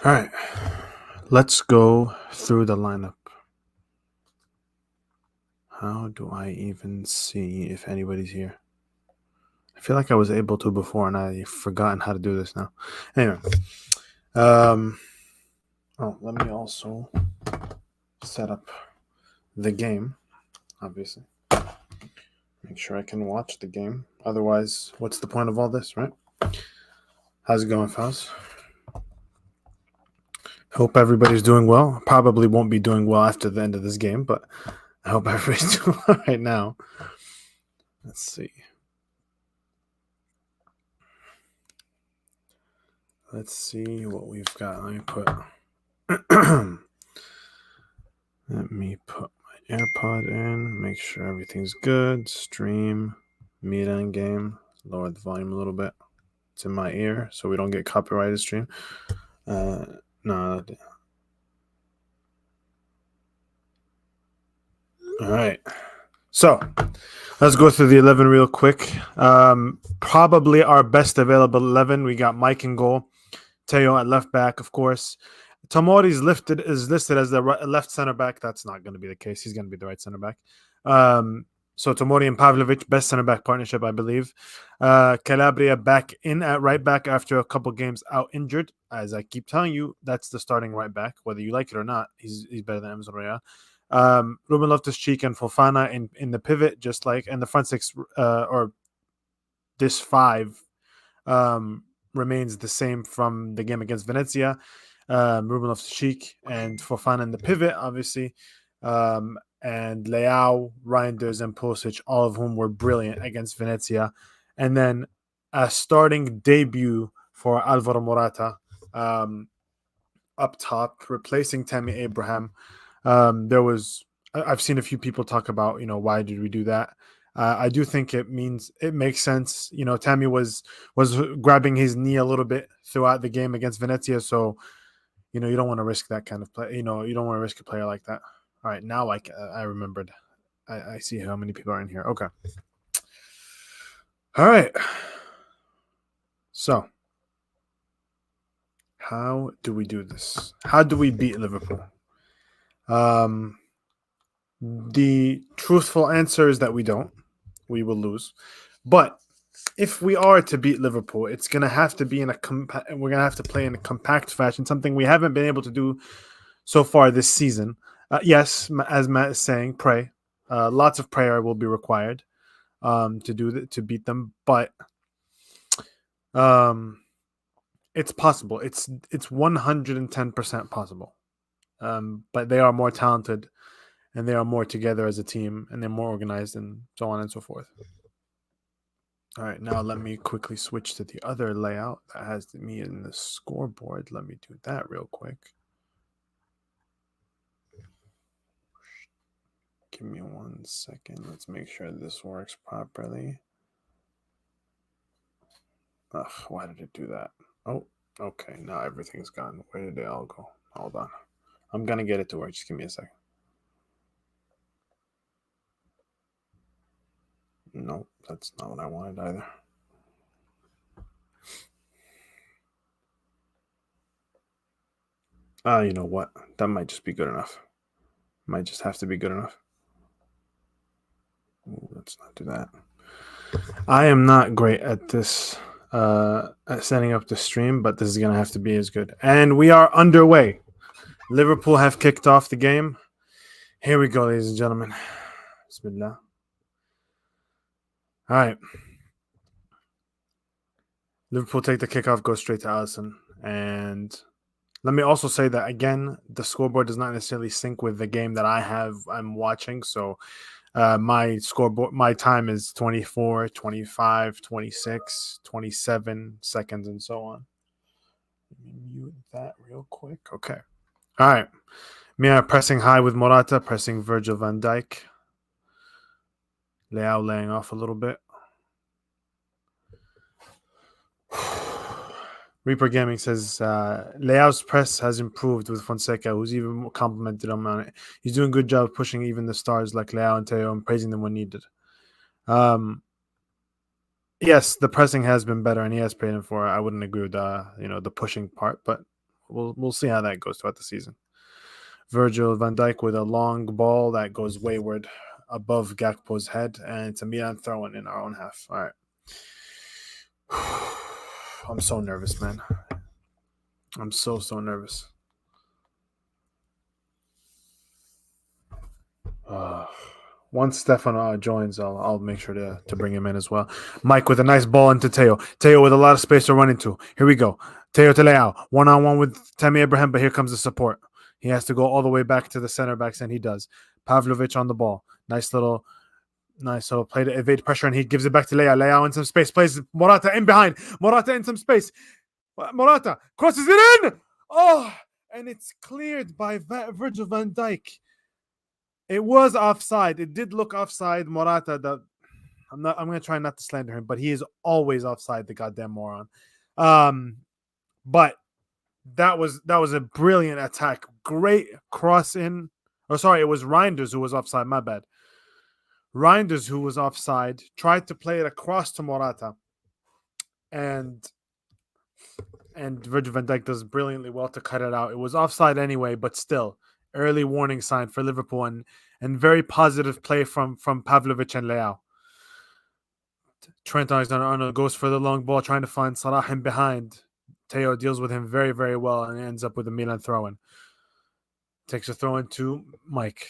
All right, let's go through the lineup. How do I even see if anybody's here? I feel like I was able to before, and I've forgotten how to do this now. Anyway, let me also set up the game. Obviously, make sure I can watch the game. Otherwise, what's the point of all this, right? How's it going, fellas? Hope everybody's doing well. Probably won't be doing well after the end of this game, but I hope everybody's doing well right now. Let's see. Let's see what we've got. Let me put my AirPod in, make sure everything's good. Stream, Milan game. Lower the volume a little bit. It's in my ear, so we don't get copyrighted stream. No. All right. So let's go through the 11 real quick. Probably our best available 11. We got Mike in goal, Teo at left back, of course. Tomori is listed as the left center back. That's not going to be the case. He's going to be the right center back. So Tomori and Pavlovic, best center back partnership, I believe. Calabria back in at right back after a couple games out injured. As I keep telling you, that's the starting right back, whether you like it or not. He's better than Emerson Royale. Ruben Loftus-Cheek and Fofana in the pivot, just like, and the front six or this five remains the same from the game against Venezia. Ruben Loftus-Cheek and Fofana in the pivot, obviously. And Leao, Reinders, and Pulisic, all of whom were brilliant against Venezia. And then a starting debut for Alvaro Morata up top, replacing Tammy Abraham. I've seen a few people talk about, why did we do that? I do think it makes sense. Tammy was grabbing his knee a little bit throughout the game against Venezia, so you don't want to risk that kind of play. You don't want to risk a player like that. All right, now I remembered. I see how many people are in here. Okay. All right. So, how do we do this? How do we beat Liverpool? The truthful answer is that we don't. We will lose. But if we are to beat Liverpool, it's going to have to be we're going to have to play in a compact fashion, something we haven't been able to do so far this season. Yes, as Matt is saying, pray. Lots of prayer will be required to beat them, but it's possible. It's 110% possible. But they are more talented, and they are more together as a team, and they're more organized, and so on and so forth. All right, now let me quickly switch to the other layout that has me in the scoreboard. Let me do that real quick. Give me 1 second. Let's make sure this works properly. Ugh, why did it do that? Oh, okay. Now everything's gone. Where did they all go? Hold on. I'm going to get it to work. Just give me a second. Nope, that's not what I wanted either. You know what? That might just be good enough. Might just have to be good enough. Ooh, let's not do that. I am not great at this, at setting up the stream, but this is going to have to be as good. And we are underway. Liverpool have kicked off the game. Here we go, ladies and gentlemen. Bismillah. All right. Liverpool take the kickoff, go straight to Alisson. And let me also say that, again, the scoreboard does not necessarily sync with the game that I'm watching. So my scoreboard, my time is 24, 25, 26, 27 seconds, and so on. Let me mute that real quick. Okay. All right. Mia pressing high with Morata, pressing Virgil van Dijk. Leao laying off a little bit. Reaper Gaming says Leao's press has improved with Fonseca, who's even complimented him on it. He's doing a good job pushing even the stars like Leao and Teo and praising them when needed. Yes, the pressing has been better, and he has paid him for it. I wouldn't agree with the pushing part, but we'll see how that goes throughout the season. Virgil van Dijk with a long ball that goes wayward above Gakpo's head, and it's a Milan throw-in in our own half. All right. I'm so nervous, man. I'm so nervous. Once Stefano joins, I'll make sure to bring him in as well. Mike with a nice ball into Teo. Teo with a lot of space to run into. Here we go. Teo to Leao. 1-on-1 with Tammy Abraham, but here comes the support. He has to go all the way back to the center backs, and he does. Pavlovic on the ball. Nice little play to evade pressure, and he gives it back to Leao. Leao in some space. Plays Morata in behind. Morata in some space. Morata crosses it in. Oh, and it's cleared by Virgil van Dijk. It was offside. It did look offside. Morata, I'm gonna try not to slander him, but he is always offside, the goddamn moron. But that was a brilliant attack. Great cross in. Oh, sorry, it was Reinders who was offside. My bad. Reinders who was offside tried to play it across to Morata, and Virgil van Dijk does brilliantly well to cut it out. It was offside anyway, but still. Early warning sign for Liverpool and very positive play from Pavlovic and Leao. Trent Alexander-Arnold goes for the long ball, trying to find Salah in behind. Teo deals with him very, very well and ends up with a Milan throw-in. Takes a throw-in to Mike.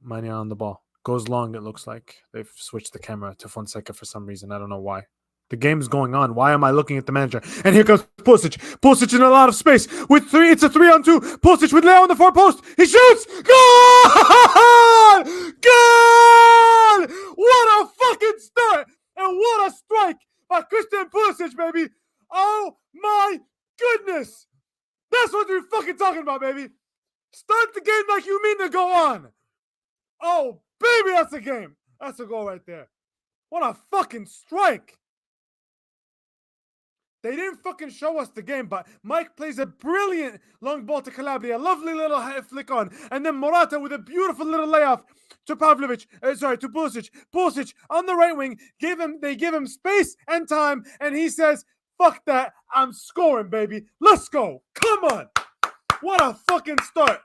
Maignan on the ball. Goes long, it looks like. They've switched the camera to Fonseca for some reason. I don't know why. The game's going on. Why am I looking at the manager? And here comes Pulisic. Pulisic in a lot of space. With 3, it's a 3-on-2. Pulisic with Leo on the far post. He shoots. Goal! Goal! What a fucking start! And what a strike by Christian Pulisic, baby! Oh my goodness! That's what we're fucking talking about, baby! Start the game like you mean to go on! Oh, baby, that's a game! That's a goal right there. What a fucking strike! They didn't fucking show us the game, but Mike plays a brilliant long ball to Calabria. Lovely little flick on. And then Morata with a beautiful little layoff to Pavlovic. To Pulisic. Pulisic on the right wing. They give him space and time. And he says, fuck that. I'm scoring, baby. Let's go. Come on. What a fucking start.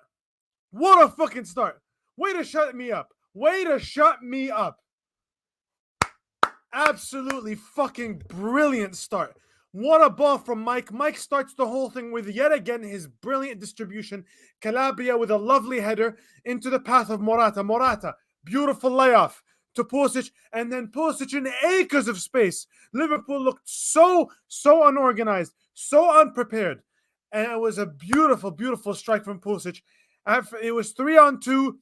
What a fucking start. Way to shut me up. Way to shut me up. Absolutely fucking brilliant start. What a ball from Mike. Mike starts the whole thing with, yet again, his brilliant distribution. Calabria with a lovely header into the path of Morata. Morata, beautiful layoff to Pulisic, and then Pulisic in acres of space. Liverpool looked so unorganized, so unprepared. And it was a beautiful, beautiful strike from Pulisic. It was 3-on-2.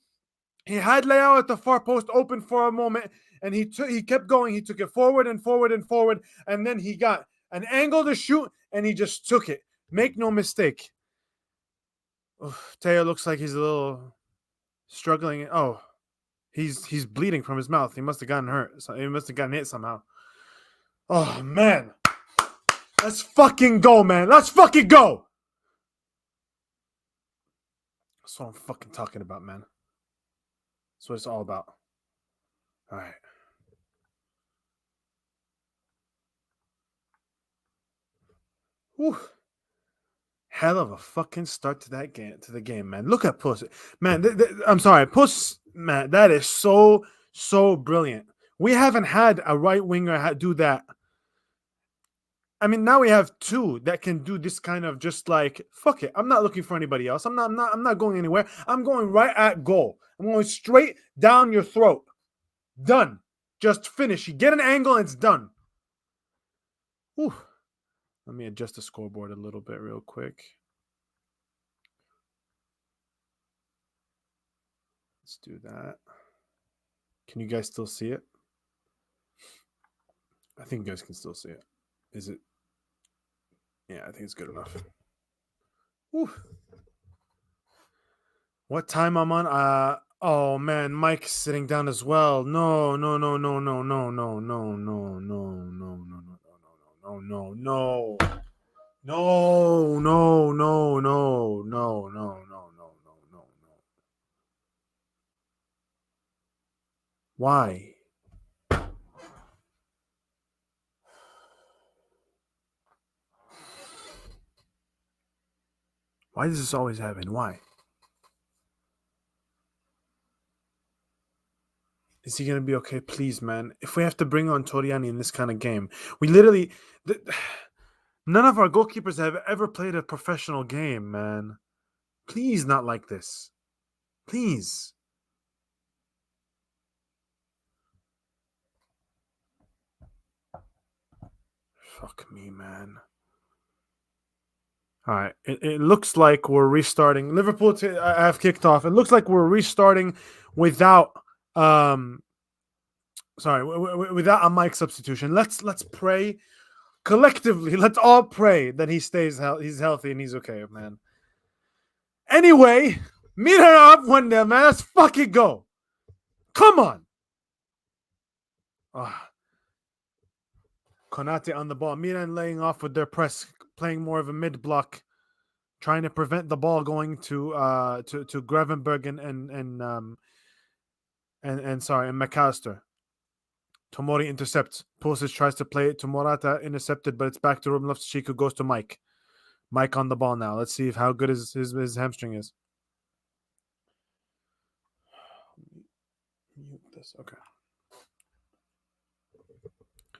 He had Leao at the far post open for a moment, and he kept going. He took it forward and forward and forward, and then he got an angle to shoot, and he just took it. Make no mistake. Teo looks like he's a little struggling. Oh, he's bleeding from his mouth. He must have gotten hurt. He must have gotten hit somehow. Oh, man. Let's fucking go, man. Let's fucking go. That's what I'm fucking talking about, man. That's what it's all about. All right. Whew. Hell of a fucking start to the game, man. Look at Puss, man. I'm sorry, Puss, man. That is so brilliant. We haven't had a right winger do that. I mean, now we have two that can do this kind of just like fuck it. I'm not looking for anybody else. I'm not going anywhere. I'm going right at goal. I'm going straight down your throat. Done. Just finish. You get an angle and it's done. Whew. Let me adjust the scoreboard a little bit real quick. Let's do that. Can you guys still see it? I think you guys can still see it. Is it? Yeah, I think it's good enough. Whew. What time I'm on? Oh man, Mike's sitting down as well. No. Why? Why does this always happen? Why? Is he going to be okay? Please, man. If we have to bring on Toriani in this kind of game, we literally. None of our goalkeepers have ever played a professional game, man. Please, not like this. Please. Fuck me, man. All right. It looks like we're restarting. Liverpool have kicked off. It looks like we're restarting without without a Mike substitution. Let's pray collectively. Let's all pray that he stays he's healthy and he's okay, man. Anyway, Milan up 1-0, man. Let's fucking go. Come on. Konate on the ball. Milan laying off with their press, playing more of a mid block, trying to prevent the ball going to Gravenberg and McAllister. Tomori intercepts. Pulisic tries to play it to Morata, intercepted, but it's back to Ruben Loftus-Cheek, who goes to Mike. Mike on the ball now. Let's see how good his hamstring is. Mute this. Okay.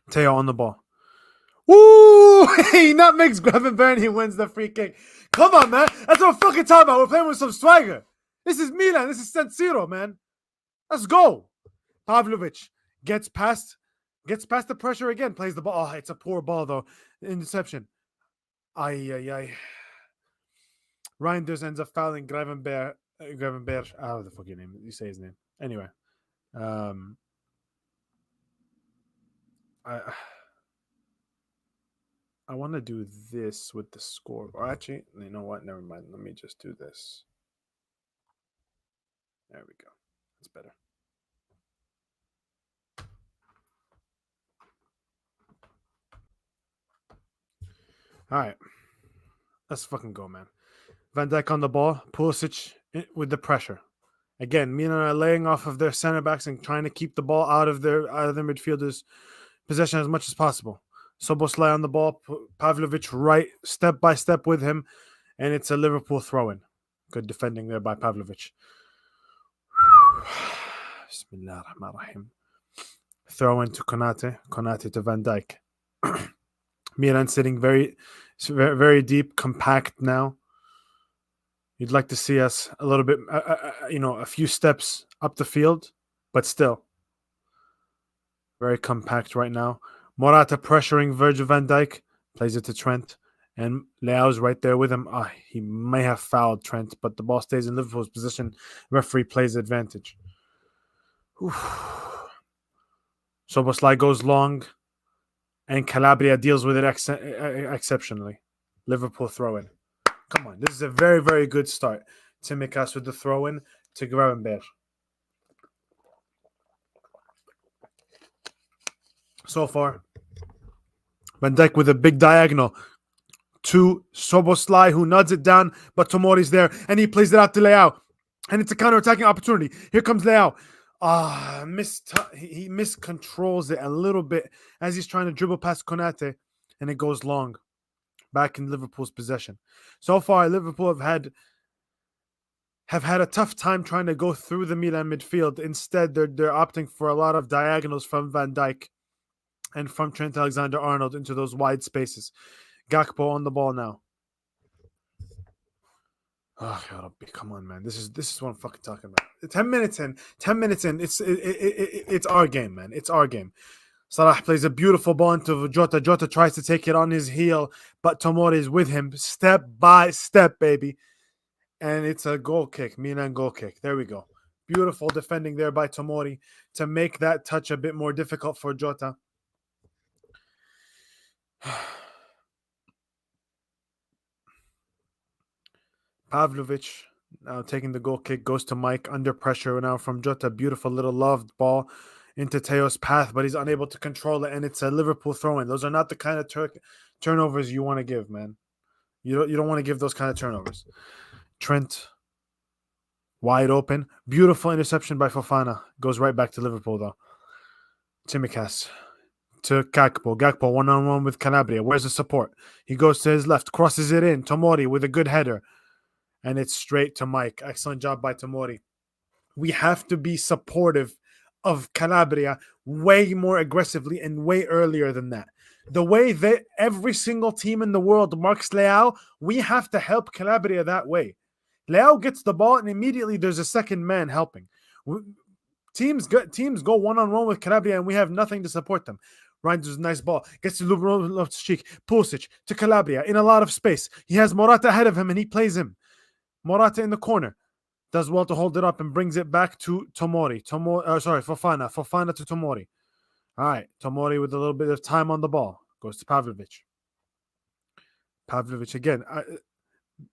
Teo on the ball. Woo! He nutmegs Gravenberg. He wins the free kick. Come on, man. That's what I'm fucking talking about. We're playing with some swagger. This is Milan. This is San Siro, man. Let's go. Pavlovic gets past the pressure again. Plays the ball. Oh, it's a poor ball, though. Interception. Ay. Reinders ends up fouling Gravenberg. How the fuck your name? You say his name. Anyway. I want to do this with the score. Or actually, you know what? Never mind. Let me just do this. There we go. That's better. All right. Let's fucking go, man. Van Dijk on the ball. Pulisic with the pressure. Again, Milan are laying off of their center backs and trying to keep the ball out of their midfielders' possession as much as possible. Szoboszlai on the ball. Pavlovic right step by step with him. And it's a Liverpool throw-in. Good defending there by Pavlovic. Bismillahirrahmanirrahim. Throw in to Konate. Konate to Van Dijk. Milan sitting very, very deep, compact now. You'd like to see us a little bit, a few steps up the field, but still very compact right now. Morata pressuring Virgil van Dijk, plays it to Trent, and Leao's right there with him. He may have fouled Trent, but the ball stays in Liverpool's position. Referee plays advantage. Szoboszlai goes long, and Calabria deals with it exceptionally. Liverpool throw-in. Come on, this is a very, very good start. Tsimikas with the throw-in to Gravenberg. So far, Van Dijk with a big diagonal to Szoboszlai, who nods it down, but Tomori's there, and he plays it out to Leao. And it's a counter-attacking opportunity. Here comes Leao. He miscontrols it a little bit as he's trying to dribble past Konate, and it goes long. Back in Liverpool's possession. So far, Liverpool have had a tough time trying to go through the Milan midfield. Instead, they're opting for a lot of diagonals from Van Dijk and from Trent Alexander-Arnold into those wide spaces. Gakpo on the ball now. Oh God, come on, man! This is what I'm fucking talking about. 10 minutes in. It's our game, man. It's our game. Salah plays a beautiful ball into Jota. Jota tries to take it on his heel, but Tomori is with him step by step, baby. And it's a goal kick, Milan goal kick. There we go. Beautiful defending there by Tomori to make that touch a bit more difficult for Jota. Pavlovic now taking the goal kick, goes to Mike under pressure now from Jota. Beautiful little loved ball into Teo's path, but he's unable to control it, and it's a Liverpool throw-in. Those are not the kind of turnovers you want to give, man. You don't want to give those kind of turnovers. Trent, wide open. Beautiful interception by Fofana. Goes right back to Liverpool, though. Tsimikas to Gakpo. Gakpo one-on-one with Calabria. Where's the support? He goes to his left, crosses it in. Tomori with a good header. and it's straight to Mike. Excellent job by Tomori. We have to be supportive of Calabria way more aggressively and way earlier than that. The way that every single team in the world marks Leao, we have to help Calabria that way. Leao gets the ball and immediately there's a second man helping. Teams go one-on-one with Calabria and we have nothing to support them. Reinders, nice ball. Gets to Loftus-Cheek. Pulisic to Calabria in a lot of space. He has Morata ahead of him and he plays him. Morata in the corner. Does well to hold it up and brings it back to Tomori. Fofana. Fofana to Tomori. All right. Tomori with a little bit of time on the ball. Goes to Pavlovic. Pavlovic again.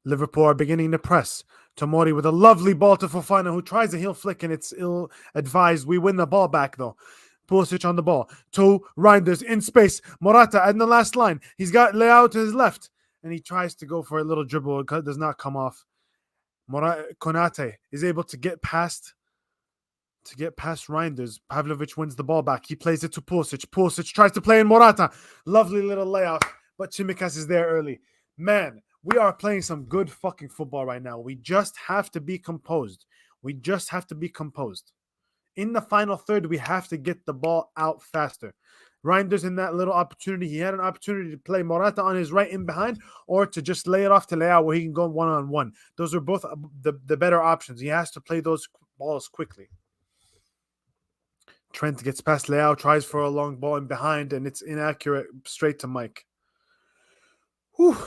Liverpool are beginning to press. Tomori with a lovely ball to Fofana, who tries a heel flick and it's ill-advised. We win the ball back though. Pulisic on the ball. To Reinders in space. Morata in the last line. He's got Leao to his left. And he tries to go for a little dribble. It does not come off. Konate is able to get past Reinders. Pavlovic wins the ball back. He plays it to Pulisic. Pulisic tries to play in Morata. Lovely little layout, but Tsimikas is there early. Man, we are playing some good fucking football right now. We just have to be composed. In the final third, we have to get the ball out faster. Reinders in that little opportunity, he had an opportunity to play Morata on his right in behind or to just lay it off to Leao where he can go one-on-one. Those are both the better options. He has to play those balls quickly. Trent gets past Leao, tries for a long ball in behind, and it's inaccurate, straight to Mike. Whew.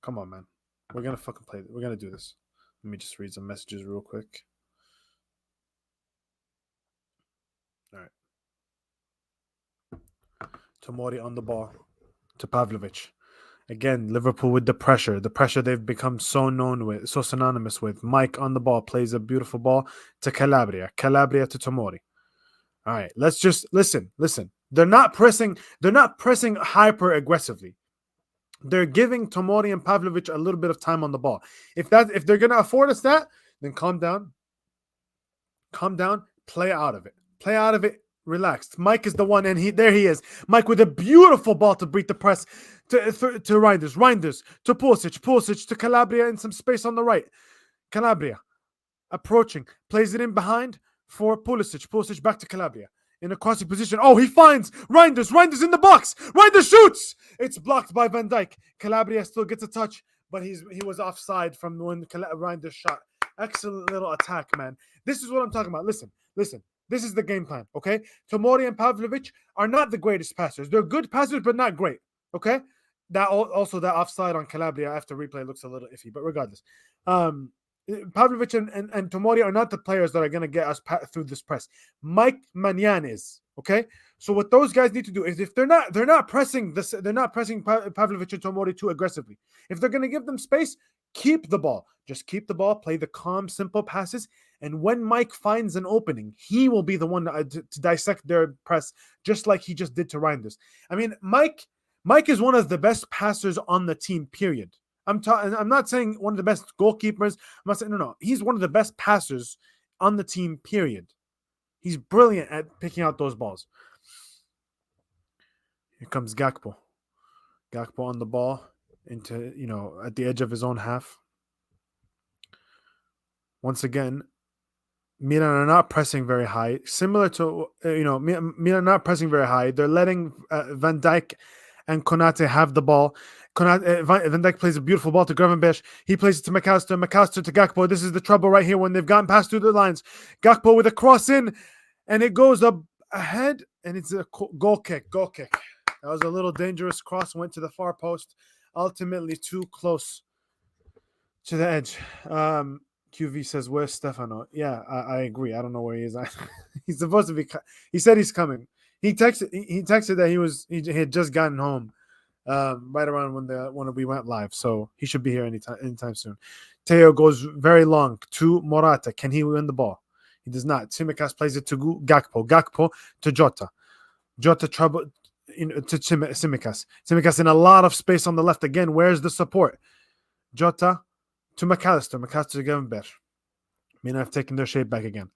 Come on, man. We're going to fucking play. We're going to do this. Let me just read some messages real quick. All right. Tomori on the ball to Pavlovic. Again, Liverpool with the pressure they've become so synonymous with. Mike on the ball plays a beautiful ball to Calabria to Tomori. All right, let's just listen. They're not pressing hyper aggressively. They're giving Tomori and Pavlovic a little bit of time on the ball. If they're going to afford us that, then calm down, play out of it. Relaxed. Mike is the one, and there he is. Mike with a beautiful ball to beat the press to Reinders to Pulisic to Calabria in some space on the right. Calabria approaching, plays it in behind for Pulisic back to Calabria in a crossing position. Oh, he finds Reinders in the box. Reinders shoots. It's blocked by Van Dijk. Calabria still gets a touch, but he was offside from when Reinders shot. Excellent little attack, man. This is what I'm talking about. Listen. This is the game plan, okay? Tomori and Pavlovic are not the greatest passers. They're good passers, but not great, okay? That offside on Calabria after replay looks a little iffy, but regardless. Pavlovic and Tomori are not the players that are going to get us through this press. Maignan is, okay? So what those guys need to do is if they're not pressing Pavlovic and Tomori too aggressively. If they're going to give them space, keep the ball. Just keep the ball, play the calm, simple passes. And when Mike finds an opening, he will be the one to dissect their press, just like he just did to Reinders. I mean, Mike is one of the best passers on the team, period. I'm not saying one of the best goalkeepers. I'm not saying, no. He's one of the best passers on the team, period. He's brilliant at picking out those balls. Here comes Gakpo. Gakpo on the ball into, at the edge of his own half. Once again, Milan are not pressing very high. Similar to, Milan are not pressing very high. They're letting Van Dijk and Konate have the ball. Van Dijk plays a beautiful ball to Gravenberch. He plays it to McAllister to Gakpo. This is the trouble right here when they've gotten past through the lines. Gakpo with a cross in, and it goes up ahead, and it's a goal kick. That was a little dangerous cross, went to the far post. Ultimately, too close to the edge. QV says, where's Stefano? Yeah, I agree. I don't know where he is. He's supposed to be. He said he's coming. He texted that he had just gotten home, right around when we went live. So he should be here anytime soon. Teo goes very long to Morata. Can he win the ball? He does not. Tsimikas plays it to Gakpo. Gakpo to Jota. Jota trouble to Tsimikas. Tsimikas in a lot of space on the left. Again, where's the support? Jota to McAllister to Gravenberch. Milan have taken their shape back again.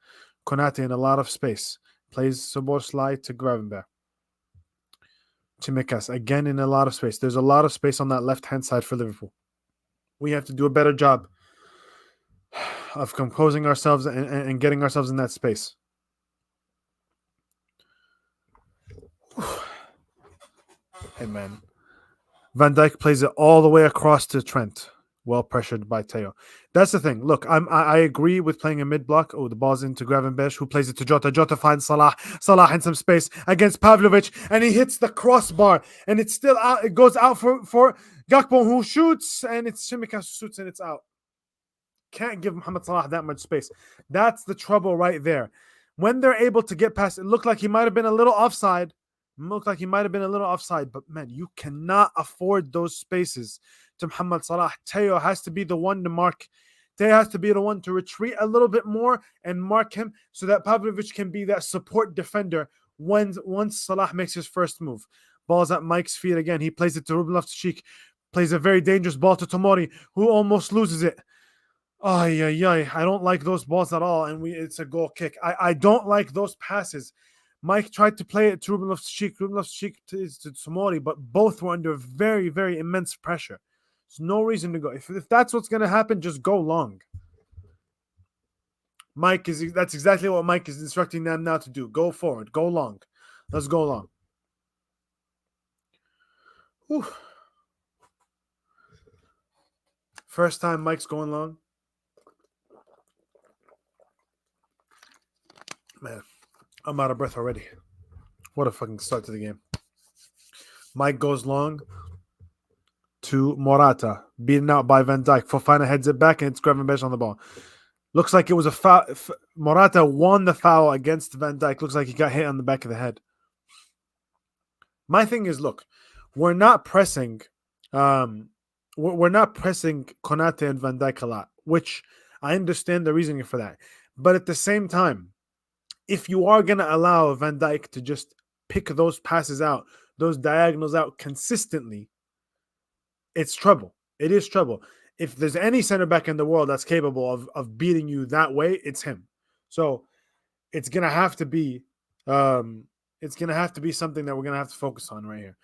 Konate in a lot of space. Plays Szoboszlai to Gravenberch. Tsimikas again in a lot of space. There's a lot of space on that left-hand side for Liverpool. We have to do a better job of composing ourselves and getting ourselves in that space. Hey, man. Van Dijk plays it all the way across to Trent. Well pressured by Teo. That's the thing. Look, I agree with playing a mid block. Oh, the ball's into Gravenberch, who plays it to Jota. Jota finds Salah. Salah in some space against Pavlovic, and he hits the crossbar, and it's still out. It goes out for Gakpo, who shoots, and it's Tsimikas who shoots, and it's out. Can't give Mohamed Salah that much space. That's the trouble right there. When they're able to get past, it looked like he might have been a little offside. But man, you cannot afford those spaces to Mohamed Salah. Teo has to be the one to mark. Teo has to be the one to retreat a little bit more and mark him so that Pavlovic can be that support defender once Salah makes his first move. Ball's at Mike's feet again. He plays it to Ruben Loftus-Cheek. Plays a very dangerous ball to Tomori, who almost loses it. I don't like those balls at all, and it's a goal kick. I don't like those passes. Mike tried to play it to Ruben Loftus-Cheek to Tomori, but both were under very, very immense pressure. There's no reason to go. If that's what's going to happen, just go long. That's exactly what Mike is instructing them now to do. Go forward, go long. Let's go long. Whew. First time Mike's going long. Man, I'm out of breath already. What a fucking start to the game. Mike goes long to Morata, beaten out by Van Dijk. Fofana heads it back, and it's Gravenberch on the ball. Looks like it was a foul. Morata won the foul against Van Dijk. Looks like he got hit on the back of the head. My thing is, look, we're not pressing Konate and Van Dijk a lot, which I understand the reasoning for that. But at the same time, if you are going to allow Van Dijk to just pick those passes out, those diagonals out consistently, it's trouble. It is trouble. If there's any center back in the world that's capable of beating you that way, it's him. So it's going to have to be something that we're going to have to focus on right here.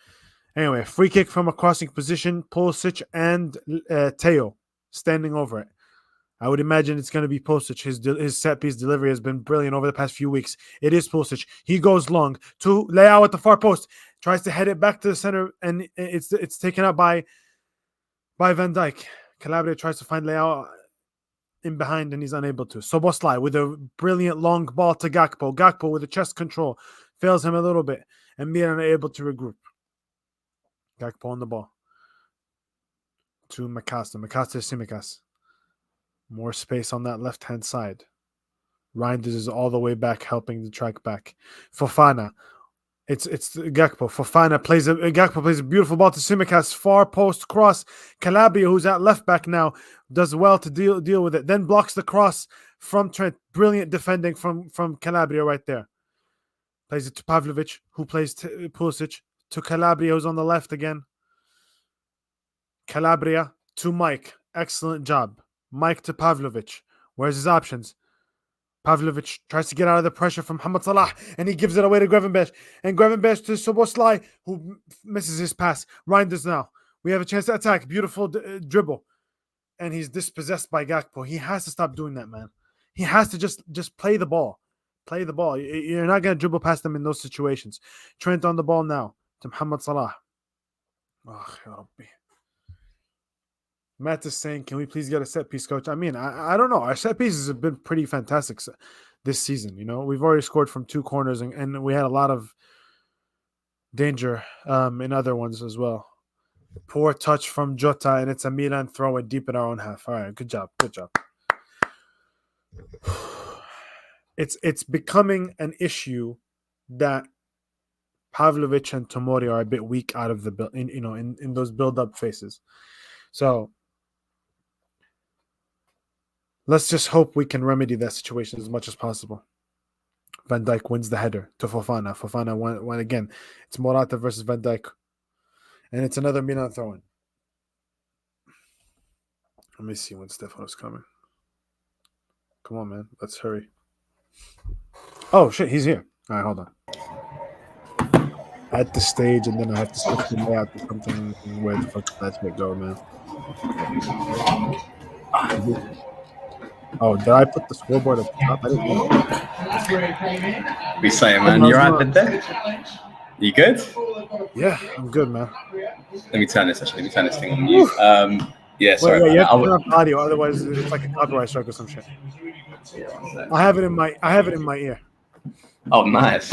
Anyway, free kick from a crossing position, Pulisic and Teo standing over it. I would imagine it's going to be Pulisic. His set-piece delivery has been brilliant over the past few weeks. It is Pulisic. He goes long to Leao at the far post. Tries to head it back to the center, and it's taken out by Van Dijk. Calabria tries to find Leao in behind, and he's unable to. Szoboszlai with a brilliant long ball to Gakpo. Gakpo with a chest control. Fails him a little bit, and Milan are able to regroup. Gakpo on the ball. To Makasta. Makasta Tsimikas. More space on that left-hand side. Reinders is all the way back, helping the track back. Fofana. It's Gakpo. Gakpo plays a beautiful ball to Tsimikas. Far post cross. Calabria, who's at left back now, does well to deal with it. Then blocks the cross from Trent. Brilliant defending from Calabria right there. Plays it to Pavlovic, who plays to Pulisic. To Calabria, who's on the left again. Calabria to Mike. Excellent job. Mike to Pavlovic. Where's his options? Pavlovic tries to get out of the pressure from Mohamed Salah, and he gives it away to Gravenberch. And Gravenberch to Szoboszlai, who misses his pass. Reinders now. We have a chance to attack. Beautiful dribble. And he's dispossessed by Gakpo. He has to stop doing that, man. He has to just play the ball. Play the ball. You're not going to dribble past them in those situations. Trent on the ball now to Mohamed Salah. Oh, Matt is saying, can we please get a set piece, coach? I mean, I don't know. Our set pieces have been pretty fantastic this season. You know, we've already scored from 2 corners, and we had a lot of danger in other ones as well. Poor touch from Jota, and it's a Milan throw in deep in our own half. All right, good job. It's becoming an issue that Pavlovic and Tomori are a bit weak out of the in those build-up phases. So let's just hope we can remedy that situation as much as possible. Van Dijk wins the header to Fofana. Fofana won again. It's Morata versus Van Dijk. And it's another Milan throw-in. Let me see when Stefano's coming. Come on, man. Let's hurry. Oh, shit. He's here. All right, hold on. At the stage, and then I have to switch the layout to something. Where the fuck did that shit go, man? Oh, did I put the scoreboard at the top? I didn't mean to. We saying, Oh, man, no, you're it's right not. there. You good? Yeah, I'm good, man. Let me turn this. Actually, let me turn this thing on mute. Yeah, sorry Wait, about you have that. to turn off the audio, otherwise it's like a copyright strike or some shit. I have it in my ear. Oh, nice.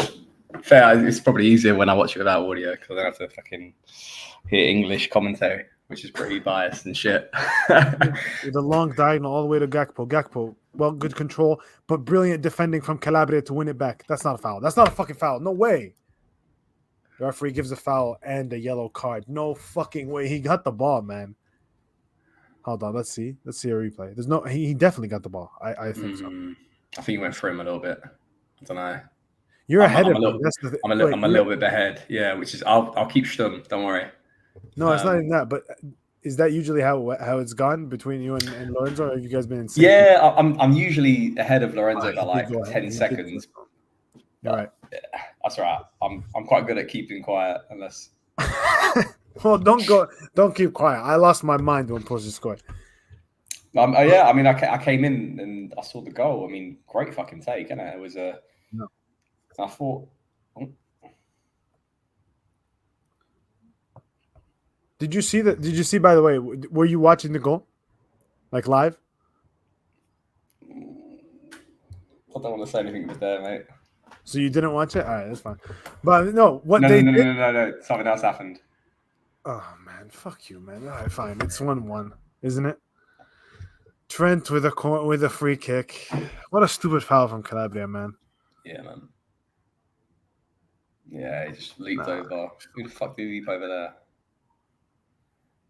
Fair. It's probably easier when I watch it without audio because I don't have to fucking hear English commentary, which is pretty biased and shit. With a long diagonal all the way to Gakpo. Gakpo, well, good control, but brilliant defending from Calabria to win it back. That's not a foul. That's not a fucking foul. No way. The referee gives a foul and a yellow card. No fucking way. He got the ball, man. Hold on. Let's see. Let's see a replay. There's no. He definitely got the ball. I think so. I think you went through him a little bit. I don't know. You're ahead of him. That's the thing. I'm a little bit ahead. Yeah, which is I'll keep Sturm. Don't worry. No, it's not even that. But is that usually how it's gone between you and Lorenzo? Or have you guys been in sync? Yeah, I'm usually ahead of Lorenzo by like 10 seconds. All right. Yeah, that's right. I'm quite good at keeping quiet unless. Well, don't keep quiet. I lost my mind when Porto scored. Yeah, I mean, I came in and I saw the goal. I mean, great fucking take, and it was a. No. I thought. Oh. Did you see that? Did you see? By the way, were you watching the goal, like live? I don't want to say anything was there, mate. So you didn't watch it? All right, that's fine. But no, No. Something else happened. Oh man, fuck you, man. All right, fine. It's 1-1, isn't it? Trent with a free kick. What a stupid foul from Calabria, man. Yeah, man. Yeah, he just leaped over. Who the fuck did he leap over there?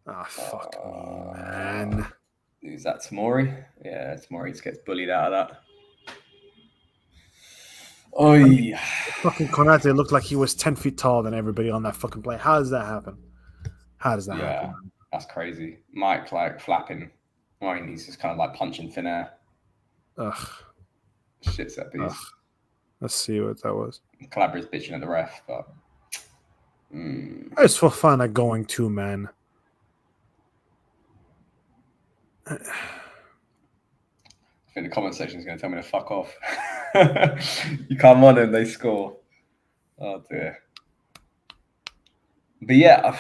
Ah, fuck me, man. Is that Tamori? Yeah, Tamori just gets bullied out of that. Oi. Fucking Konate looked like he was 10 feet taller than everybody on that fucking play. How does that happen? How does that happen? Yeah, that's crazy. Mike like flapping. I mean, he's just kind of like punching thin air. Ugh. Shit set piece. Ugh. Let's see what that was. Calabria's bitching at the ref, but it's for fun at going too, man. I think the comment section is going to tell me to fuck off. You come on and they score. Oh dear. But yeah,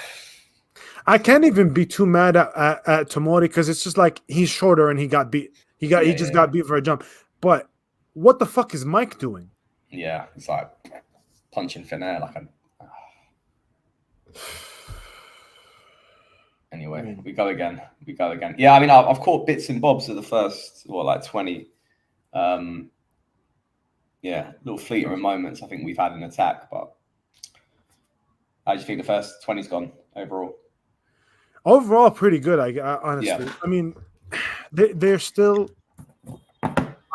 I can't even be too mad at Tomori because it's just like he's shorter and he got beat. He just got beat for a jump. But what the fuck is Mike doing? Yeah, it's like punching thin air like a. Anyway, we go again. Yeah, I mean, I've caught bits and bobs of the first, 20. Yeah, little fleeting moments I think we've had in attack, but how do you think the first 20's gone overall? Overall, pretty good. I honestly. Yeah. I mean, they're still.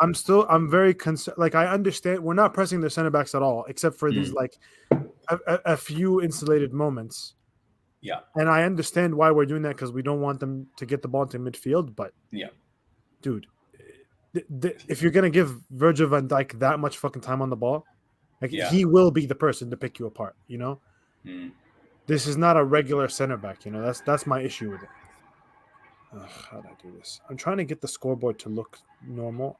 I'm very concerned. Like, I understand we're not pressing their center backs at all, except for these like a few insulated moments. Yeah, and I understand why we're doing that because we don't want them to get the ball into midfield. But yeah, dude, if you're gonna give Virgil van Dijk that much fucking time on the ball, like he will be the person to pick you apart. You know, this is not a regular center back. You know, that's my issue with it. How do I do this? I'm trying to get the scoreboard to look normal.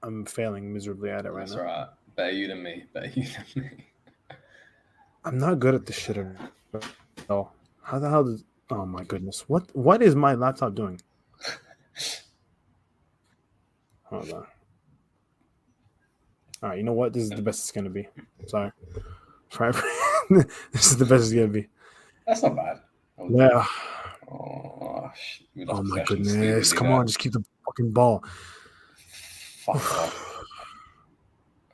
I'm failing miserably at it right now. That's right. Better you than me. I'm not good at this shit at all. How the hell does? Oh my goodness! What is my laptop doing? Hold on. All right, you know what? This is the best it's gonna be. Sorry. This is the best it's gonna be. That's not bad. Yeah. Oh my goodness! Come on, just keep the fucking ball. Fuck off.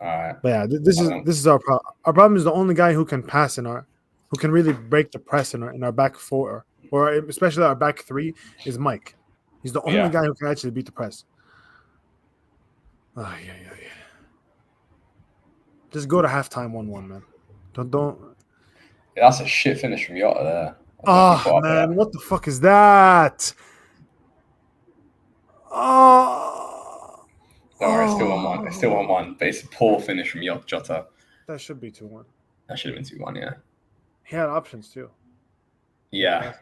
All right. But yeah, this is our problem. Our problem is the only guy who can pass who can really break the press in our back four, or especially our back three, is Mike. He's the only guy who can actually beat the press. Oh, yeah. Just go to halftime 1-1, man. Don't. Yeah, that's a shit finish from Yotta there. Oh man, what the fuck is that? Oh. Don't worry, it's still 1-1. It's still 1-1, but it's a poor finish from Jota. That should be 2-1. That should have been 2-1, yeah. He had options too. Yeah.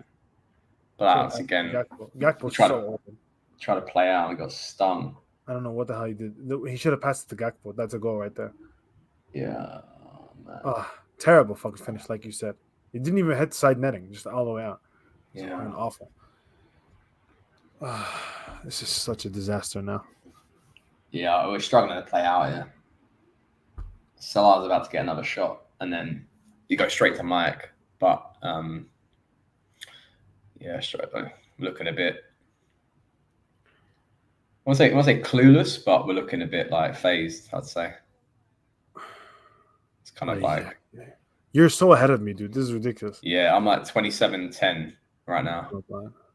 But again, Gakpo's so open. Tried to play out and got stung. I don't know what the hell he did. He should have passed it to Gakpo. That's a goal right there. Yeah, man. Oh, terrible fucking finish, like you said. He didn't even hit side netting, just all the way out. It's fucking awful. This is such a disaster now. Yeah, we're struggling to play out here. Salah's about to get another shot, and then you go straight to Mike. But looking a bit. I won't say clueless, but we're looking a bit like phased, I'd say. It's kind of like... You're so ahead of me, dude. This is ridiculous. Yeah, I'm like 27-10 right now.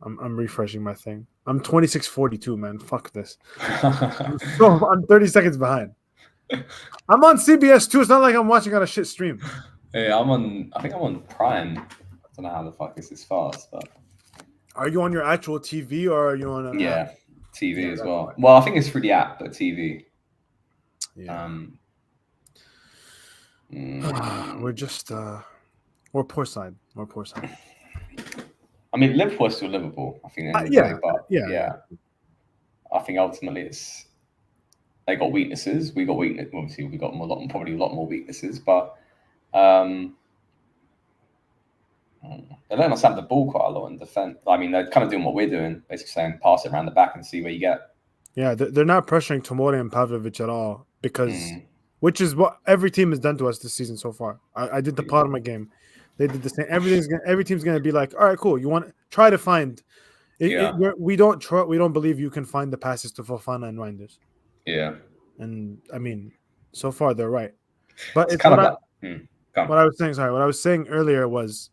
I'm refreshing my thing. I'm 26-42, man. Fuck this. I'm 30 seconds behind. I'm on CBS too. It's not like I'm watching on a shit stream. Yeah, I think I'm on Prime. I don't know how the fuck this is fast, but... Are you on your actual TV or are you on a... Yeah, TV as well. Well, I think it's through the app, but TV. Yeah. We're just we're poor side. I mean, Liverpool is still Liverpool. I think. Yeah. I think ultimately they got weaknesses. We got weakness. Obviously, we got probably a lot more weaknesses, but they let us have the ball quite a lot in defense. I mean, they're kind of doing what we're doing, basically saying pass it around the back and see where you get. Yeah, they're not pressuring Tomori and Pavlovic at all because, which is what every team has done to us this season so far. I did the Parma game; they did the same. Every team's gonna be like, all right, cool. You want try to find. We don't believe you can find the passes to Fofana and Reinders. Yeah, and I mean, so far they're right, but it's kind of what I was saying. Sorry, what I was saying earlier was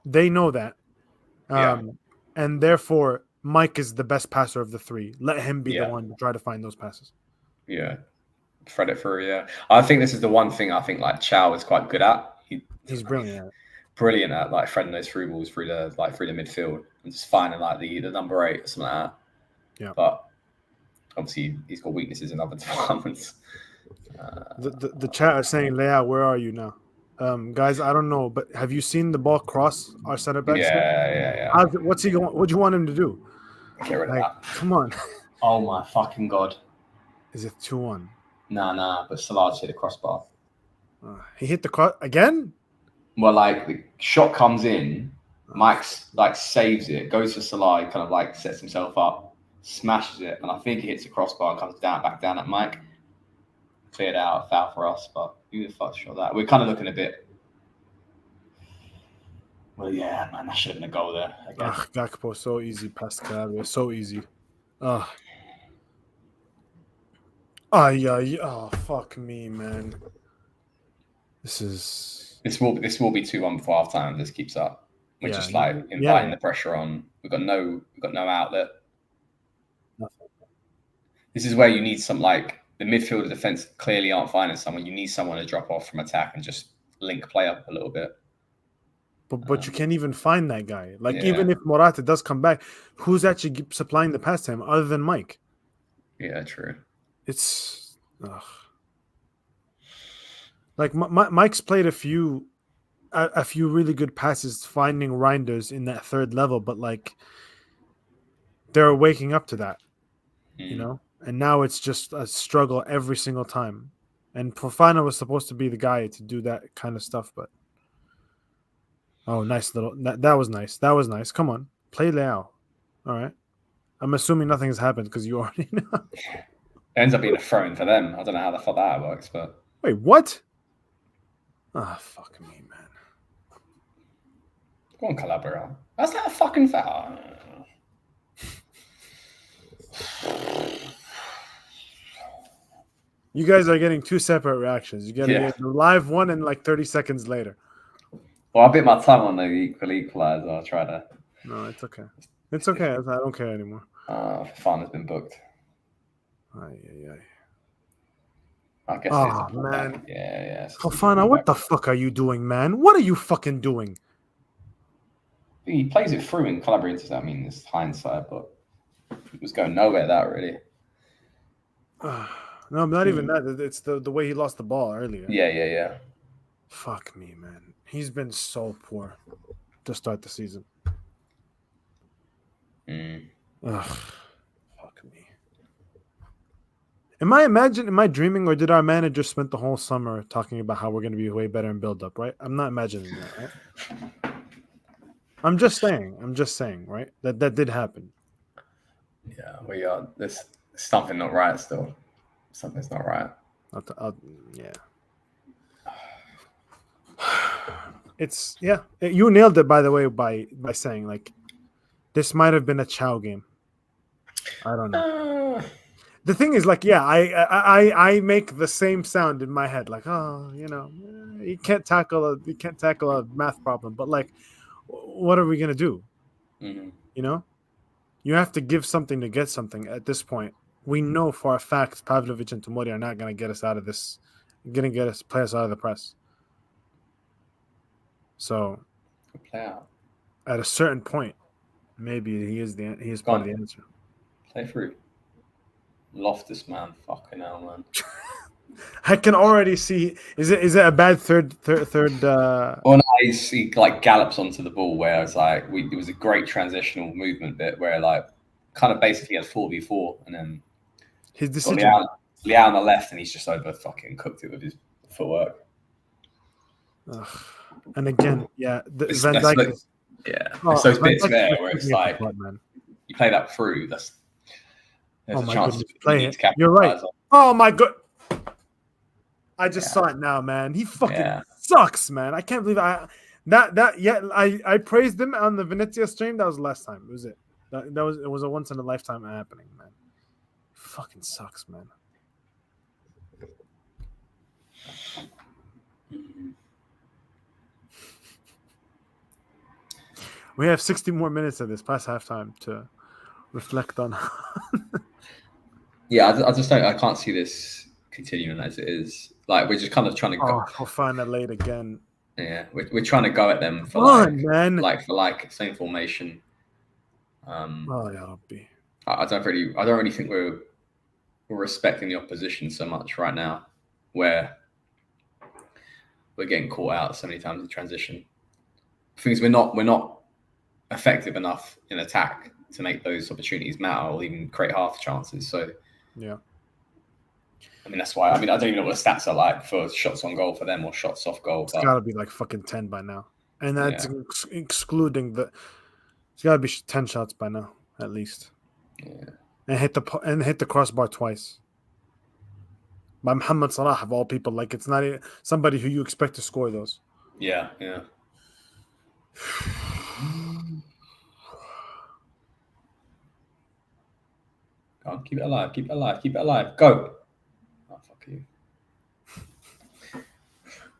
they know that, and therefore Mike is the best passer of the three. Let him be the one to try to find those passes. Yeah, thread it through. Yeah, I think this is the one thing I think like Chow is quite good at. He's brilliant at it. Brilliant at like threading those through balls through the midfield and just finding like the number 8 or something like that. Yeah, but obviously he's got weaknesses in other departments. The chat is saying, Leia, where are you now? Guys, I don't know, but have you seen the ball cross our center back? Yeah. What's he going? What do you want him to do? Get rid of that. Come on. Oh my fucking god. Is it 2-1? Nah. But Salah hit the crossbar. He hit the cross again. Well, like the shot comes in, Mike's like saves it, goes for Salah, kind of like sets himself up, smashes it, and I think he hits the crossbar and comes back down at Mike. Cleared out, foul for us, but who the fuck shot that? We're kind of looking a bit. Well, yeah, man, that should have been a goal there. Gakpo, so easy past Calabria, so easy. Oh, fuck me, man. This will be 2-1 before half time. This keeps up. We're just like inviting the pressure on. We've got no outlet. Nothing. This is where you need some like the midfield and defense clearly aren't finding someone. You need someone to drop off from attack and just link play up a little bit. But you can't even find that guy. Like even if Morata does come back, who's actually supplying the pass to him other than Mike? Yeah, true. It's like Mike's played a few really good passes finding Reinders in that third level, but like they're waking up to that, you know. And now it's just a struggle every single time. And Fofana was supposed to be the guy to do that kind of stuff, but nice little that was nice. That was nice. Come on, play Leao. All right. I'm assuming nothing has happened because you already know. It ends up being a throw-in for them. I don't know how the fuck that works, but wait, what? Fuck me, man. Go on, Calabria. That's not a fucking foul. You guys are getting two separate reactions. You get the live one and like 30 seconds later. Well, I bit my tongue on the equalizer. I'll try to. No, it's okay. It's okay. I don't care anymore. Fun has been booked. I guess man. Yeah. Fofana, what the fuck are you doing, man? What are you fucking doing? He plays it through in Calabria. I mean, it's hindsight, but it was going nowhere. That really. No, not even that. It's the way he lost the ball earlier. Yeah. Fuck me, man. He's been so poor to start the season. Mm. Ugh. Am I dreaming, or did our manager spend the whole summer talking about how we're going to be way better in build up? Right? I'm not imagining that. Right? I'm just saying. Right? That did happen. Yeah, we are. There's something not right still. Something's not right. Yeah. It's You nailed it, by the way, by saying like this might have been a Chow game. I don't know. The thing is, like, I make the same sound in my head, like, oh, you can't tackle a math problem, but like, what are we gonna do? Mm-hmm. You have to give something to get something. At this point, we know for a fact Pavlovich and Tomori are not gonna get us out of this, play us out of the press. So, play out. At a certain point, maybe he is part of the answer. Play through. Loftus, man, fucking hell, man. I can already see. Is it a bad third? Well, no, he like gallops onto the ball, where it's like it was a great transitional movement bit where like kind of basically had 4v4, and then his decision. Liao on the left, and he's just over fucking cooked it with his footwork. And again, Van Dijk. It's those bits there where it's like you play that through. There's a chance to play it. You're right. Oh my god! I just saw it now, man. He fucking sucks, man. I can't believe I praised him on the Venezia stream. That was the last time. Was it? It was a once in a lifetime happening, man. He fucking sucks, man. We have 60 more minutes of this past halftime to reflect on. I can't see this continuing as it is. Like, we're just kind of trying to go. We'll find that late again. Yeah, we're trying to go at them for same formation. I don't really think we're respecting the opposition so much right now, where we're getting caught out so many times in transition. Things we're not effective enough in attack to make those opportunities matter or even create half chances. So yeah, I mean that's why. I mean I don't even know what the stats are like for shots on goal for them or shots off goal. It's got to be like fucking 10 by now, and that's excluding the. It's got to be 10 shots by now at least. Yeah, and hit the crossbar twice. By Mohamed Salah of all people, like it's not somebody who you expect to score those. Yeah. Go on, keep it alive. Go. Oh, fuck you.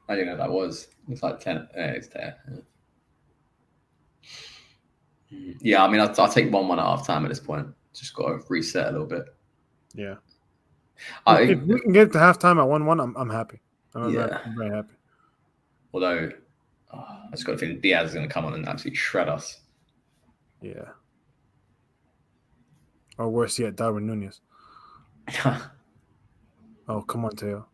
I didn't know that was. It's like 10. It's there. Yeah, I mean, I'll take 1-1 at half time at this point. Just got to reset a little bit. Yeah. If we can get to halftime at 1-1, I'm happy. I'm very happy. Although, I just got a feeling Diaz is going to come on and absolutely shred us. Yeah. Or worse yet, Darwin Nunez. Oh, come on, Teo.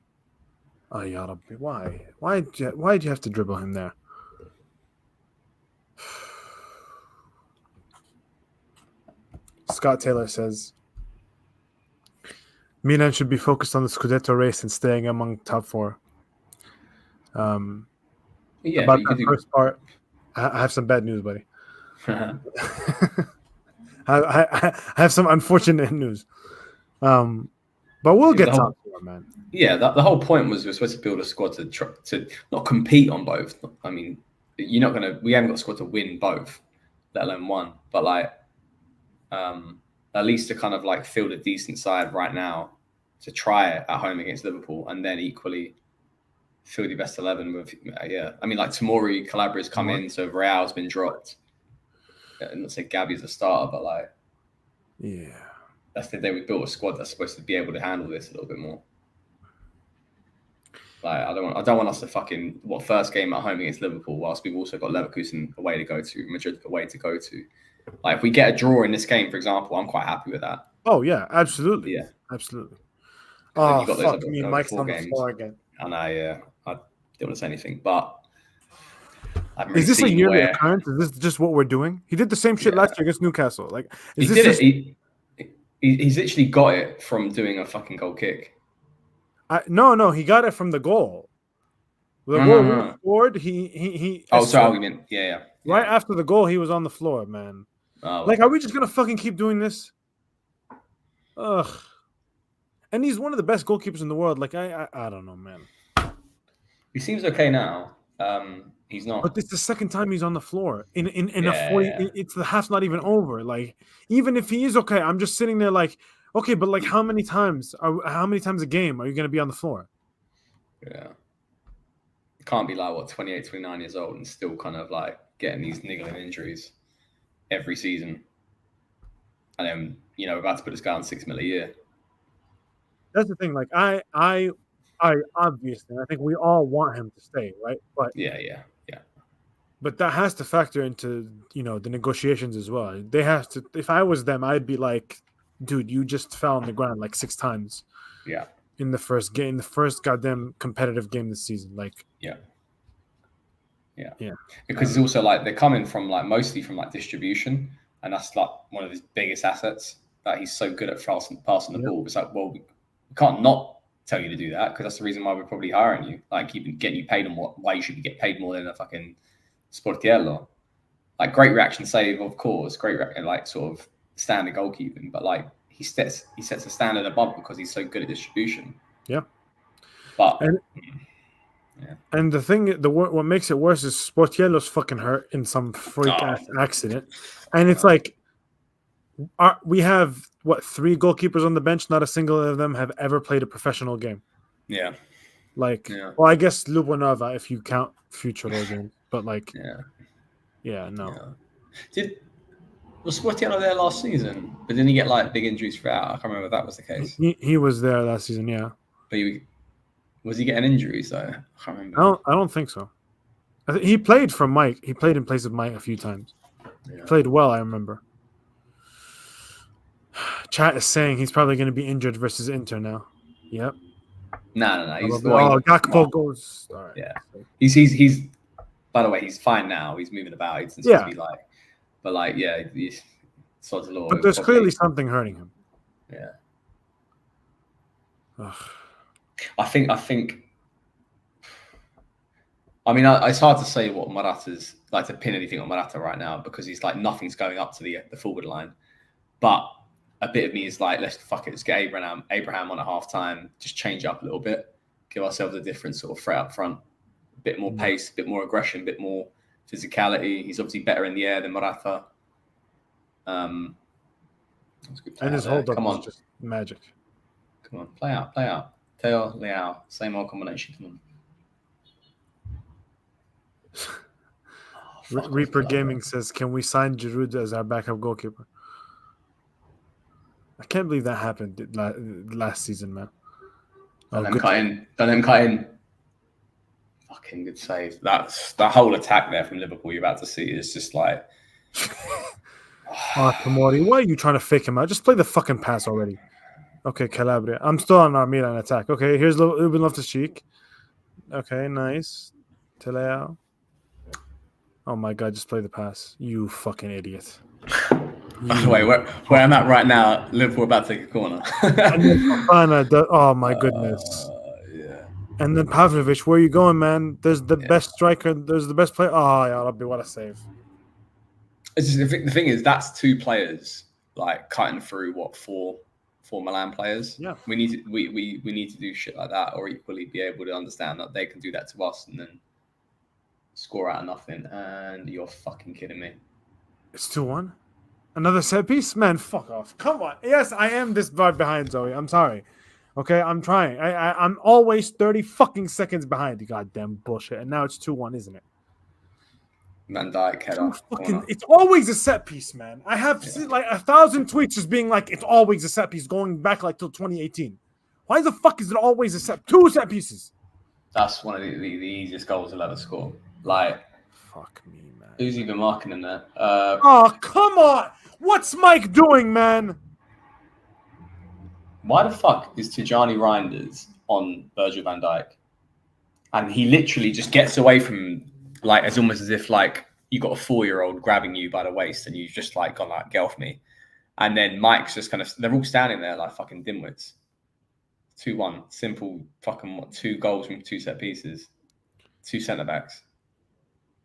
Oh, yeah. Why? Why'd you have to dribble him there? Scott Taylor says, Milan should be focused on the Scudetto race and staying among top four. About that first part, I have some bad news, buddy. I have some unfortunate news. But we'll get top four, man. Yeah, the whole point was we're supposed to build a squad to not compete on both. I mean, we haven't got a squad to win both, let alone one. But like, at least to kind of like field a decent side right now to try it at home against Liverpool, and then equally field the best 11 with I mean, like Tomori, Calabria's come in, so Real's been dropped. I'm not saying Gabby's a starter, but like, that's the day we built a squad that's supposed to be able to handle this a little bit more. Like, I don't want us to fucking first game at home against Liverpool, whilst we've also got Leverkusen away to go to, Madrid away to go to. Like, if we get a draw in this game, for example, I'm quite happy with that. Oh yeah, absolutely. Yeah, absolutely. Oh, fuck me, Mike's on the floor again. And I don't want to say anything, but is this a yearly occurrence? Is this just what we're doing? He did the same shit last year against Newcastle. Like, he did it. He's literally got it from doing a fucking goal kick. No, he got it from the goal. The goal we scored, he Oh, sorry, argument. Yeah. Right after the goal, he was on the floor, man. Oh, like, are we just gonna fucking keep doing this? Ugh. And he's one of the best goalkeepers in the world. Like, I don't know, man. He seems okay now. He's not. But it's the second time he's on the floor in a 40. It's the half's not even over. Like, even if he is okay, I'm just sitting there like, okay, but like, how many times a game are you gonna be on the floor? Yeah. It can't be like 28, 29 years old and still kind of like getting these niggling injuries every season. And then, we're about to put this guy on $6 million a year. That's the thing. Like, I obviously, I think we all want him to stay, right? But yeah. But that has to factor into, the negotiations as well. They have to. If I was them, I'd be like, dude, you just fell on the ground like 6 times. Yeah. In the first game, the first goddamn competitive game this season, like. Yeah. Because it's also like they're coming from like mostly from like distribution, and that's like one of his biggest assets. That he's so good at passing the ball. It's like, well, we can't not tell you to do that because that's the reason why we're probably hiring you. Like, getting you paid on why you should get paid more than a fucking Sportiello. Like, great reaction save, of course, great like sort of standard goalkeeping, but like he sets a standard above because he's so good at distribution. Yeah. But and the thing, what makes it worse is Sportiello's fucking hurt in some freak ass accident, and it's like, we have 3 goalkeepers on the bench? Not a single of them have ever played a professional game. Yeah. Like, well, I guess Lubonova if you count future games, but like, no. Yeah. Was Sportiello there last season? But didn't he get like big injuries throughout? I can't remember if that was the case. He was there last season, yeah. But was he getting injuries though? I can't remember. I don't think so. He played for Mike. He played in place of Mike a few times. Yeah. He played well, I remember. Chat is saying he's probably going to be injured versus Inter now. Yep. No. Gakpo goes. All right. Yeah. He's. By the way, he's fine now. He's moving about. He doesn't seem to be like. But like, yeah, he's sort of law. But there's clearly something hurting him. Yeah. Ugh. I think. I mean, it's hard to say what Morata's like to pin anything on Morata right now because he's like nothing's going up to the forward line. But a bit of me is like, let's get Abraham on at halftime, just change it up a little bit, give ourselves a different sort of threat up front, a bit more pace, a bit more aggression, a bit more physicality. He's obviously better in the air than Morata. And his hold up is just magic. Come on, play out. Teo, Leao, same old combination. Come on. Reaper Gaming says, can we sign Giroud as our backup goalkeeper? I can't believe that happened last season, man. Don't them cut in. Fucking good save. That's the whole attack there from Liverpool you're about to see is just like. Tomori, why are you trying to fake him out? Just play the fucking pass already. Okay, Calabria. I'm still on our Milan attack. Okay, here's Ruben Loftus-Cheek. Okay, nice. Teleo. Oh my god, just play the pass. You fucking idiot. By the way, where I'm at right now, Liverpool about to take a corner. Oh my goodness. Yeah. And then Pavlovic, where are you going, man? There's the best striker. There's the best player. Oh, yeah, what a save. It's just, the thing is, that's 2 players like cutting through four Milan players. Yeah. We need to do shit like that, or equally be able to understand that they can do that to us and then score out of nothing. And you're fucking kidding me. It's 2-1. Another set piece? Man, fuck off. Come on. Yes, I am this far behind, Zoe. I'm sorry. Okay, I'm trying. I'm always 30 fucking seconds behind. You goddamn bullshit. And now it's 2-1, isn't it? Van Dijk header. It's always a set piece, man. I have seen like 1,000 tweets just being like, it's always a set piece, going back like till 2018. Why the fuck is it always 2 set pieces? That's one of the easiest goals I'll ever score. Like, fuck me, man. Who's even marking in there? Oh, come on. What's Mike doing, man? Why the fuck is Tijani Reinders on Virgil van Dijk? And he literally just gets away from, like, as almost as if, like, you got a 4-year-old grabbing you by the waist and you've just, like, gone, like, get off me. And then Mike's just kind of, they're all standing there like fucking dimwits. 2-1. Simple fucking 2 goals from 2 set pieces. 2 centre backs.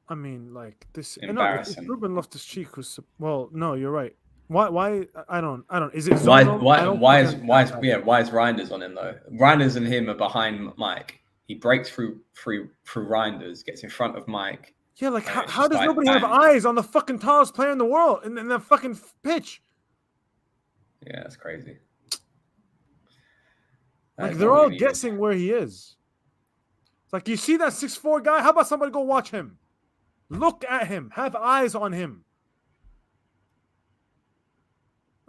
I mean, like this. No, it's Embarrassing. Ruben Loftus-Cheek who's. Well, no, you're right. Why? I don't. Is it Why zonal? I don't is fucking understand that. Reinders on him though? Reinders and him are behind Mike. He breaks through Reinders, gets in front of Mike. Yeah, like and it's how just does like, nobody bang. have eyes on the fucking tallest player in the world in the fucking pitch? Yeah, that's crazy. Like they're all guessing where he is. It's like, you see that 6'4" guy? How about somebody go watch him? Look at him. Have eyes on him.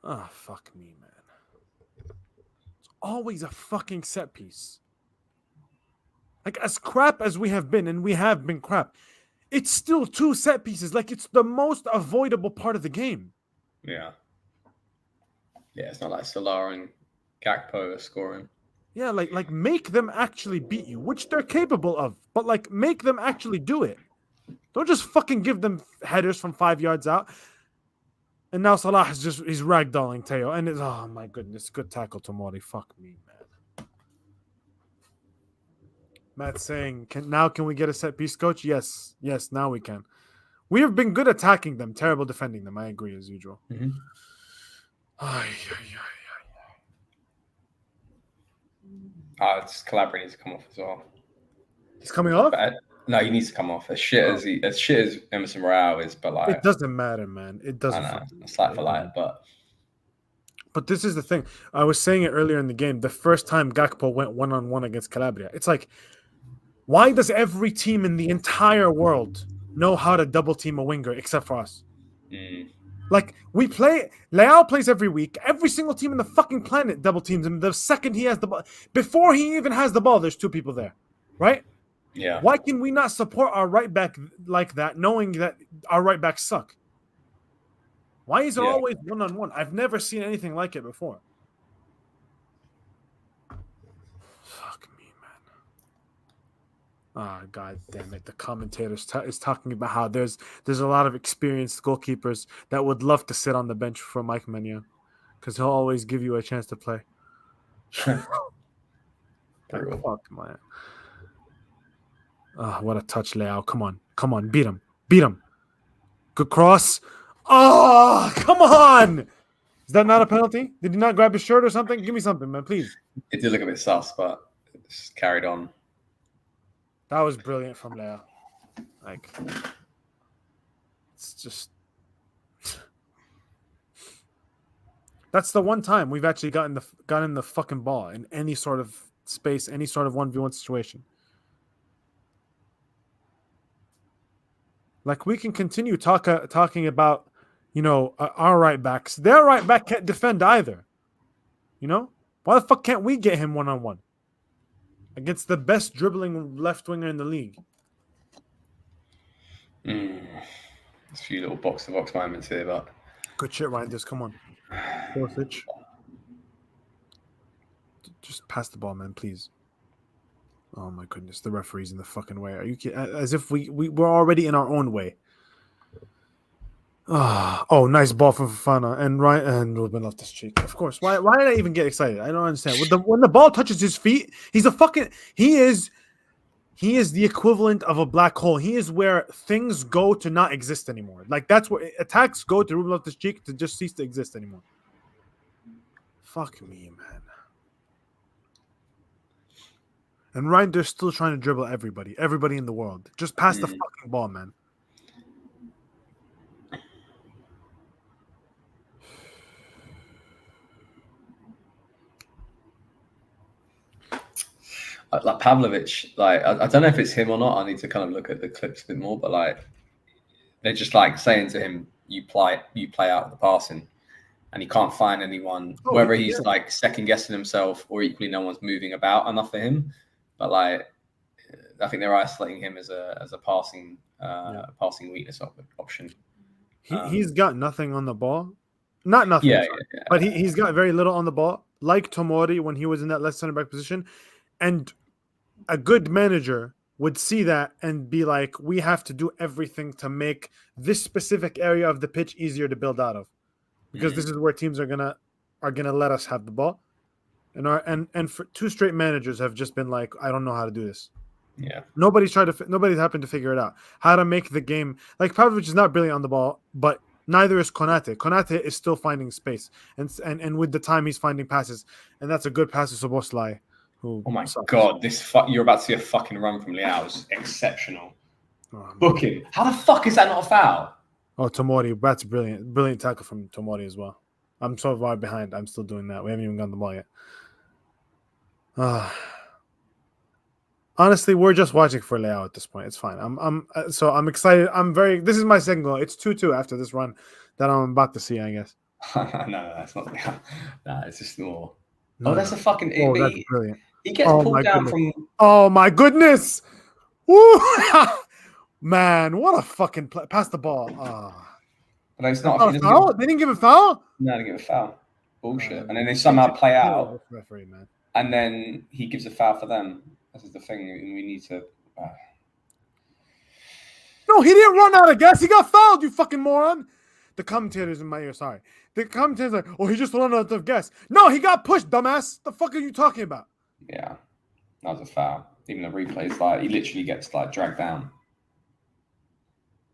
Oh, fuck me, man. It's always a fucking set piece. Like, as crap as we have been, and we have been crap, it's still 2 set pieces. Like, it's the most avoidable part of the game. Yeah. Yeah, it's not like Solar and Gakpo are scoring. Yeah, like make them actually beat you, which they're capable of. But, like, make them actually do it. Don't just fucking give them headers from 5 yards out. And now Salah is he's ragdolling Teo. And it's, oh my goodness, good tackle to Mori. Fuck me, man. Matt's saying, can we get a set piece, coach? Yes, now we can. We have been good attacking them, terrible defending them. I agree as usual. Mm-hmm. It's Calabria needs to come off as well. He's coming off? No, he needs to come off. As shit as Emerson Royale is, but like it doesn't matter, man. It doesn't. I know. It's like for like, but this is the thing. I was saying it earlier in the game. The first time Gakpo went 1-on-1 against Calabria, it's like, why does every team in the entire world know how to double team a winger except for us? Like, we play, Leao plays every week. Every single team in the fucking planet double teams him. The second he has the ball, before he even has the ball, there's 2 people there, right? Yeah. Why can we not support our right back like that, knowing that our right backs suck? Why is it always 1-on-1? I've never seen anything like it before. Fuck me, man. Ah, god damn it! The commentator is talking about how there's a lot of experienced goalkeepers that would love to sit on the bench for Mike Maignan, because he'll always give you a chance to play. Like, fuck, man. What a touch, Leao. Come on, beat him. Good cross. Oh, come on. Is that not a penalty? Did he not grab his shirt or something? Give me something, man, please. It did look a bit sus, but it's carried on. That was brilliant from Leao. Like, it's just... That's the one time we've actually gotten the fucking ball in any sort of space, any sort of 1v1 situation. Like, we can continue talking about, our right backs. Their right back can't defend either. Why the fuck can't we get him 1-on-1 against the best dribbling left winger in the league? A few little box-to-box moments here, but good shit, Ryan. Just come on, Kovacic. Just pass the ball, man, please. Oh my goodness, the referee's in the fucking way. Are you kidding? As if we're already in our own way. Oh, nice ball from Fofana and Ruben Loftus-Cheek. Of course. Why did I even get excited? I don't understand. When the ball touches his feet, he is the equivalent of a black hole. He is where things go to not exist anymore. Like, that's where attacks go to Ruben Loftus-Cheek to just cease to exist anymore. Fuck me, man. And Reinder's still trying to dribble everybody in the world. Just pass the fucking ball, man. Like Pavlovic, like I don't know if it's him or not. I need to kind of look at the clips a bit more, but like they're just like saying to him, "You play out the passing," and he can't find anyone. Whether he's like second guessing himself or equally no one's moving about enough for him. But like, I think they're isolating him as a passing weakness option. He's got nothing on the ball, not nothing. Yeah. But he's got very little on the ball, like Tomori when he was in that left center back position, and a good manager would see that and be like, we have to do everything to make this specific area of the pitch easier to build out of. because this is where teams are gonna let us have the ball, and for 2 straight managers have just been like, I don't know how to do this. Yeah. Nobody's happened to figure it out how to make the game. Like Pavlovic is not brilliant on the ball, but neither is Konate. Konate is still finding space, and with the time he's finding passes, and that's a good pass to Soboslai, who Oh my sucks. God, you're about to see a fucking run from Leao. It's exceptional. Oh, Book him. How the fuck is that not a foul? oh, Tomori, that's brilliant tackle from Tomori as well. I'm so far behind. I'm still doing that. We haven't even gotten the ball yet. Honestly, we're just watching for Leao at this point. It's fine. I'm excited. This is my second goal. It's 2-2 after this run that I'm about to see, I guess. No, that's not. No, it's just more. No, That's no. a fucking. Oh, that's brilliant. He gets Oh, pulled my down goodness. from. Oh my goodness! Woo! Man, what a fucking play. Pass the ball. But it's That's not. not a foul? They didn't give a foul? No, they give a foul. Bullshit. And then they somehow play out. Referee, man. And then he gives a foul for them. This is the thing. We need to. No, he didn't run out of gas. He got fouled, you fucking moron. The commentator's in my ear. Sorry. The commentator's like, oh, he just ran out of gas. No, he got pushed, dumbass. The fuck are you talking about? Yeah, that was a foul. Even the replay's like, he literally gets like dragged down.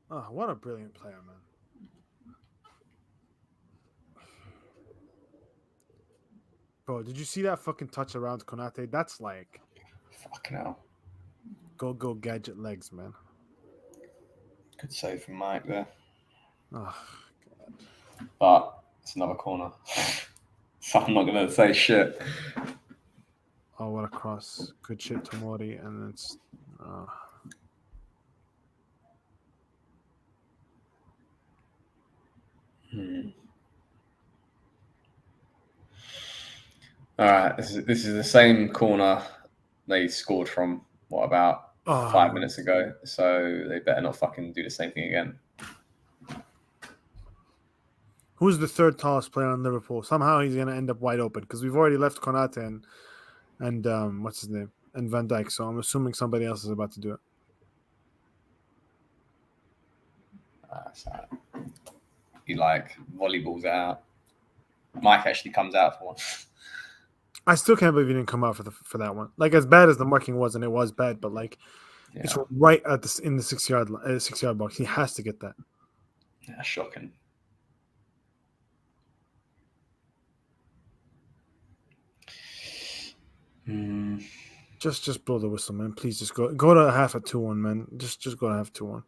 Oh, what a brilliant player, man. Bro, did you see that fucking touch around Konate? That's like, fucking hell. Go gadget legs, man. Good save from Mike there. Oh, God. But it's another corner. So I'm not going to say shit. Oh, what a cross. Good shit, Tomori. And it's... All right, this is the same corner they scored from, what, about 5 minutes ago? So they better not fucking do the same thing again. Who's the third tallest player on Liverpool? Somehow he's going to end up wide open because we've already left Konate and what's his name? And Van Dijk. So I'm assuming somebody else is about to do it. He like volleyballs out. Mike actually comes out for one. I still can't believe he didn't come out for that one. Like, as bad as the marking was, and it was bad, but like, it's right at in the 6-yard box. He has to get that. Yeah, shocking. Just blow the whistle, man. Please, just go to half at 2-1, man. Just go to half 2-1.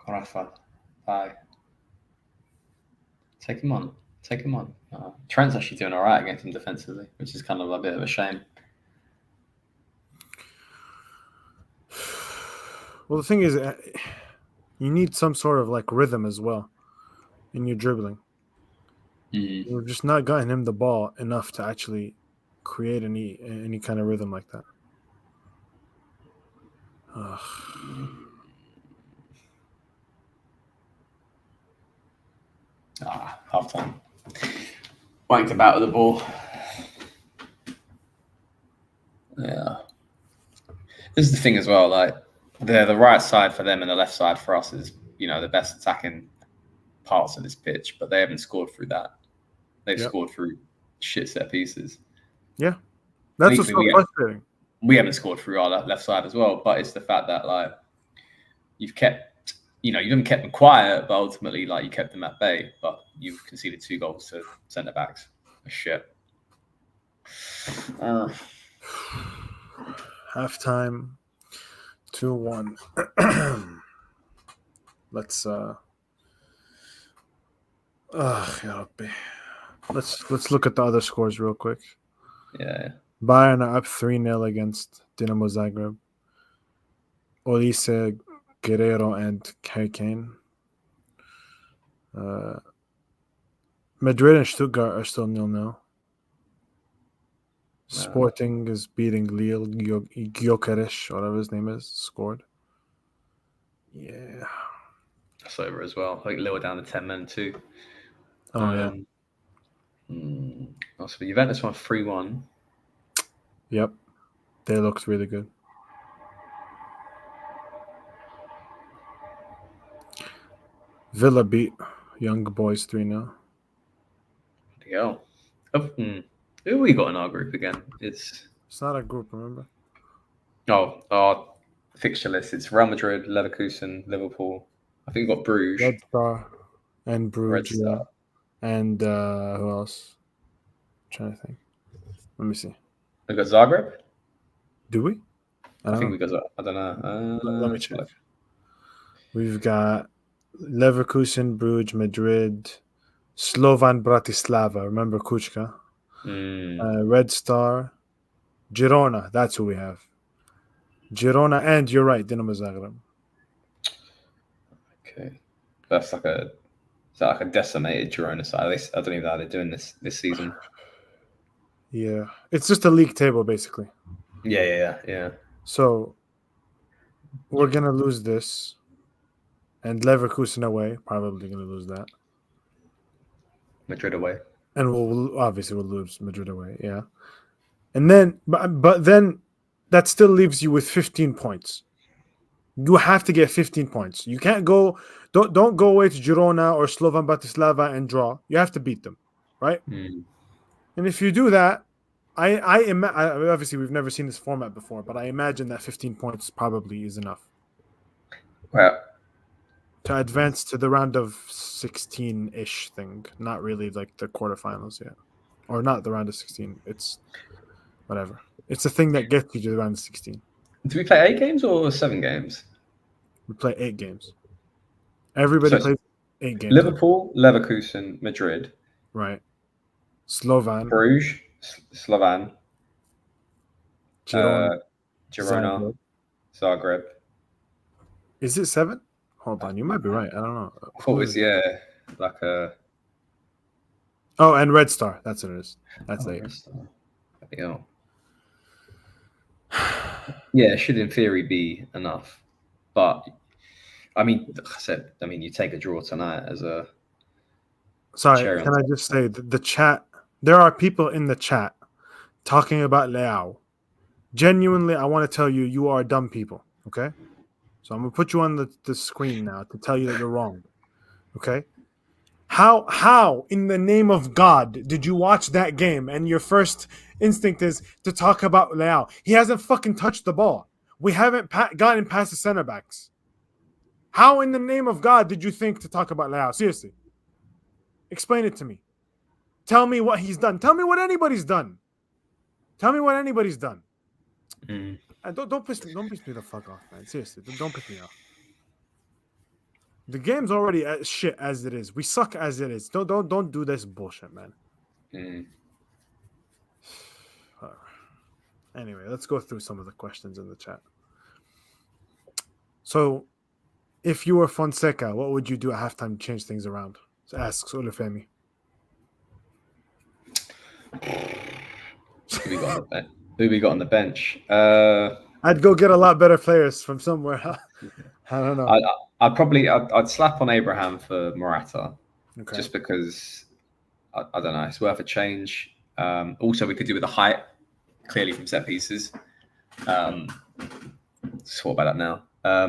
Rafa, bye. Take him on. Trent's actually doing all right against him defensively, which is kind of a bit of a shame. Well, the thing is, you need some sort of like rhythm as well in your dribbling. You're just not getting him the ball enough to actually create any kind of rhythm like that. Half time. Wanked about with the ball. Yeah. This is the thing as well, like the right side for them and the left side for us is, the best attacking parts of this pitch, but they haven't scored through that. They've scored through shit set pieces. Yeah. That's what's so frustrating. We haven't scored through our left side as well, but it's the fact that like you've kept, you haven't kept them quiet, but ultimately like you kept them at bay, but you've conceded 2 goals to centre backs. Shit. Halftime 2-1. Let's let's look at the other scores real quick. Yeah. Bayern are up 3-0 against Dinamo Zagreb. Olise, Guerrero, and Harry Kane. Madrid and Stuttgart are still 0-0. Sporting is beating Lille. Gyökeres, whatever his name is, scored. Yeah. That's over as well. I think Lille down to 10 men too. Oh, yeah. Also, Juventus won 3-1. Yep. They looked really good. Villa beat Young Boys 3-0. Yeah. Who we got in our group again? It's not a group, remember? our fixture list. It's Real Madrid, Leverkusen, Liverpool. I think we've got Bruges, Red Star and Red Bruges, Star. and who else? I'm trying to think. Let me see. We got Zagreb. Do we? I think know. we got. I don't know. Let me check. We've got Leverkusen, Bruges, Madrid, Slovan Bratislava. Remember Kuchka? Red Star, Girona. That's who we have. Girona, and you're right, Dinamo Zagreb. Okay, that's like a. Is that like a decimated Girona side? I don't even know how they're doing this season. Yeah, it's just a league table basically. Yeah. So we're gonna lose this, and Leverkusen away, probably gonna lose that. Madrid away, and we'll obviously lose Madrid away. Yeah, and then but then that still leaves you with 15 points. You have to get 15 points. You can't go. Don't go away to Girona or Slovan Bratislava and draw. You have to beat them, right? And if you do that, I obviously we've never seen this format before, but I imagine that 15 points probably is enough. Well, to advance to the round of 16-ish thing. Not really like the quarterfinals yet, or not the round of 16. It's whatever. It's a thing that gets you to the round of 16. Do we play 8 games or 7 games? We play 8 games. Everybody plays 8 games. Liverpool, Leverkusen, Madrid. Right. Slovan. Bruges, Slovan. Girona. Zagreb. Is it 7? Hold on. You might be right. I don't know. I thought it was, like a... Oh, and Red Star. That's what it is. That's 8. Yeah. Yeah, it should in theory be enough. But, I mean, you take a draw tonight as a... Sorry, can I just say the chat? There are people in the chat talking about Leao. Genuinely, I want to tell you, you are dumb people. Okay, so I'm gonna put you on the screen now to tell you that you're wrong. Okay, how in the name of God did you watch that game and your first instinct is to talk about Leao? He hasn't fucking touched the ball. We haven't gotten past the center backs. How in the name of God did you think to talk about Leao? Seriously. Explain it to me. Tell me what he's done. Tell me what anybody's done. Tell me what anybody's done. And don't piss me the fuck off, man. Seriously, don't piss me off. The game's already shit as it is. We suck as it is. Don't do this bullshit, man. Anyway, let's go through some of the questions in the chat. So, if you were Fonseca, what would you do at halftime to change things around? Asks Olufemi. Who we got on the bench? I'd go get a lot better players from somewhere. I don't know. I'd slap on Abraham for Morata, just because I don't know. It's worth a change. Also, we could do with the height, clearly from set pieces. Just thought about that now. I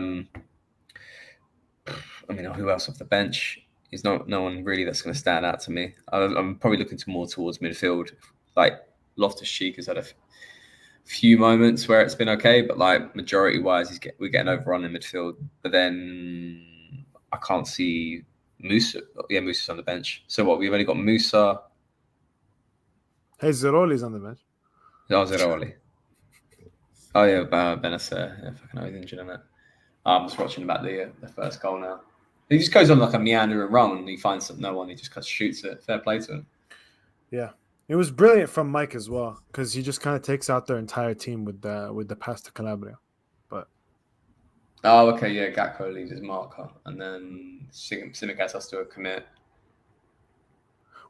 mean, who else off the bench? There's no one really that's going to stand out to me. I'm probably looking more towards midfield. Like Loftus-Cheek has had a few moments where it's been okay, but like majority-wise, we're getting overrun in midfield. But then I can't see Musa. Yeah, Musa's on the bench. So what? We've only got Musa. Hey, Zeroli's on the bench. Oh, Zeroli. Oh yeah, Benacer. Yeah, fucking hell, he's injured in it. I'm just watching about the first goal now. He just goes on like a meandering run and he finds no one. He just shoots it. Fair play to him. Yeah, it was brilliant from Mike as well because he just kind of takes out their entire team with the pass to Calabria. But okay, yeah, Gakpo leaves his marker and then Simicast has to commit.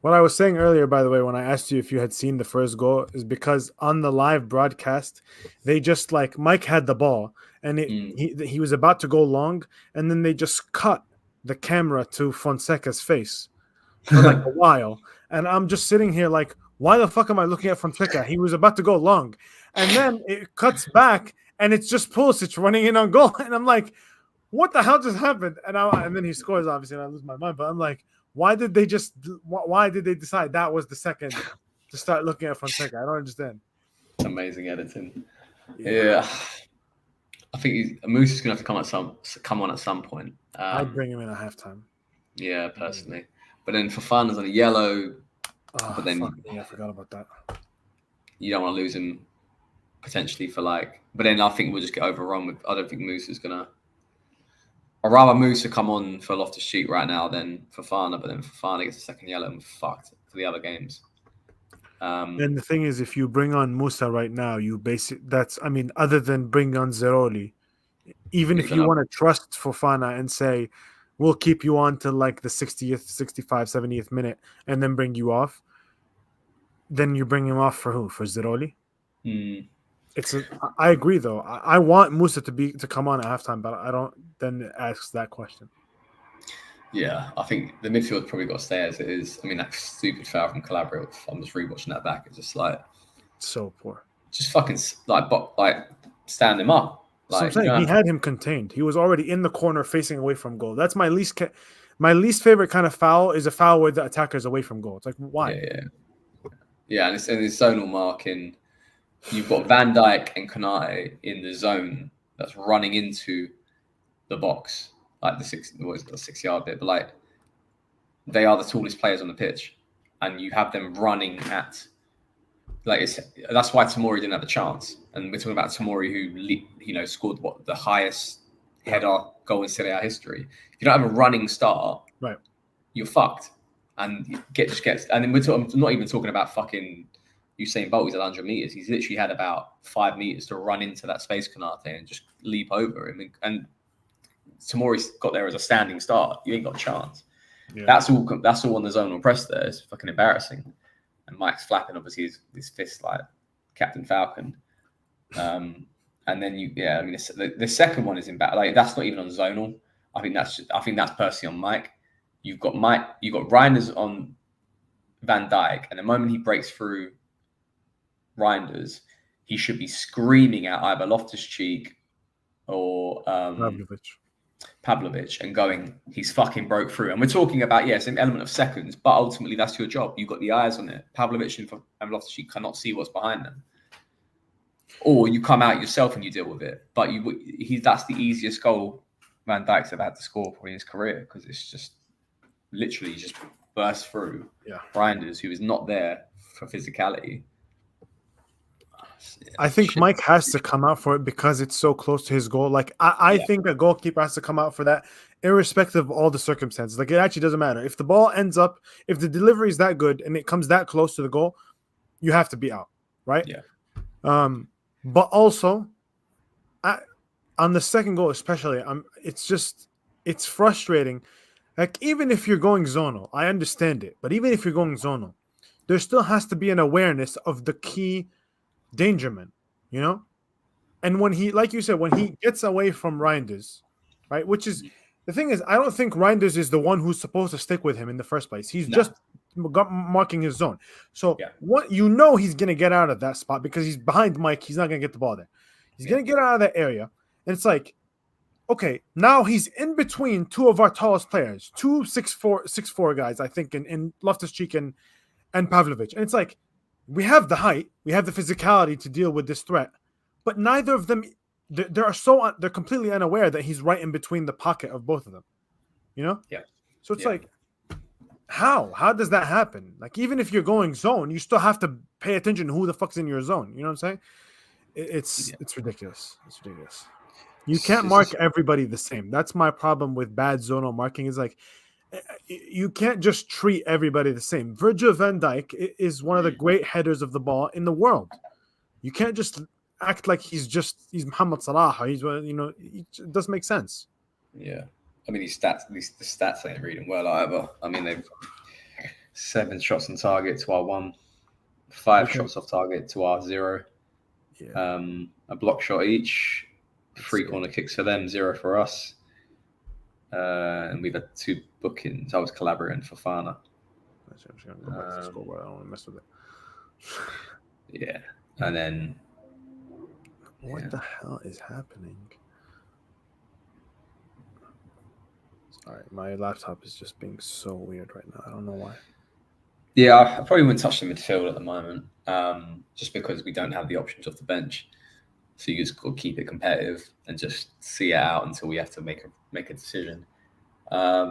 What I was saying earlier, by the way, when I asked you if you had seen the first goal, is because on the live broadcast, they just like Mike had the ball and he was about to go long, and then they just cut the camera to Fonseca's face for like a while, and I'm just sitting here like, why the fuck am I looking at Fonseca? He was about to go long, and then it cuts back and it's just Pulisic running in on goal, and I'm like, what the hell just happened? And then he scores, obviously, and I lose my mind. But I'm like, why did they decide that was the second to start looking at Fonseca? I don't understand. It's amazing editing. Yeah, Yeah, I think Moose is gonna have to come on at some point. I'd bring him in at halftime. Yeah, personally, but then Fofana's on a yellow. Oh, But then fuck me, I forgot about that. you don't want to lose him potentially for like. But then I think we'll just get overrun with. I don't think Moose is gonna. I'd rather Moose to come on for Loftus-Cheek right now than Fofana. But then Fofana gets a second yellow and fucked for the other games. And the thing is, if you bring on Musa right now, other than bring on Zeroli, even if you want to trust Fofana and say, we'll keep you on till like the 60th, 65, 70th minute and then bring you off, then you bring him off for who? For Zeroli? I agree though. I want Musa to come on at halftime, but I don't then ask that question. Yeah, I think the midfield's probably got to stay as it is. I mean, that stupid foul from Calabria. I'm just rewatching that back. It's just like so poor. Just fucking like stand him up. So I'm saying he had him contained. He was already in the corner facing away from goal. That's my least favorite kind of foul is a foul where the attacker is away from goal. It's like, why? Yeah, and it's zonal marking. You've got Van Dijk and Konate in the zone that's running into the box, like the 6-yard bit, but like they are the tallest players on the pitch, and you have them running at that's why Tomori didn't have a chance. And we're talking about Tomori who scored the highest header goal in Serie A history. If you don't have a running start, right, you're fucked. And and then I'm not even talking about fucking Usain Bolt. He's at 100 meters. He's literally had about 5 meters to run into that space, Konate, and just leap over him. And Tomori's got there as a standing start. You ain't got a chance. Yeah. That's all on the zonal press there. It's fucking embarrassing. And Mike's flapping, obviously, his fist like Captain Falcon. And then the second one is in back. Like that's not even on zonal. I think that's personally on Mike. You've got Reinders on Van Dijk, and the moment he breaks through Reinders, he should be screaming at either Loftus-Cheek or Pavlovic and going, he's fucking broke through. And we're talking about, an element of seconds, but ultimately that's your job. You've got the eyes on it. Pavlovic and Loftus-Cheek cannot see what's behind them. Or you come out yourself and you deal with it. But that's the easiest goal Van Dijk's ever had to score probably in his career, because it's just literally just burst through Reinders, who is not there for physicality. I think Mike has to come out for it because it's so close to his goal. Like I think a goalkeeper has to come out for that, irrespective of all the circumstances. Like it actually doesn't matter if the ball ends up, if the delivery is that good and it comes that close to the goal, you have to be out, right? Yeah. But also, on the second goal especially, it's frustrating. Like even if you're going zonal, I understand it, but even if you're going zonal, there still has to be an awareness of the key dangerman, and when he, like you said, when he gets away from Reinders, right, which is the thing is, I don't think Reinders is the one who's supposed to stick with him in the first place. He's just marking his zone. So he's gonna get out of that spot because he's behind Mike. He's not gonna get the ball there. He's gonna get out of that area, and it's like, okay, now he's in between two of our tallest players, 6'4" guys, I think, in Loftus-Cheek and Pavlovic, and it's like, we have the height, we have the physicality to deal with this threat, but neither of them, they're completely unaware that he's right in between the pocket of both of them, Yeah. So it's like, how does that happen? Like, even if you're going zone, you still have to pay attention to who the fuck's in your zone. You know what I'm saying? It's ridiculous. It's ridiculous. You can't mark everybody the same. That's my problem with bad zonal marking. Is like, you can't just treat everybody the same. Virgil van Dijk is one of the great headers of the ball in the world. You can't just act like he's Muhammad Salah. It doesn't make sense. Yeah. I mean, the stats ain't reading well either. I mean, they've 7 shots on target to our 1, 5 shots off target to our 0. Yeah. A block shot each, 3 corner kicks for them, 0 for us. And we've had 2 bookings. I was collaborating for Fofana. I'm just gonna go back to the scoreboard. I don't want to mess with it. Yeah, and then what the hell is happening? All right, my laptop is just being so weird right now. I don't know why. Yeah, I probably wouldn't touch the midfield at the moment, just because we don't have the options off the bench. So you just got to keep it competitive and just see it out until we have to make a decision. I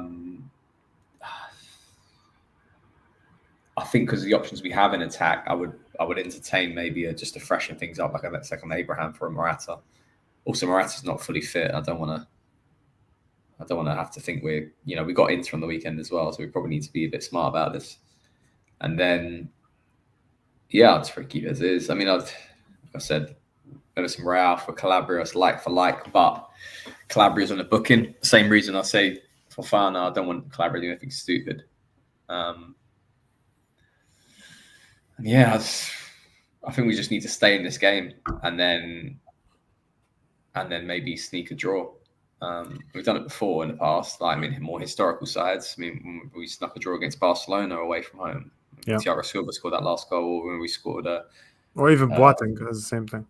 think because of the options we have in attack, I would entertain maybe just to freshen things up, like a second Abraham for a Morata. Also, Morata's not fully fit. I don't want to have to think we got Inter on the weekend as well, so we probably need to be a bit smart about this. And then, yeah, I'll just keep it as is. I mean, like I said, Emerson Royale for Calabria, it's like for like, but Calabria's on the booking. Same reason I say for Fana, I don't want Calabria to do anything stupid. Yeah, I think we just need to stay in this game and then maybe sneak a draw. We've done it before in the past. Like, I mean, more historical sides. I mean, we snuck a draw against Barcelona away from home. Yeah. Thiago Silva scored that last goal when we scored or even Boateng does the same thing.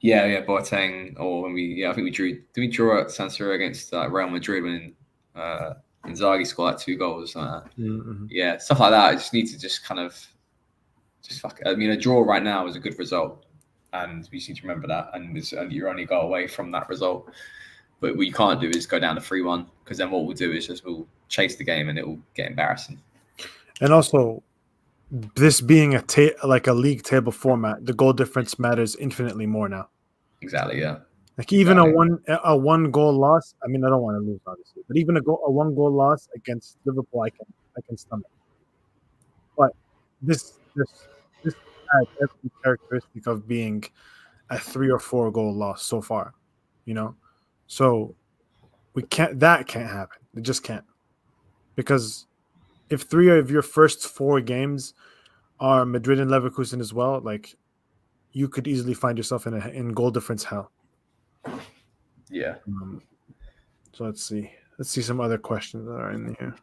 Yeah, Boateng. Or when I think we drew. Did we draw at San Siro against Real Madrid when Inzaghi scored like 2 goals? Mm-hmm. Yeah, stuff like that. I just need to just kind of fuck it. I mean, a draw right now is a good result, and we just need to remember that. And you're only go away from that result. But what you can't do is go down to 3-1, because then what we'll do is just we'll chase the game and it will get embarrassing. And also, this being like a league table format, the goal difference matters infinitely more now. Exactly, yeah. Like even a one goal loss. I mean, I don't want to lose obviously, but even a 1 goal loss against Liverpool, I can stomach. But this has every characteristic of being a 3 or 4 goal loss so far, So that can't happen. It just can't, because if 3 of your first 4 games are Madrid and Leverkusen as well, like you could easily find yourself in goal difference hell. Yeah. So let's see some other questions that are in here.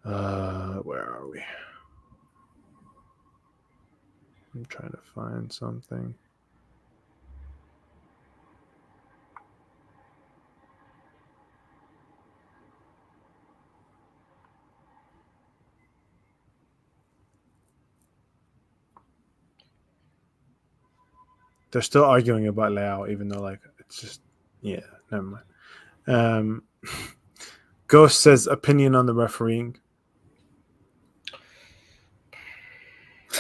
Where are we? I'm trying to find something. They're still arguing about Leao, even though it's just never mind. Ghost says opinion on the refereeing.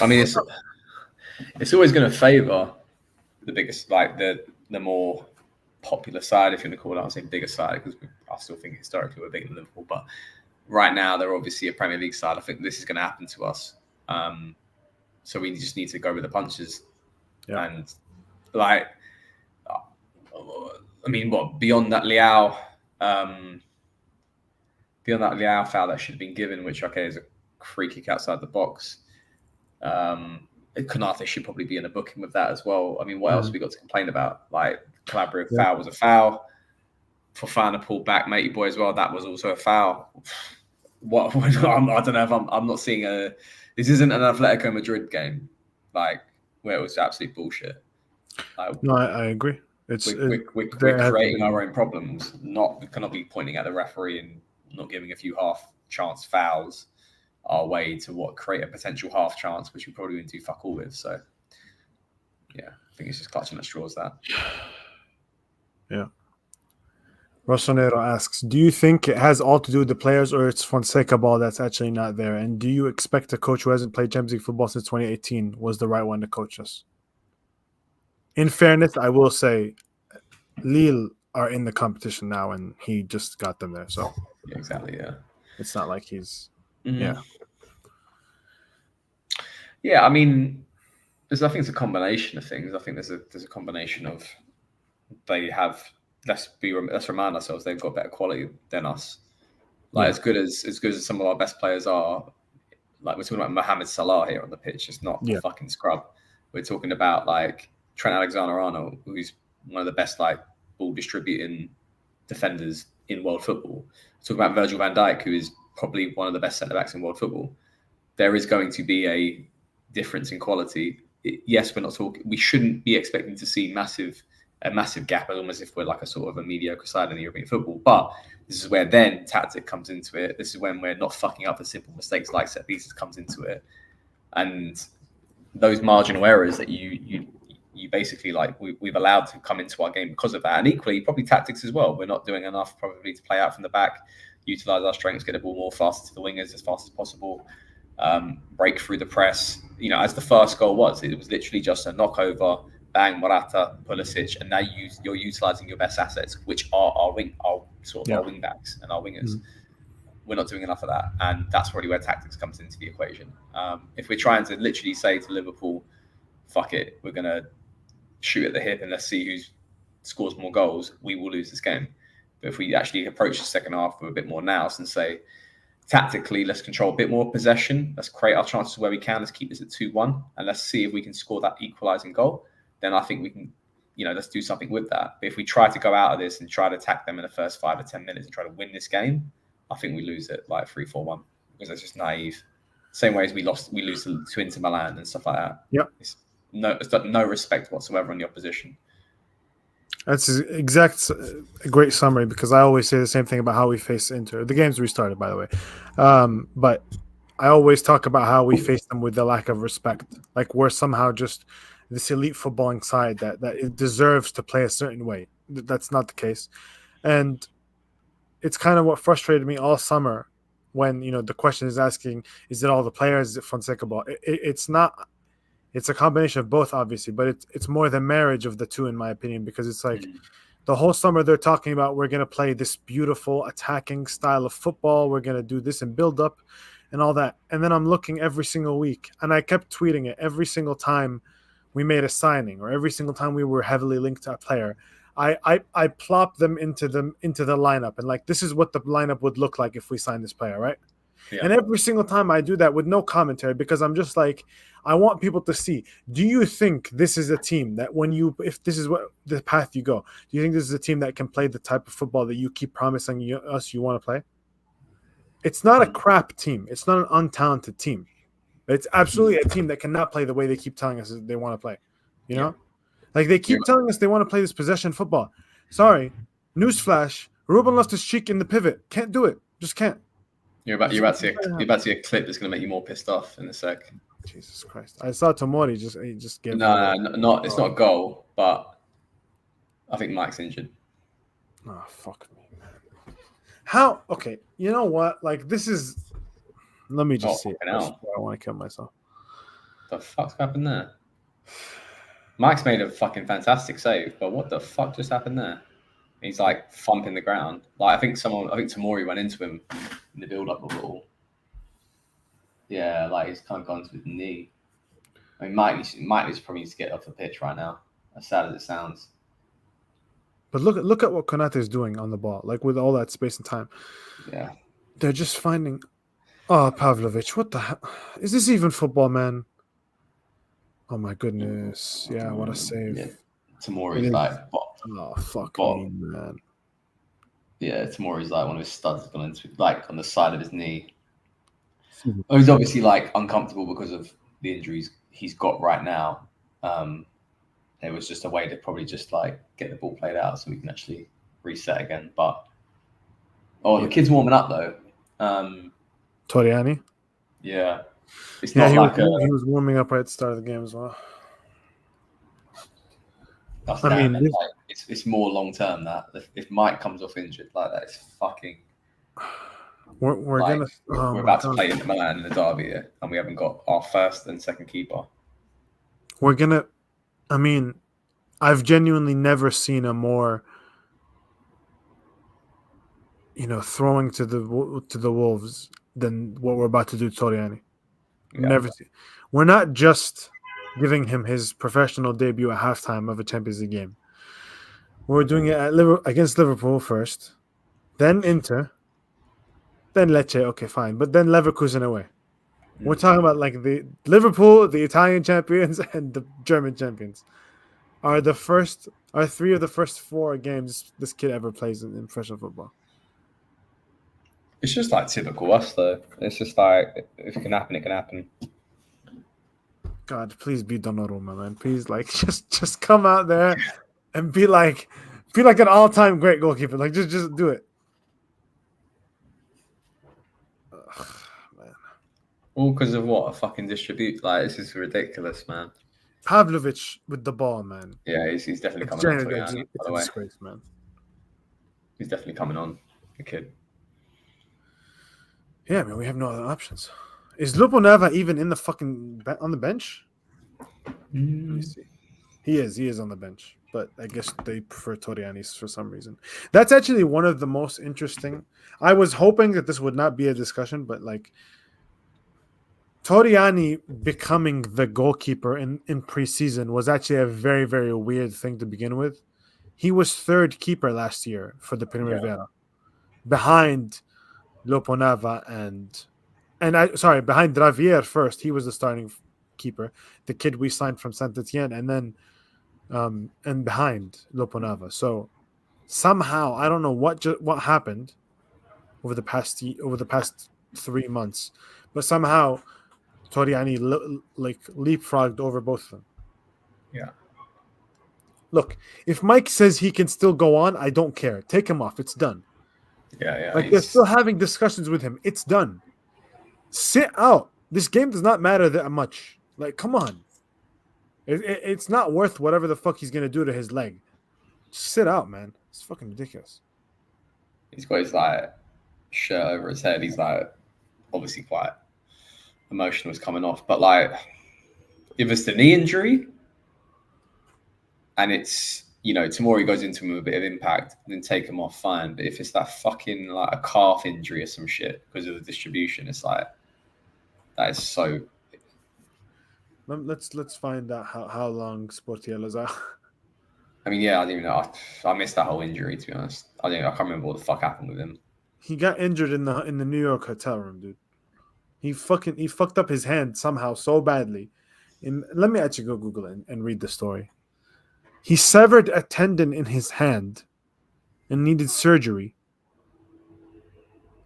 I mean, it's always going to favour the biggest, like the more popular side, if you want to call it. I'm saying bigger side because I still think historically we're bigger than Liverpool, but right now they're obviously a Premier League side. I think this is going to happen to us, so we just need to go with the punches. Yeah. And I mean, beyond that Leao foul that should have been given, which is a free kick outside the box. Konate should probably be in a booking with that as well. I mean, what else have we got to complain about? Like, Calabria foul was a foul. Fofana pulled back, matey boy as well. That was also a foul. I don't know if I'm not seeing this isn't an Atletico Madrid game, like where it was absolute bullshit. No, I agree. We're creating our own problems. We cannot be pointing at the referee and not giving a few half chance fouls our way to create a potential half chance, which we probably wouldn't do fuck all with. So, yeah, I think it's just clutching at straws that. Yeah. Rossoneri asks, do you think it has all to do with the players, or it's Fonseca ball that's actually not there? And do you expect a coach who hasn't played Champions League football since 2018 was the right one to coach us? In fairness, I will say Lille are in the competition now, and he just got them there. So yeah, exactly, yeah. It's not like he's Yeah, I mean, I think it's a combination of things. I think there's a combination of they have let's remind ourselves they've got better quality than us. As good as some of our best players are, like we're talking about Mohamed Salah here on the pitch, it's not a fucking scrub. We're talking about like Trent Alexander-Arnold, who's one of the best ball distributing defenders in world football. We're talking about Virgil van Dijk, who is probably one of the best centre backs in world football. There is going to be a difference in quality. Yes, we're not talking. We shouldn't be expecting to see massive a massive gap, almost if we're like a sort of a mediocre side in the European football. But this is where then tactic comes into it. This is when we're not fucking up for simple mistakes like set pieces comes into it, and those marginal errors that you basically like we've allowed to come into our game because of that, and equally probably tactics as well. We're not doing enough probably to play out from the back, utilize our strengths, get the ball more faster to the wingers as fast as possible, break through the press. You know, as the first goal was, it was literally just a knockover, bang, Morata, Pulisic, and now you're utilizing your best assets, which are our wing backs and our wingers. We're not doing enough of that, and that's probably where tactics comes into the equation. If we're trying to literally say to Liverpool, "Fuck it, we're gonna shoot at the hip and let's see who scores more goals," we will lose this game. But if we actually approach the second half with a bit more nous and say, tactically, let's control a bit more possession, let's create our chances where we can, let's keep this at 2-1, and let's see if we can score that equalising goal, then I think we can, let's do something with that. But if we try to go out of this and try to attack them in the first 5 or 10 minutes and try to win this game, I think we lose it like 3-4-1 because that's just naive. Same way as we lose to Inter Milan and stuff like that. Yep. It's no respect whatsoever on the opposition. That's a great summary, because I always say the same thing about how we face Inter. The game's restarted, by the way. But I always talk about how we face them with the lack of respect. Like we're somehow just this elite footballing side that it deserves to play a certain way. That's not the case. And it's kind of what frustrated me all summer when, the question is asking, is it all the players? Is it Fonseca ball? It's not. It's a combination of both, obviously, but it's more the marriage of the two, in my opinion, because it's like the whole summer they're talking about we're going to play this beautiful attacking style of football. We're going to do this and build up and all that. And then I'm looking every single week, and I kept tweeting it every single time we made a signing or every single time we were heavily linked to a player. I plop them into the lineup, and like, this is what the lineup would look like if we signed this player, right? Yeah. And every single time I do that with no commentary, because I'm just like, I want people to see, do you think this is a team that if this is what the path you go, do you think this is a team that can play the type of football that you keep promising us you want to play? It's not a crap team. It's not an untalented team. It's absolutely a team that cannot play the way they keep telling us they want to play. Like they keep telling us they want to play this possession football. Sorry, newsflash: Ruben Loftus-Cheek in the pivot can't do it. Just can't. You're about to see a clip that's going to make you more pissed off in a sec. Jesus Christ! I saw Tomori just gave. No, it's not a goal, but I think Mike's injured. Oh, fuck me, man. How? Okay, you know what? Like, this is. Let me just see. I want to kill myself. The fuck's happened there? Mike's made a fucking fantastic save, but what the fuck just happened there? He's like thumping the ground. Like I think Tomori went into him in the build-up of it all. Yeah, like he's kind of gone to his knee. I mean, Mike probably needs to get off the pitch right now. As sad as it sounds. But look at what Konate is doing on the ball, like with all that space and time. Yeah, they're just finding. Oh, Pavlovic, what the hell? Is this even football, man? Oh my goodness! Yeah, what a save. Yeah. Tomori's like, oh fuck me, man. Yeah, Tomori's like one of his studs has gone into like on the side of his knee. He's obviously like uncomfortable because of the injuries he's got right now. It was just a way to probably just like get the ball played out so we can actually reset again. But the kid's warming up though. Toriani. Yeah, it's not he was warming up right at the start of the game as well. It's more long term that if Mike comes off injured like that, it's fucking. We're about to play in Milan in the derby here, and we haven't got our first and second keeper. I've genuinely never seen a more, throwing to the wolves than what we're about to do to Toriani. Yeah. Never seen. We're not just giving him his professional debut at halftime of a Champions League game. We're doing it against Liverpool first, then Inter, then Lecce. Okay, fine, but then Leverkusen away. We're talking about like the Liverpool, the Italian champions, and the German champions are three of the first 4 games this kid ever plays in professional football. It's just like typical us, though. It's just like if it can happen, it can happen. God, please be Donnarumma, man. Please, like, just come out there and be like an all-time great goalkeeper. Like just do it. Ugh, man. All because of what? A fucking distribute. Like, this is ridiculous, man. Pavlovic with the ball, man. Yeah, he's definitely It's coming on, genuinely Toriani, by it's the a way. disgrace, man. He's definitely coming on, the kid. Yeah, man, we have no other options. Is Luponeva even in the fucking on the bench? Let me see. He is on the bench, but I guess they prefer Toriani for some reason. That's actually one of the most interesting. I was hoping that this would not be a discussion, but like Toriani becoming the goalkeeper in preseason was actually a very, very weird thing to begin with. He was third keeper last year for the Primavera, behind Loponava behind Dravier first. He was the starting keeper, the kid we signed from Saint Etienne, and then and behind Loponava. So somehow I don't know what happened over the past 3 months, but somehow Toriani leapfrogged over both of them. Yeah. Look, if Mike says he can still go on, I don't care. Take him off. It's done. Yeah. Like they're still having discussions with him. It's done. Sit out. This game does not matter that much. Like, come on. It's not worth whatever the fuck he's gonna do to his leg. Just sit out, man. It's fucking ridiculous. He's got his like shirt over his head. He's like obviously quite emotional. Is coming off, but like if it's the knee injury, and it's tomorrow he goes into him with a bit of impact, then take him off, fine. But if it's that fucking like a calf injury or some shit because of the distribution, it's like that is so. Let's find out how long Sportiello's out. I mean, yeah, I didn't even know. I missed that whole injury, to be honest. I can't remember what the fuck happened with him. He got injured in the New York hotel room, dude. He fucked up his hand somehow so badly. And let me actually go Google it and read the story. He severed a tendon in his hand and needed surgery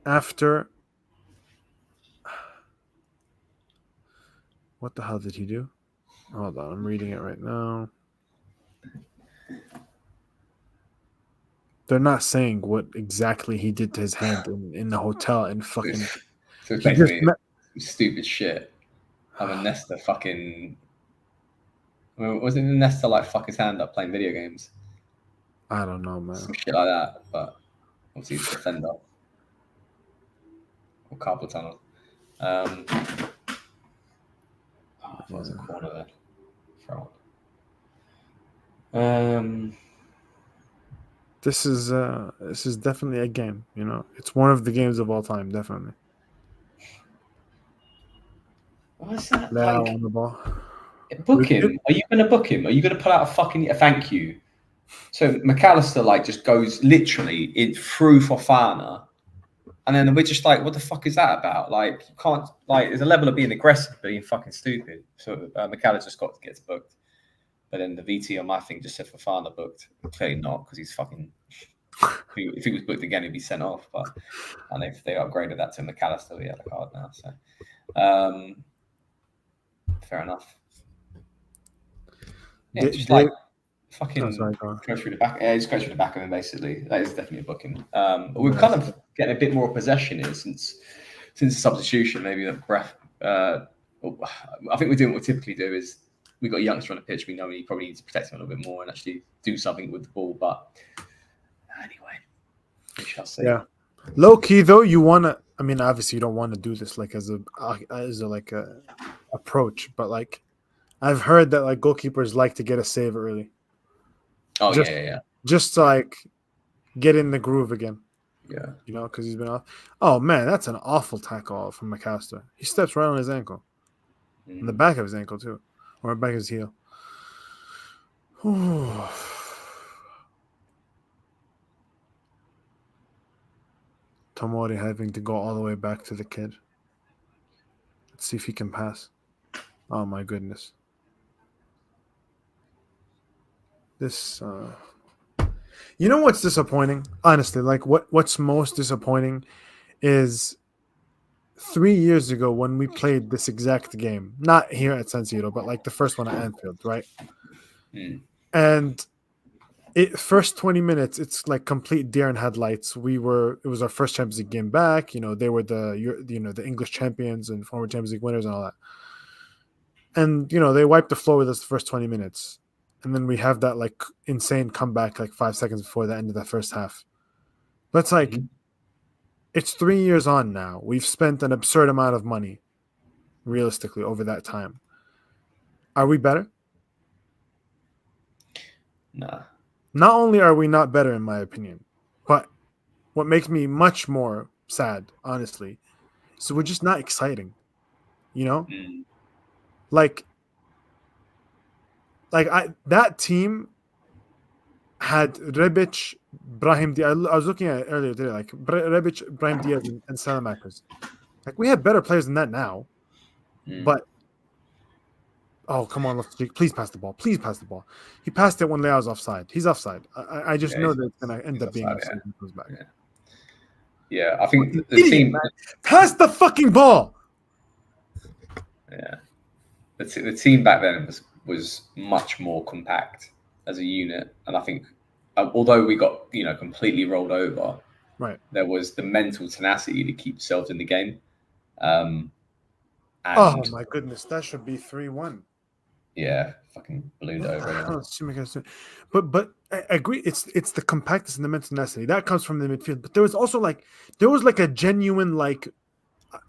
after. What the hell did he do? Hold on, I'm reading it right now. They're not saying what exactly he did to his hand in the hotel and fucking. So it's basically stupid shit. Nesta fucking. I mean, wasn't Nesta like fuck his hand up playing video games? I don't know, man. Some shit like that, but obviously he's a defender or carpal tunnel. There's a corner there. This is definitely a game. It's one of the games of all time, definitely. What's that? Like, on the ball. Book him. Are you going to book him? Are you going to put out a thank you? So McAllister just goes literally in through Fofana, and then we're just like, what the fuck is that about? Like, you can't there's a level of being aggressive, being fucking stupid. So McAllister gets booked, but then the VT on my thing just said Fofana booked. Clearly not, because he's fucking. If he was booked again, he'd be sent off. And if they upgraded that to McAllister, he had a card now. So fair enough. Yeah, fucking go through the back. Yeah, just go through the back of him. Basically, that is definitely a booking. We're kind of getting a bit more possession here since the substitution. Maybe the breath. I think we're doing what we typically do is we've got a youngster on the pitch. We know we probably need to protect him a little bit more and actually do something with the ball. But anyway, we shall see. Yeah, low key though, you want to. I mean, obviously, you don't want to do this like as a approach, but like I've heard that like goalkeepers like to get a save early. Oh, yeah. Just to like get in the groove again. Yeah. Because he's been off. Oh man, that's an awful tackle from McAllister. He steps right on his ankle, on the back of his ankle too, or back of his heel. Tomori having to go all the way back to the kid. Let's see if he can pass. Oh my goodness. This, what's disappointing? Honestly, like what's most disappointing is 3 years ago when we played this exact game, not here at San Siro, but like the first one at Anfield, right? And First 20 minutes, it's like complete deer in headlights. It was our first Champions League game back. They were the English champions and former Champions League winners and all that. And they wiped the floor with us the first 20 minutes, and then we have that like insane comeback like 5 seconds before the end of the first half. But it's like it's 3 years on now. We've spent an absurd amount of money, realistically, over that time. Are we better? Nah. Not only are we not better, in my opinion, but what makes me much more sad, honestly, so we're just not exciting. Mm. Like that team had Rebic, Brahim Diaz. I was looking at it earlier today, like Rebic, Brahim Diaz, and Salamakers. Like we have better players than that now, but oh come on, please pass the ball. Please pass the ball. He passed it when Leao's offside. He's offside. I just know that it's gonna end up being offside when he comes back. Yeah, I think the team pass the fucking ball. Yeah, the team back then was much more compact as a unit, and I think although we got completely rolled over, right, there was the mental tenacity to keep yourselves in the game. Oh my goodness, that should be 3-1. Yeah, fucking ballooned over. But I agree. It's the compactness and the mental tenacity that comes from the midfield. But there was also like a genuine like.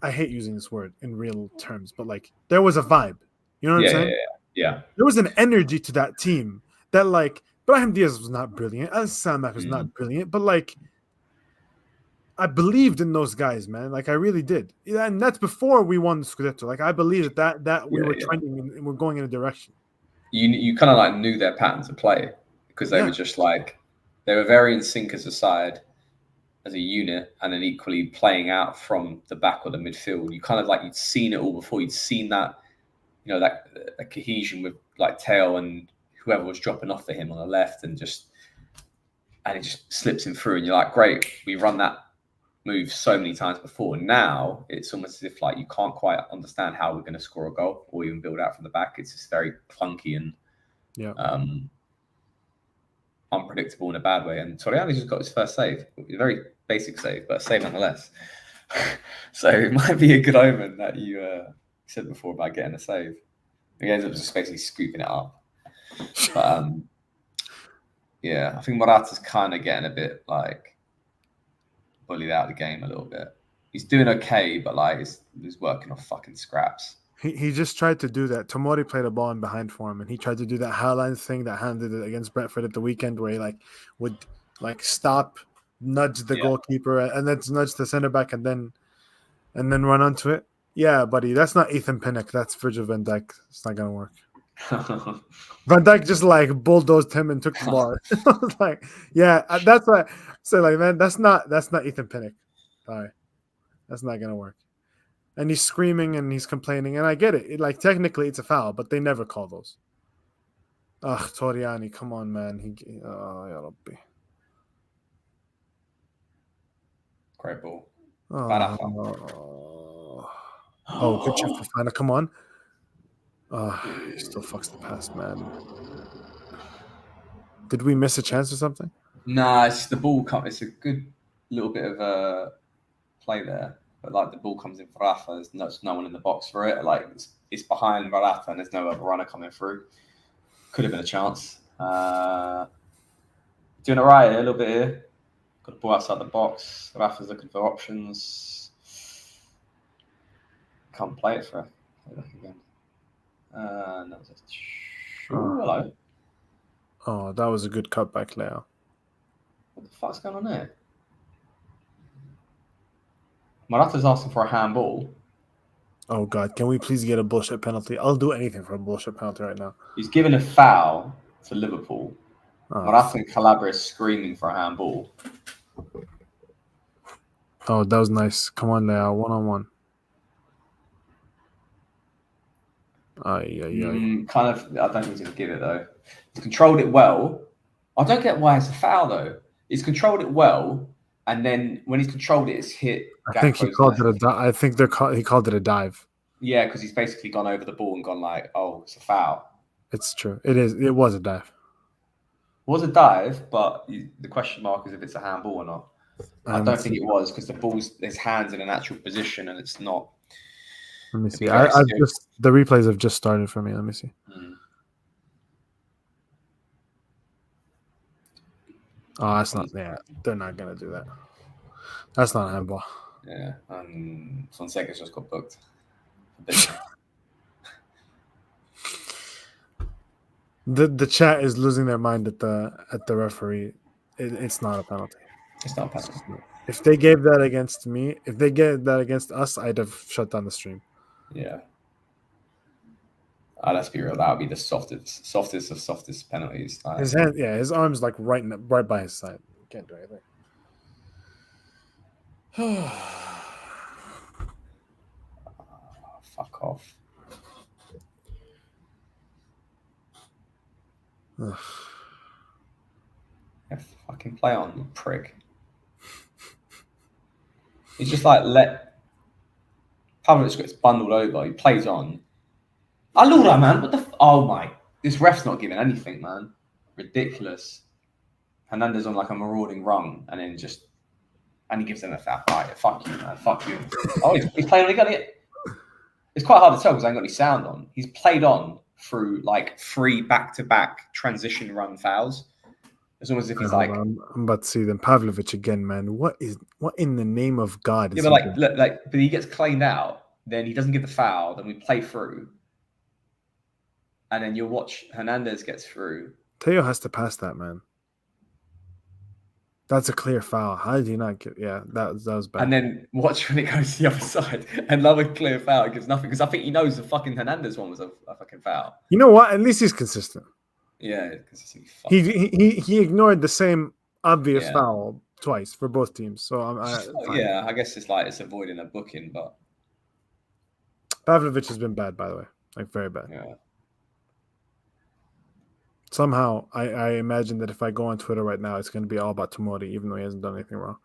I hate using this word in real terms, but like there was a vibe. You know what I'm saying? Yeah. There was an energy to that team that like Brahim Diaz was not brilliant, Al-Samak was not brilliant, but like I believed in those guys, man. Like I really did, and that's before we won the Scudetto. Like I believed that we were trending and we're going in a direction. You kind of like knew their patterns of play because they were just like they were very in sync as a side, as a unit, and then equally playing out from the back or the midfield. You kind of like you'd seen it all before. You'd seen that, that cohesion with like Teo and whoever was dropping off for him on the left, and it just slips him through, and you're like, great, we run that move so many times before. Now it's almost as if like you can't quite understand how we're going to score a goal or even build out from the back. It's just very clunky and unpredictable in a bad way. And Torriani just got his first save, a very basic save, but a save nonetheless. So it might be a good omen that you said before about getting a save. He ends up just basically scooping it up. But I think Morata's kind of getting a bit like bullied out of the game a little bit. He's doing okay, but like he's working off fucking scraps. He just tried to do that. Tomori played a ball in behind for him, and he tried to do that Haaland thing that Haaland did it against Brentford at the weekend, where he would stop, nudge the goalkeeper, and then nudge the center back, and then run onto it. Yeah, buddy, that's not Ethan Pinnock. That's Virgil van Dijk. It's not gonna work. Van Dijk just like bulldozed him and took the ball. That's why I say like, man, that's not Ethan Pinnock. Sorry, that's not gonna work. And he's screaming and he's complaining, and I get it. Like technically, it's a foul, but they never call those. Ugh, Torriani, come on, man. Great ball. Good chip for Fana. Come on. He still fucks the pass, man. Did we miss a chance or something? Nah, it's the ball. It's a good little bit of a play there. But like the ball comes in for Rafa, there's no one in the box for it. Like it's behind Rafa, and there's no other runner coming through. Could have been a chance. Doing it right here, a little bit here. Got the ball outside the box. Rafa's looking for options. Can't play it for her. Again. No, hello. Oh, that was a good cutback, Leo. What the fuck's going on there? Morata's asking for a handball. Oh, God. Can we please get a bullshit penalty? I'll do anything for a bullshit penalty right now. He's given a foul to Liverpool. Morata and Calabria is screaming for a handball. Oh, that was nice. Come on, Leo. 1-on-1. Kind of, I don't think he's going to give it, though. He's controlled it well. I don't get why it's a foul, though. He's controlled it well. And then when he's controlled it, it's hit. I think he called it he called it a dive. Yeah, because he's basically gone over the ball and gone like, "Oh, it's a foul." It's true. It is. It was a dive. was a dive, but the question mark is if it's a handball or not. I don't think it was because the ball's his hands in a natural position and it's not. Let me see. The replays have just started for me. Let me see. Oh, that's not. Yeah, they're not gonna do that. That's not a handball. Yeah, and Fonseca's just got booked. The chat is losing their mind at the referee. It's not a penalty. It's not a penalty. If they gave that against me, if they gave that against us, I'd have shut down the stream. Yeah. Let's be real. That would be the softest of softest penalties. His hand, his arm's like right by his side. Can't do anything. Fuck off. Yeah, fucking play on, you prick. He's just like Pavlovich gets bundled over. He plays on. Allura, man. What the? Oh my! This ref's not giving anything, man. Ridiculous. Hernandez on like a marauding run, and then he gives them a foul. Right, fuck you, man. Fuck you. Oh, he's playing on. He got it. It's quite hard to tell because I ain't got any sound on. He's played on through like 3 back-to-back transition run fouls. It's almost as if he's like. I'm about to see them. Pavlovich again, man. What in the name of God? Yeah, but but he gets cleaned out. Then he doesn't get the foul. Then we play through, and then you'll watch Hernandez gets through. Teo has to pass that, man. That's a clear foul. How did he not get? Yeah, that was bad. And then watch when it goes to the other side. Another clear foul gives nothing because I think he knows the fucking Hernandez one was a fucking foul. You know what? At least he's consistent. Yeah, consistently. He ignored the same obvious foul twice for both teams. So I guess it's avoiding a booking, but Pavlovich has been bad, by the way, like very bad. Yeah. Somehow, I imagine that if I go on Twitter right now, it's going to be all about Tomori, even though he hasn't done anything wrong.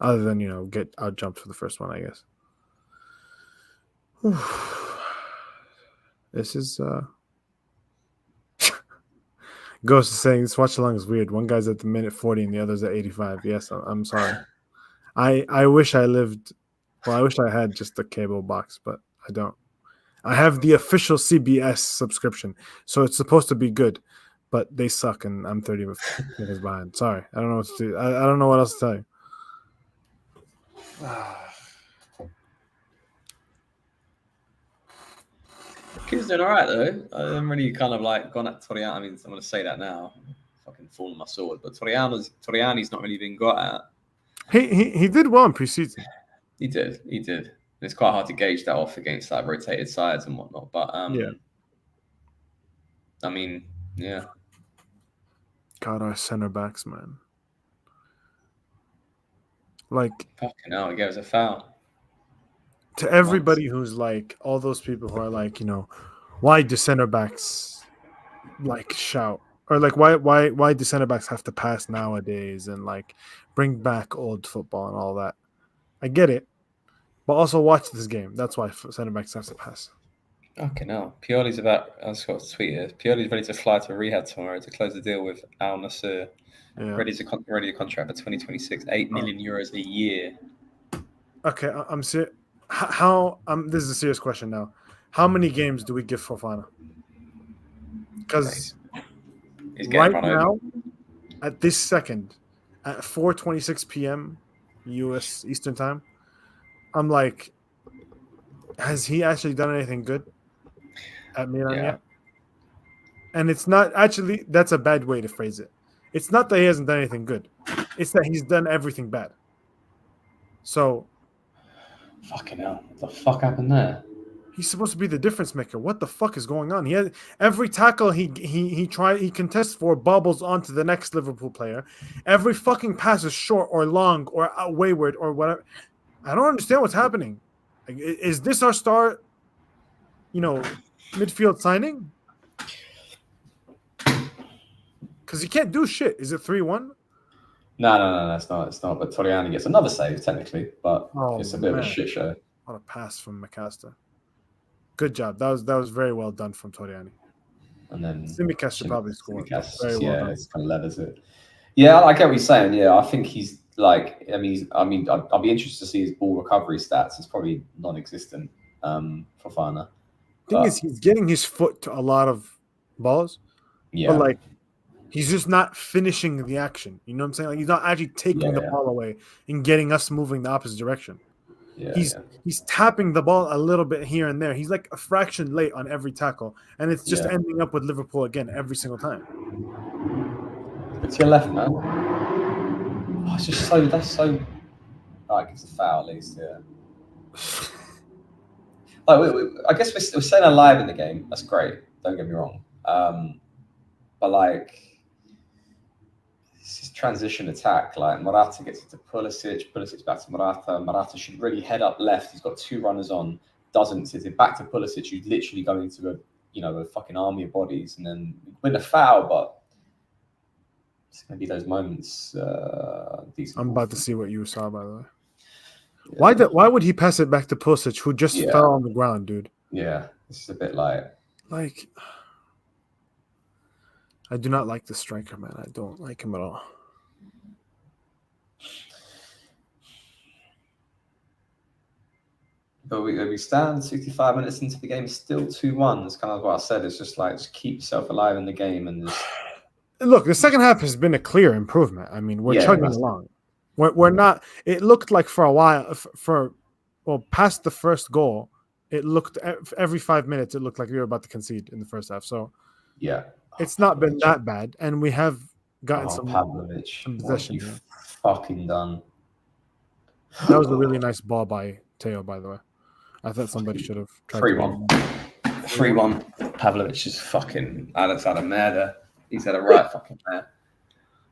Other than, get out jumped for the first one, I guess. Whew. This is... Ghost is saying this watch-along is weird. One guy's at the minute 40 and the other's at 85. Yes, I'm sorry. I wish I lived... Well, I wish I had just a cable box, but I don't. I have the official CBS subscription, so it's supposed to be good, but they suck, and I'm 30 minutes behind. Sorry, I don't know what to do. I don't know what else to tell you. Kid's doing all right though. I haven't really kind of like gone at Toriani. I mean, I'm going to say that now. Fucking fall on my sword, but Toriani's not really been got at. He did well in preseason. He did. It's quite hard to gauge that off against like rotated sides and whatnot. But yeah. I mean, yeah. God, our center backs, man. Like fucking hell, he gave us a foul. To everybody who's like all those people who are like, why do center backs like shout? Or like why do center backs have to pass nowadays and like bring back old football and all that? I get it. But also watch this game. That's why center backs have to pass. Okay, no. Pioli's I just got a tweet here. Pioli's ready to fly to rehab tomorrow to close the deal with Al Nassr. Yeah. Ready to contract for 2026, 8 million euros a year. Okay, I'm serious. How? This is a serious question now. How many games do we give Fofana? Because right now, at this second, at 4:26 p.m. U.S. Eastern Time, I'm like, has he actually done anything good at Milan yet? And it's not actually, that's a bad way to phrase it. It's not that he hasn't done anything good. It's that he's done everything bad. So. Fucking hell. What the fuck happened there? He's supposed to be the difference maker. What the fuck is going on? He had every tackle he contests for bobbles onto the next Liverpool player. Every fucking pass is short or long or wayward or whatever. I don't understand what's happening. Like, is this our star, midfield signing? Because he can't do shit. Is it 3-1? No, it's not. But Toriani gets another save, technically. But it's a bit of a shit show. What a pass from McAllister. Good job. That was very well done from Toriani. and then Tsimikas should probably score. Tsimikas, Very well done. it's kind of levers it. Yeah, I get what you're saying. Yeah, I think he's like. I mean, I'll be interested to see his ball recovery stats. It's probably non-existent for Fana. Thing is, he's getting his foot to a lot of balls, Yeah, but like he's just not finishing the action. You know what I'm saying? Like he's not actually taking the ball away and getting us moving the opposite direction. He's tapping the ball a little bit here and there. He's like a fraction late on every tackle, and it's just ending up with Liverpool again every single time. It's your left, man. Oh, it's just so like it's a foul at least, yeah. Like I guess we're staying alive in the game. That's great. Don't get me wrong. But like this transition attack, like Morata gets it to Pulisic back to Morata. Morata should really head up left. He's got two runners on. Doesn't sit it back to Pulisic, who's literally going into a fucking army of bodies, and then win a foul, but it's gonna be those moments. I'm about to see what you saw, by the way. Yeah. Why would he pass it back to Pulisic, who just fell on the ground, dude? Yeah, this is a bit like I do not like the striker, man. I don't like him at all. But we stand 65 minutes into the game, still 2-1. It's kind of what I said. It's just like, just keep yourself alive in the game. And just... Look, the second half has been a clear improvement. I mean, we're chugging along. We're not. It looked like for a while, past the first goal, it looked every 5 minutes, it looked like we were about to concede in the first half. So it's not been that bad, and we have gotten some possession. What you fucking done? That was a really nice ball by Teo, by the way. I thought somebody should have tried 3-1. 3-1. Pavlovich is fucking Alex had a mare there. He's had a right fucking mare.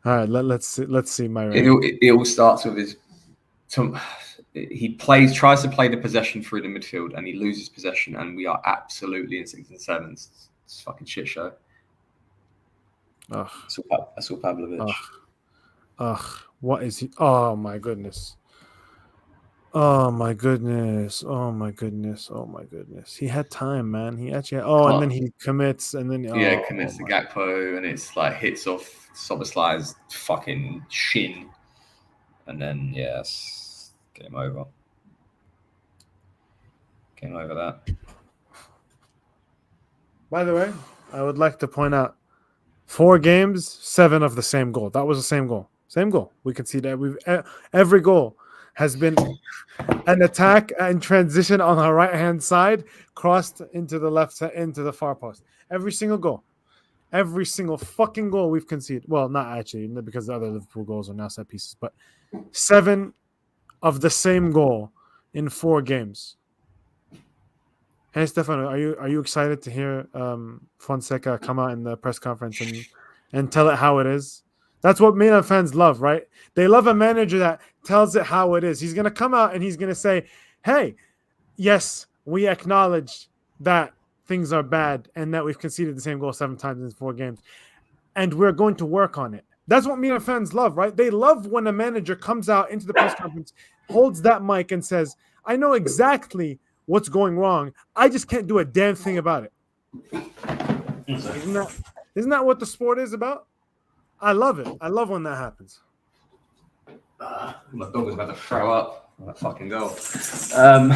All right, let's see my. It all starts with his. He tries to play the possession through the midfield, and he loses possession, and we are absolutely in 6 and 7s. It's a fucking shit show. Ugh. That's all Pavlovich. Ugh. What is he? Oh my goodness. Oh my goodness. Oh my goodness. Oh my goodness. He had time, man. He actually and then he commits, and then commits to Gakpo, and it's like hits off Soboslai's fucking shin, and then it's game over. Game over that. By the way, I would like to point out 4 games, 7 of the same goal. That was the same goal. Same goal. We can see that every goal has been an attack and transition on our right-hand side, crossed into the left side, into the far post. Every single goal. Every single fucking goal we've conceded. Well, not actually, because the other Liverpool goals are now set pieces, but 7 of the same goal in 4 games. Hey, Stefano, are you excited to hear Fonseca come out in the press conference and tell it how it is? That's what Milan fans love, right? They love a manager that tells it how it is. He's going to come out and he's going to say, hey, yes, we acknowledge that things are bad and that we've conceded the same goal 7 times in 4 games, and we're going to work on it. That's what Milan fans love, right? They love when a manager comes out into the press conference, holds that mic and says, I know exactly what's going wrong. I just can't do a damn thing about it. Isn't that what the sport is about? I love it. I love when that happens. My dog was about to throw up on that fucking goal. Oh,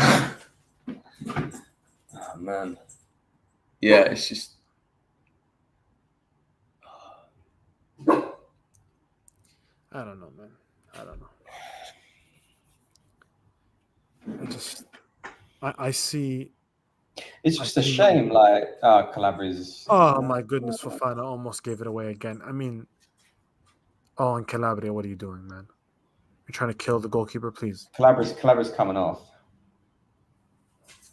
man. Yeah, it's just... I don't know, man. I don't know. I see... It's just a shame, like, Calabria's... Oh, my goodness, Fofana almost gave it away again. I mean... Oh, and Calabria, what are you doing, man? You're trying to kill the goalkeeper, please. Calabria's coming off.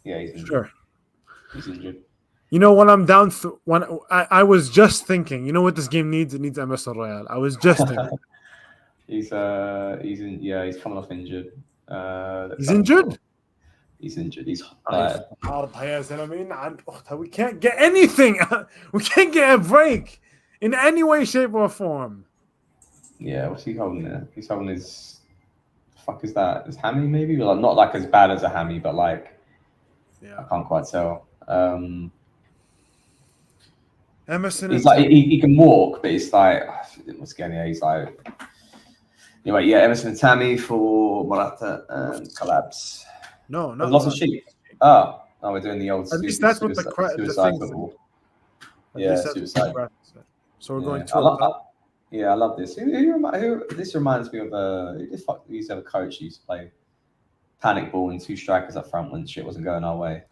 Yeah, he's injured. Sure. He's injured. You know what I'm down to? I was just thinking, you know what this game needs? It needs Emerson Royale. I was just thinking. He's coming off injured. He's injured? He's injured. He's we can't get anything. We can't get a break in any way, shape, or form. Yeah, what's he holding there? He's holding his... The fuck is that? His hammy, maybe? Well, not like as bad as a hammy, but like... Yeah. I can't quite tell. Emerson He's and like Tammy. he can walk, but it's like what's getting here? He's like anyway. Yeah, Emerson and Tammy for Morata and collabs. No, There's not lots of Morata. sheep. Oh, we're doing the old At least stupid that's what the suicide thing said. football. At least Yeah, that's what the suicide. graphic said. So we're going Yeah, two up top. I love this. This reminds me of who the fuck we used to have a coach who used to play panic ball and two strikers up front when shit wasn't going our way.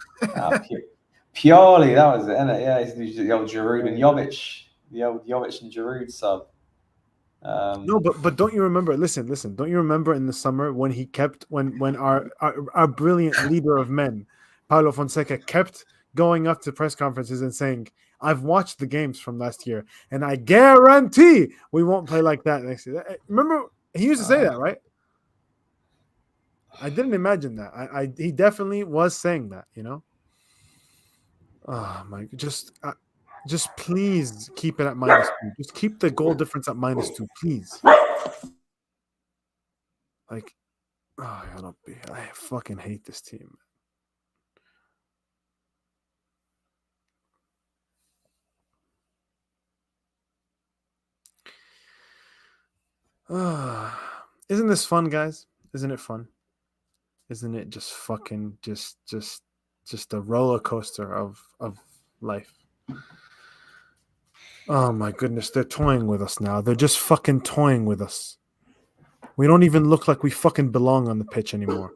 Purely, that was it, innit? Yeah, the old Giroud and Jovic, the old Jovic and Giroud sub. No, but don't you remember? Listen. Don't you remember in the summer when he kept when our brilliant leader of men, Paulo Fonseca, kept going up to press conferences and saying, "I've watched the games from last year, and I guarantee we won't play like that next year." Remember, he used to say that, right? I didn't imagine that. He definitely was saying that. Oh my! Just please keep it at -2. Just keep the goal difference at -2, please. Like, oh, I fucking hate this team. Isn't this fun, guys? Isn't it fun? Isn't it just fucking just a roller coaster of life? Oh my goodness, they're toying with us now. They're just fucking toying with us. We don't even look like we fucking belong on the pitch anymore.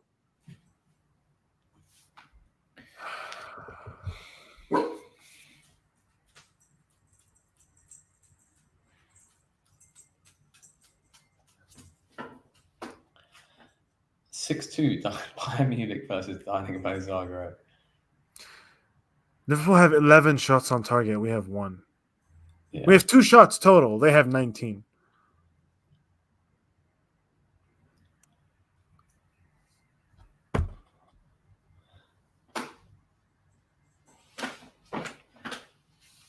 (6-2) Bayern Munich versus Dynamo Zagreb. Liverpool have 11 shots on target. We have 1. Yeah. We have 2 shots total. They have 19.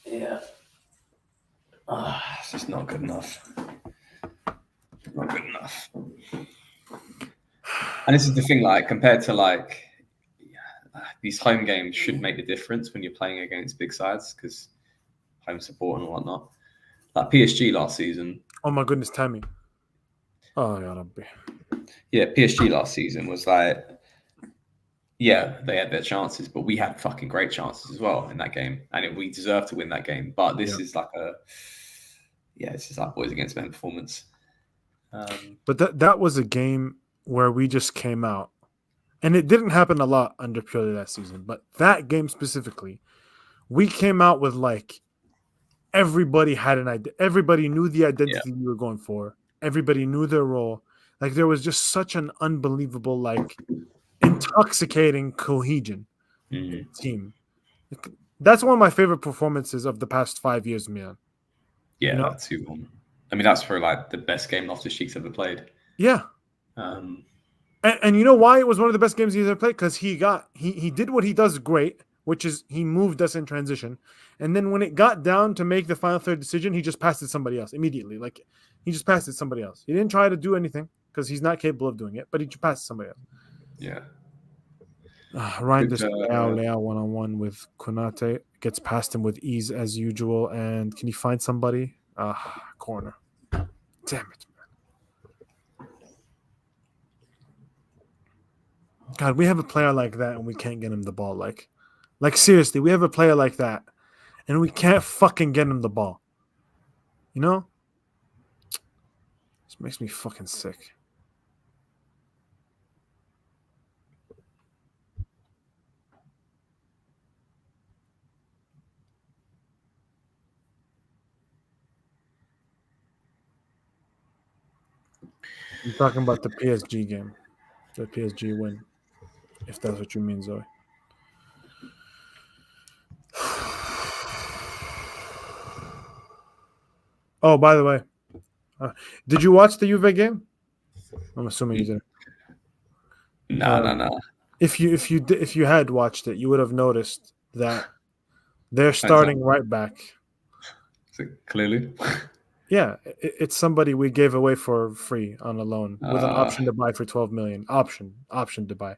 Yeah. It's just not good enough. Not good enough. And this is the thing, like, compared to these home games should make the difference when you're playing against big sides because home support and whatnot. Like PSG last season. Oh my goodness, Tammy. Oh yeah, yeah, PSG last season was like, yeah, they had their chances, but we had fucking great chances as well in that game, and we deserved to win that game. But this is like this is like boys against men performance. But that was a game where we just came out, and it didn't happen a lot under Pirelli that season. But that game specifically, we came out with like everybody had an idea. Everybody knew the identity we were going for. Everybody knew their role. Like there was just such an unbelievable, like intoxicating cohesion team. That's one of my favorite performances of the past 5 years, man. Yeah, that's who won. I mean, that's for like the best game Loftus-Cheek's ever played. Yeah. And you know why it was one of the best games he's ever played? Because he did what he does great, which is he moved us in transition. And then when it got down to make the final third decision, he just passed it to somebody else immediately. Like he just passed it to somebody else. He didn't try to do anything because he's not capable of doing it, but he just passed it to somebody else. Yeah. Ryan Leao one-on-one with Konate gets past him with ease as usual. And can he find somebody? Corner. Damn it, man. God, we have a player like that and we can't get him the ball. Like seriously, we have a player like that and we can't fucking get him the ball. You know? This makes me fucking sick. I'm talking about the PSG game. The PSG win. If that's what you mean, Zoe. Oh, by the way, did you watch the Juve game? I'm assuming you didn't. No. If you had watched it, you would have noticed that they're starting right back. Is it clearly? Yeah, it's somebody we gave away for free on a loan with an option to buy for 12 million. Option to buy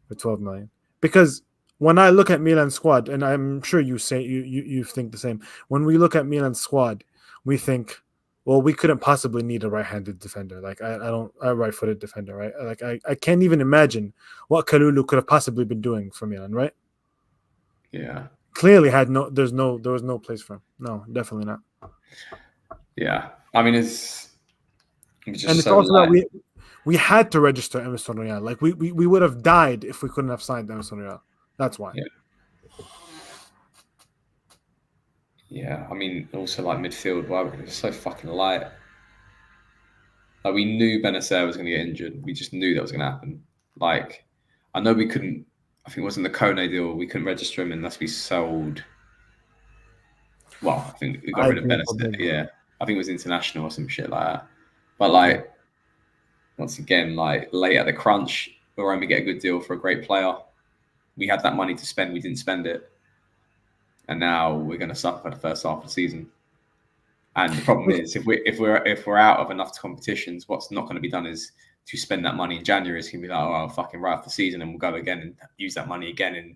for 12 million. Because when I look at Milan's squad, and I'm sure you think the same. When we look at Milan's squad, we think, well, we couldn't possibly need a right-handed defender. Like a right-footed defender, right? Like I can't even imagine what Kalulu could have possibly been doing for Milan, right? Yeah. Clearly there was no place for him. No, definitely not. Yeah. I mean, it's just and it's so also light. that we had to register Emerson Royal. Like we would have died if we couldn't have signed Emerson Royal. That's why. Yeah. Yeah. I mean, also like midfield, wow, it was so fucking light. Like we knew Benacer was going to get injured. We just knew that was going to happen. Like I know we couldn't. I think it wasn't the Kone deal. We couldn't register him unless we sold. Well, I think we got rid of Benacer. Yeah, I think it was international or some shit like that. But like once again, like late at the crunch, or when we get a good deal for a great player, we had that money to spend. We didn't spend it, and now we're going to suffer the first half of the season. And the problem is, if we're out of enough competitions, what's not going to be done is to spend that money in January. It's going to be like, oh, I'll fucking write off the season, and we'll go again and use that money again in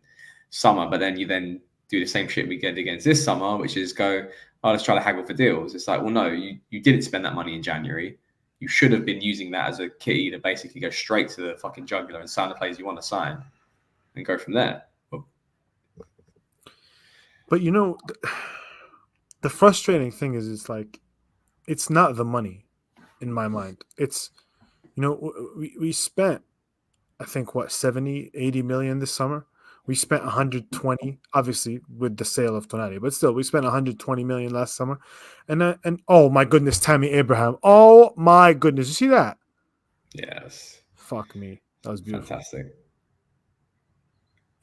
summer. But then you then do the same shit we did against this summer, which is go, oh, let's try to haggle for deals. It's like, well, no, you didn't spend that money in January. You should have been using that as a key to basically go straight to the fucking jugular and sign the players you want to sign, and go from there. But you know, the frustrating thing is, it's like, it's not the money in my mind. It's, you know, we spent, I think, what, 70, 80 million this summer. We spent 120, obviously, with the sale of Tonali, but still, we spent 120 million last summer. And oh my goodness, Tammy Abraham. Oh my goodness. You see that? Yes. Fuck me. That was beautiful. Fantastic.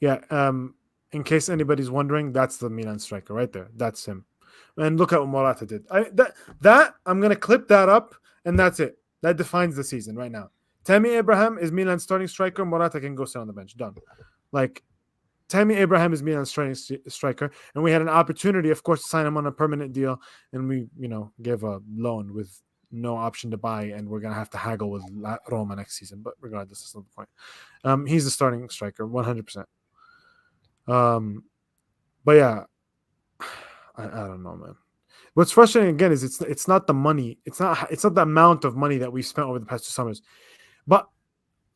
Yeah. In case anybody's wondering, that's the Milan striker right there. That's him. And look at what Morata did. That I'm gonna clip that up, and that's it. That defines the season right now. Tammy Abraham is Milan's starting striker. Morata can go sit on the bench. Done. Like, Tammy Abraham is Milan's starting striker, and we had an opportunity, of course, to sign him on a permanent deal, and we, gave a loan with no option to buy, and we're gonna have to haggle with Roma next season. But regardless, that's not the point. He's the starting striker, 100%. But yeah, I don't know, man. What's frustrating again is it's not the money. It's not the amount of money that we've spent over the past 2 summers. But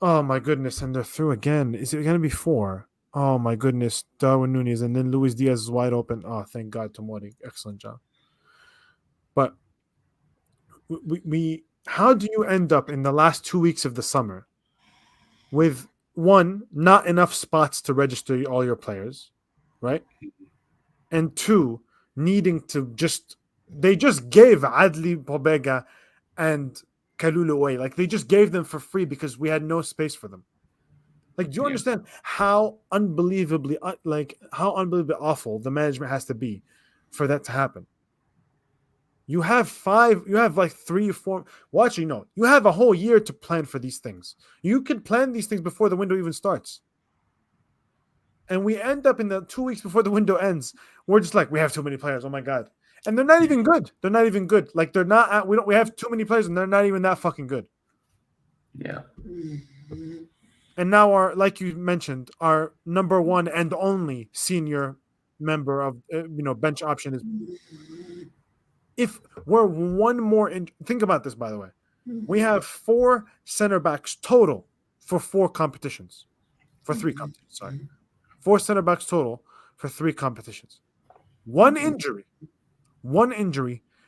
oh my goodness, and they're through again. Is it gonna be 4? Oh my goodness, Darwin Núñez, and then Luis Diaz is wide open. Oh, thank God, Tomori, excellent job. But we how do you end up in the last 2 weeks of the summer with, one, not enough spots to register all your players, right? And 2, needing to they just gave Adli Pobega and Kalulu away. Like, they just gave them for free because we had no space for them. Like, do you understand how unbelievably awful the management has to be for that to happen? You have 3 or 4. Well, actually, no. You have a whole year to plan for these things. You could plan these things before the window even starts. And we end up in the 2 weeks before the window ends. We're just like, we have too many players. Oh my God. And they're not even good. They're not even good. Like, they're not. We have too many players, and they're not even that fucking good. Yeah. And now like you mentioned, our number 1 and only senior member of bench option is. If we're one more think about this, by the way. We have 4 center backs total for 4 competitions. For 3 competitions, sorry. 4 center backs total for 3 competitions. One injury,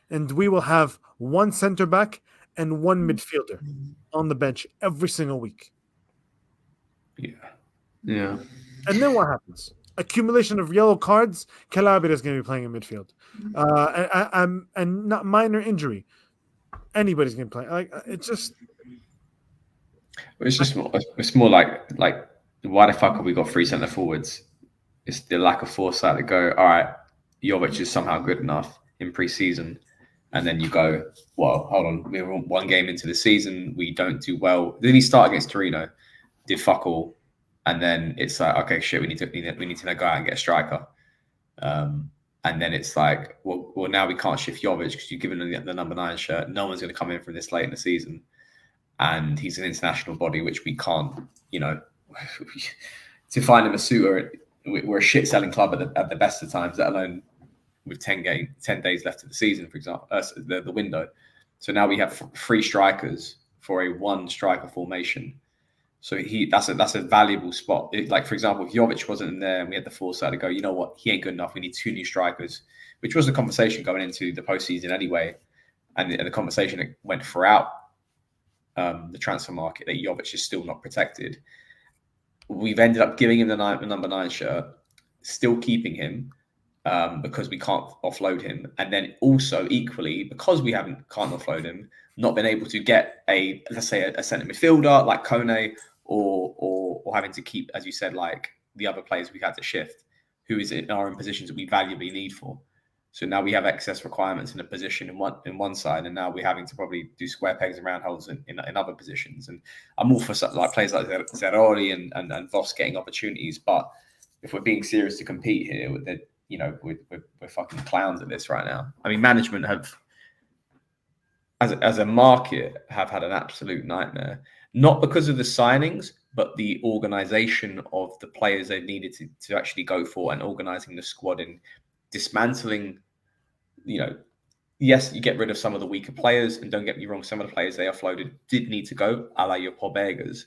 and we will have 1 center back and 1 midfielder on the bench every single week. Yeah. And then what happens? Accumulation of yellow cards. Calabria is going to be playing in midfield. And not minor injury. Anybody's going to play. Like, it's just. It's more like why the fuck have we got 3 centre forwards? It's the lack of foresight to go, all right, Jovic is somehow good enough in pre-season, and then you go, well, hold on, we're 1 game into the season, we don't do well. Then he start against Torino, did fuck all, and then it's like, okay, shit, we need to go out and get a striker. And then it's like, well, now we can't shift Jovic because you've given him the number 9 shirt. No one's going to come in from this late in the season, and he's an international body, which we can't, to find him a suitor we're a shit selling club at the best of times, let alone with 10 days left of the season, for example, the window. So now we have 3 strikers for a 1 striker formation. So that's a valuable spot. Like, for example, if Jovic wasn't in there and we had the foresight to go, you know what, he ain't good enough. We need 2 new strikers, which was the conversation going into the postseason anyway. And the conversation that went throughout the transfer market that Jovic is still not protected. We've ended up giving him the number 9 shirt, still keeping him because we can't offload him. And then also equally, because we can't offload him, not been able to get let's say a centre midfielder like Kone or having to keep, as you said, like the other players we had to shift, who are in positions that we valuably need for. So now we have excess requirements in a position in one side, and now we're having to probably do square pegs and round holes in other positions. And I'm all for like players like Zerori and Voss getting opportunities, but if we're being serious to compete here, we're fucking clowns at this right now. I mean, management have, as a market, have had an absolute nightmare. Not because of the signings, but the organisation of the players they've needed to actually go for, and organising the squad and dismantling. Yes, you get rid of some of the weaker players, and don't get me wrong, some of the players they offloaded did need to go, a la your Porbegas,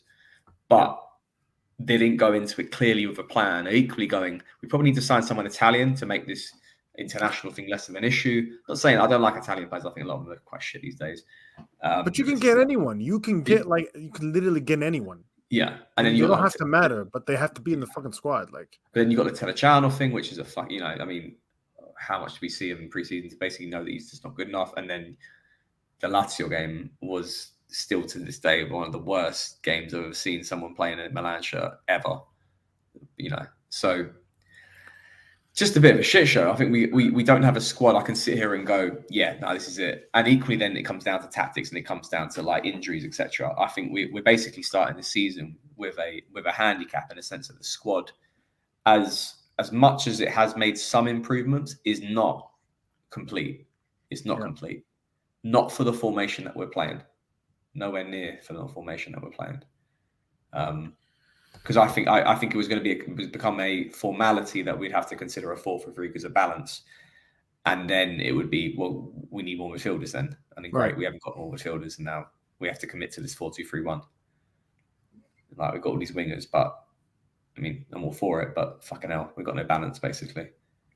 but they didn't go into it clearly with a plan. They're equally going, we probably need to sign someone Italian to make this international thing less of an issue. I'm not saying I don't like Italian players. I think a lot of them are quite shit these days. But you can get anyone. You can literally get anyone. Yeah, and then you don't have to matter, but they have to be in the fucking squad. Like, but then you got the Teleciano thing, which is I mean, how much do we see him in preseason to basically know that he's just not good enough? And then the Lazio game was still to this day one of the worst games I've ever seen someone playing in a Milan shirt ever. So just a bit of a shit show. I think we don't have a squad I can sit here and go, yeah, no, this is it. And equally, then it comes down to tactics and it comes down to like injuries, etc. I think we're basically starting the season with a handicap in a sense that the squad, as much as it has made some improvements, is not complete. It's not complete. Not for the formation that we're playing. Nowhere near for the formation that we're playing. Because I think it was going to become a formality that we'd have to consider a 4-3 because of balance, and then it would be, well, we need more midfielders then. I think great, we haven't got more midfielders, and now we have to commit to this 4-2-3-1. Like, we've got all these wingers, but I mean, I'm all for it, but fucking hell, we've got no balance basically.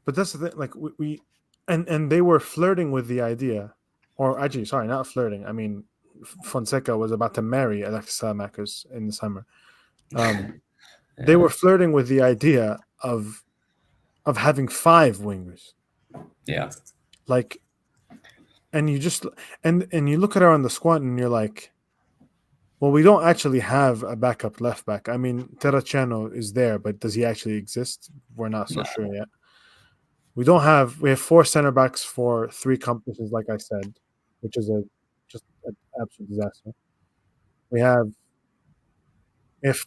But that's the thing. Like we and they were flirting with the idea, or actually, sorry, not flirting. I mean, Fonseca was about to marry Alexis Salamackers in the summer. They were flirting with the idea of having 5 wingers. Yeah. Like, and you just and you look at her on the squad and you're like, well, we don't actually have a backup left back. I mean, Terracciano is there, but does he actually exist? We're not so sure yet. We have 4 center backs for 3 competitions, like I said, which is just an absolute disaster. We have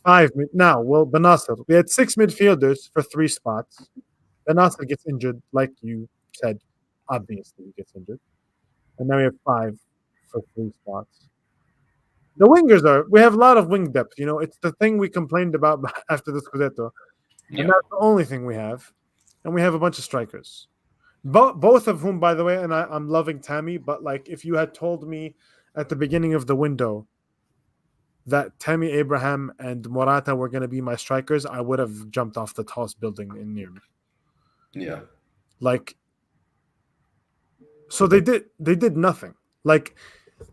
5 now. Well, Benasser. We had 6 midfielders for 3 spots. Benasser gets injured, like you said. Obviously, he gets injured, and now we have 5 for 3 spots. The wingers we have a lot of wing depth. It's the thing we complained about after the Scudetto, and that's the only thing we have. And we have a bunch of strikers, both of whom, by the way, and I'm loving Tammy. But like, if you had told me at the beginning of the window that Tammy Abraham and Morata were going to be my strikers, I would have jumped off the tallest building near me. Yeah. Like, so they did nothing. Like,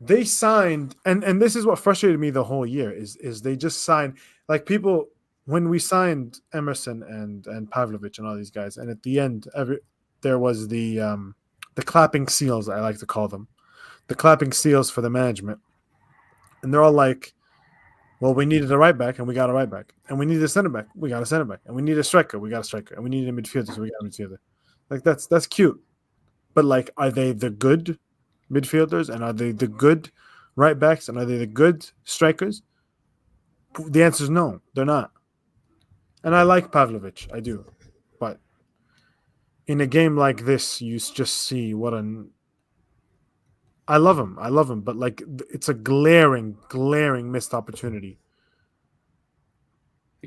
they signed, and this is what frustrated me the whole year is they just signed, like, people, when we signed Emerson and Pavlovic and all these guys, and at the end, there was the clapping seals, I like to call them, the clapping seals for the management, and they're all like, well, we needed a right back, and we got a right back, and we needed a center back, we got a center back, and we need a striker, we got a striker, and we needed a midfielder, so we got a midfielder. Like, that's cute, but like, are they the good midfielders, and are they the good right backs, and are they the good strikers? The answer is no, they're not. And I like Pavlovic, I do, but in a game like this, you just see what I love him, but like, it's a glaring missed opportunity.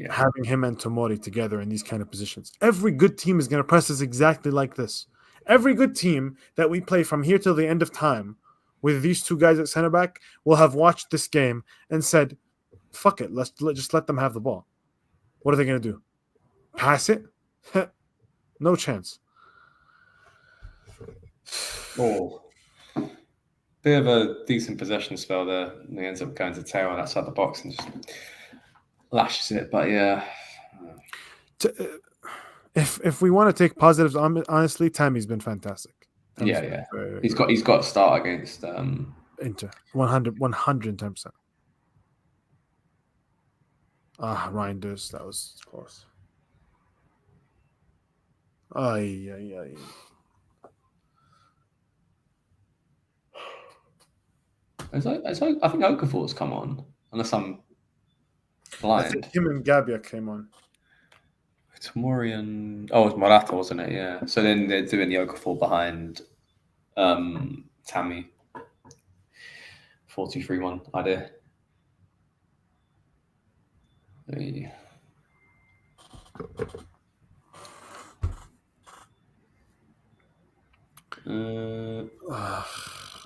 having him and Tomori together in these kind of positions. Every good team is going to press us exactly like this. Every good team that we play from here till the end of time with these two guys at center back will have watched this game and said, fuck it, just let them have the ball. What are they going to do? Pass it? No chance. Oh, bit of a decent possession spell there. And he ends up going to Teo outside the box and just lashes it. But yeah, If we want to take positives, honestly, Tammy's been fantastic. yeah. He's got to start against Inter 110%. Reinders, that was close. Ay. I think Okafor's come on, unless I'm blind. I think him and Gabia came on. Tomori and it was Morata, wasn't it? Yeah. So then they're doing the Okafor behind Tammy. 4-2-3-1 idea.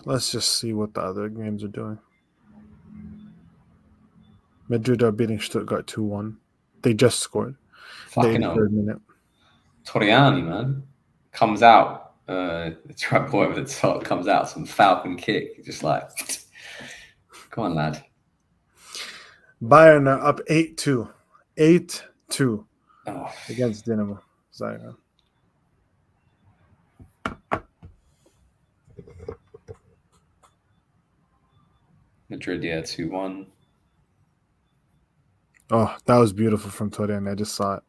Let's just see what the other games are doing. Madrid are beating Stuttgart 2-1. They just scored. Fucking the 83rd minute. Torriani, man, comes out. The trap boy over the top comes out, some falcon kick. Just like, come on, lad. Bayern are up 8-2. 8-2 against Dinamo Zagreb. Madrid, 2-1. Oh, that was beautiful from Torriani. I just saw it.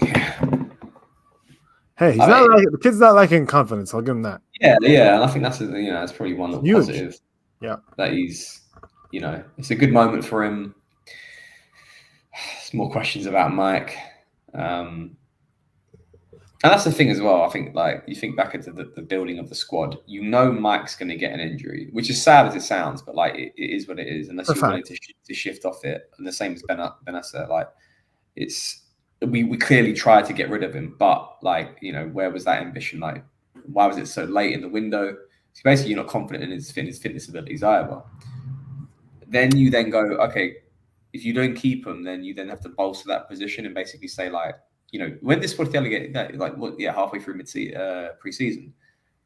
Yeah. Hey, the kid's not lacking confidence. I'll give him that. Yeah, and I think that's that's probably one of the positives. Yeah, that he's it's a good moment for him. Some more questions about Mike, and that's the thing as well. I think you think back into the building of the squad. Mike's going to get an injury, which is sad as it sounds, but it is what it is. Unless you're willing to shift off it, and the same as Benessa, we clearly tried to get rid of him, but where was that ambition? Why was it so late in the window? So basically, you're not confident in his fitness abilities either. Then you go, okay, if you don't keep him, then you have to bolster that position and basically say when this Portielli get halfway through pre-season,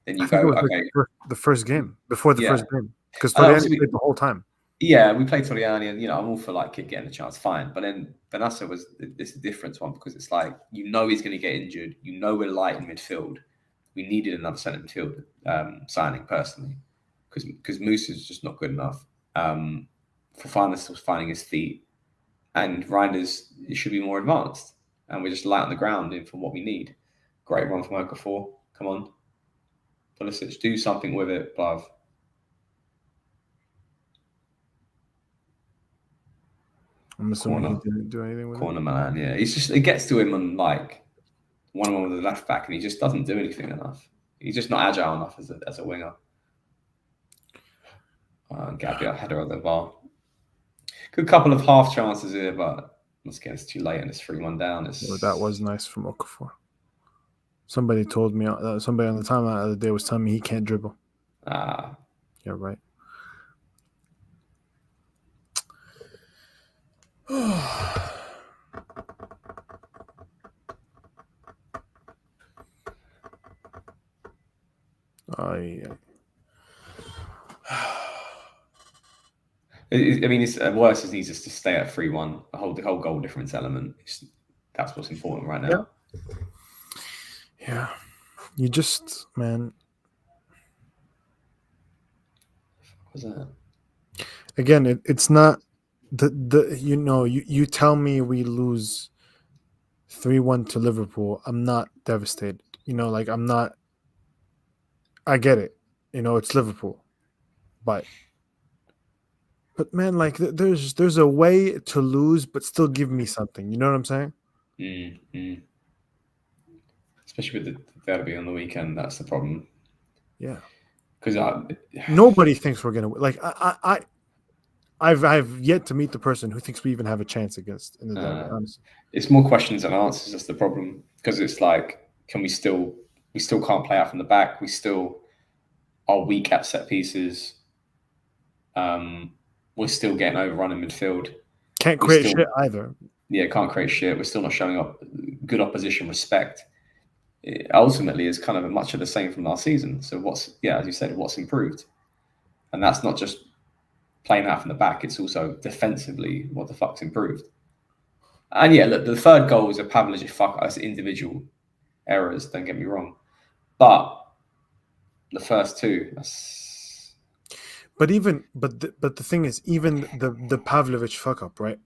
then you go, okay, the first game before the first game because Torriani played the whole time. Yeah, we played Torriani, and I'm all for kid getting a chance, fine. But then Benassa was this different one because it's he's going to get injured. We're light in midfield. We needed another centre midfield signing personally because Moose is just not good enough. Fofana still finding his feet, and Reinders should be more advanced. And we're just light on the ground in from what we need. Great run from Okafor. Come on, Pulisic, do something with it, bruv. I'm assuming he didn't do anything with corner Milan, yeah. It gets to him on one-on-one with the left back, and he just doesn't do anything enough. He's just not agile enough as a winger. Gabriel header on the bar. Good couple of half chances here, but once again, it's too late and it's 3-1 down. That was nice from Okafor. Somebody told me, somebody on the timeline the other day was telling me he can't dribble. Yeah, right. It's worse is needs us to stay at 3-1. The whole goal difference element. That's what's important right now. Yeah. You just, man. What was that? Again, it's not you tell me we lose 3-1 to Liverpool. I'm not devastated. I'm not. I get it. It's Liverpool, but man, there's a way to lose, but still give me something. You know what I'm saying? Mm-hmm. Especially with the derby on the weekend, that's the problem. Yeah, because nobody thinks we're gonna win. I've yet to meet the person who thinks we even have a chance against in the derby. Honestly, It's more questions than answers. That's the problem, because it's like, can we still can't play out from the back. We still are weak at set pieces. We're still getting overrun in midfield. can't We create still, shit either. yeah, can't create shit. We're still not showing up good opposition respect. It ultimately is kind of much of the same from last season. So as you said, what's improved? And that's not just playing out from the back. It's also defensively, what the fuck's improved? And yeah, look, the third goal was a Pavlovich fuck us individual errors. Don't get me wrong, but the first two, But the thing is, even the Pavlovich fuck up, right?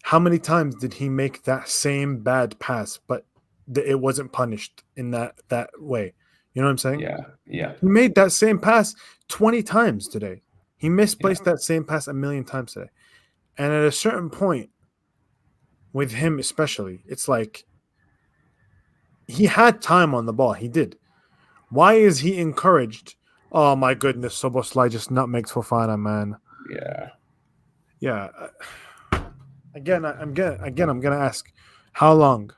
How many times did he make that same bad pass, but it wasn't punished in that way? You know what I'm saying? yeah. He made that same pass 20 times today. He misplaced Yeah. that same pass a million times today. And at a certain point, with him especially, it's like he had time on the ball. He did. Why is he encouraged? Oh my goodness, Soboslai just nutmegs Fofana, man. Yeah. Yeah. I'm gonna ask, how long?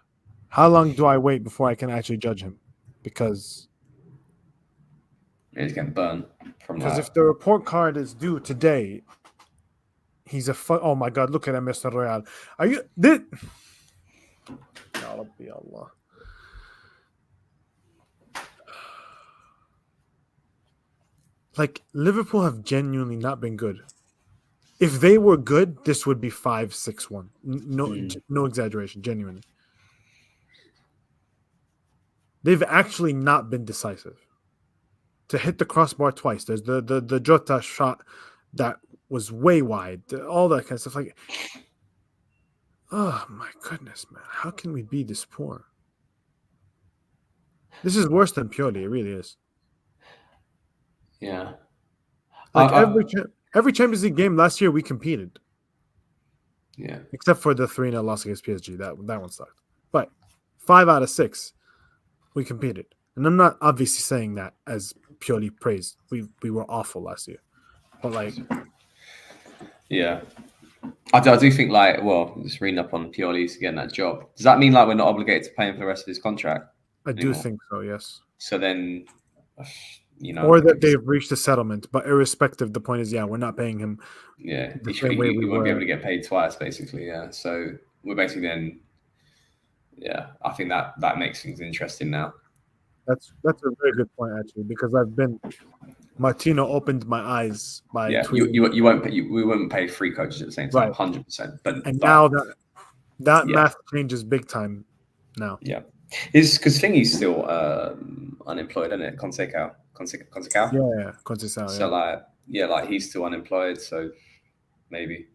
How long do I wait before I can actually judge him? Because He's getting burned from if that. the report card is due today, he's oh my god, look at him, Mr. Royal. Are you this? Ya Rabbi Allah. Like, Liverpool have genuinely not been good. If they were good, this would be 5-6-1. No exaggeration, genuinely. They've actually not been decisive. To hit the crossbar twice, there's the Jota shot that was way wide, all that kind of stuff. Like, oh my goodness, man, how can we be this poor? This is worse than Pioli. It really is. Yeah. Like, every Champions League game last year, we competed. Yeah. Except for the 3-0 loss against PSG. That one sucked. But 5 out of 6, we competed. And I'm not obviously saying that as purely praise. We were awful last year. But, like, Yeah. I do think, like, well, just reading up on Pioli's getting that job. Does that mean, like, we're not obligated to pay him for the rest of his contract I do anymore? think so, yes. So then, or that they've reached a settlement. But irrespective, the point is, yeah, we're not paying him. Yeah, the same way we won't be were. able to get paid twice, basically. Yeah, so we're basically then. Yeah, I think that makes things interesting now. That's a very good point, actually, because Martino opened my eyes by tweeting. You won't pay, we won't pay 3 coaches at the same time, 100%. But now that math changes big time now. Yeah, is because Thingy's still unemployed, isn't it? Conceição. Yeah, Conceição. So like he's still unemployed, so maybe.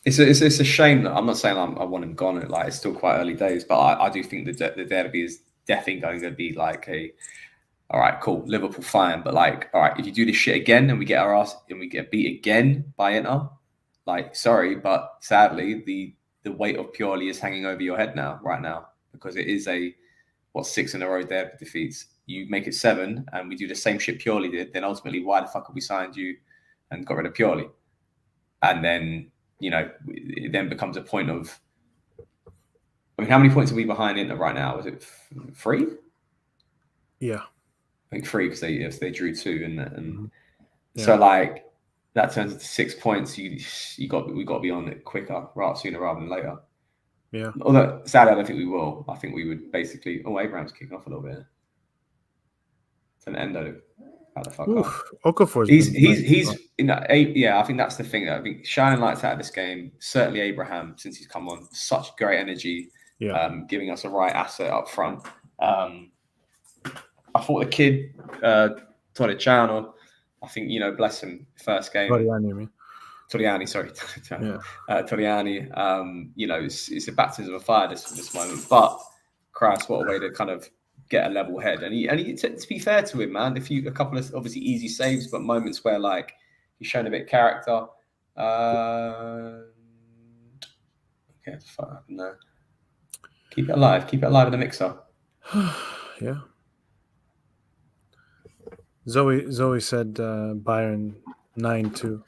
It's a shame that I'm not saying I want him gone. Like, it's still quite early days, but I do think the derby is definitely going to be like all right, cool, Liverpool fine, but like, all right, if you do this shit again and we get our ass and we get beat again by Inter, like, sorry, but sadly the weight of Pioli is hanging over your head right now, because it is 6 in a row derby defeats. You make it 7 and we do the same shit Pioli did, then ultimately why the fuck have we signed you and got rid of Pioli? And then, it then becomes a point of, I mean, how many points are we behind Inter right now? Was it 3? Yeah, I think 3, because they drew 2, and so like that turns into 6 points. We got to be on it quicker, sooner rather than later. Yeah. Although sadly, I don't think we will. I think we would basically. Oh, Abraham's kicking off a little bit. It's an Endo. How the fuck off? Okafor's he's I think that's the thing that I think shining lights out of this game. Certainly Abraham, since he's come on, such great energy. Yeah. Giving us a right asset up front. I thought the kid, Torriciano, I think, bless him, first game. Toriani, sorry. Toriani, it's a baptism of fire this moment. But Christ, what a way to kind of get a level head. And he to be fair to him, man, a couple of obviously easy saves, but moments where like he's shown a bit of character. Okay, no. Keep it alive in the mixer. Yeah. Zoe said Bayern 9-2.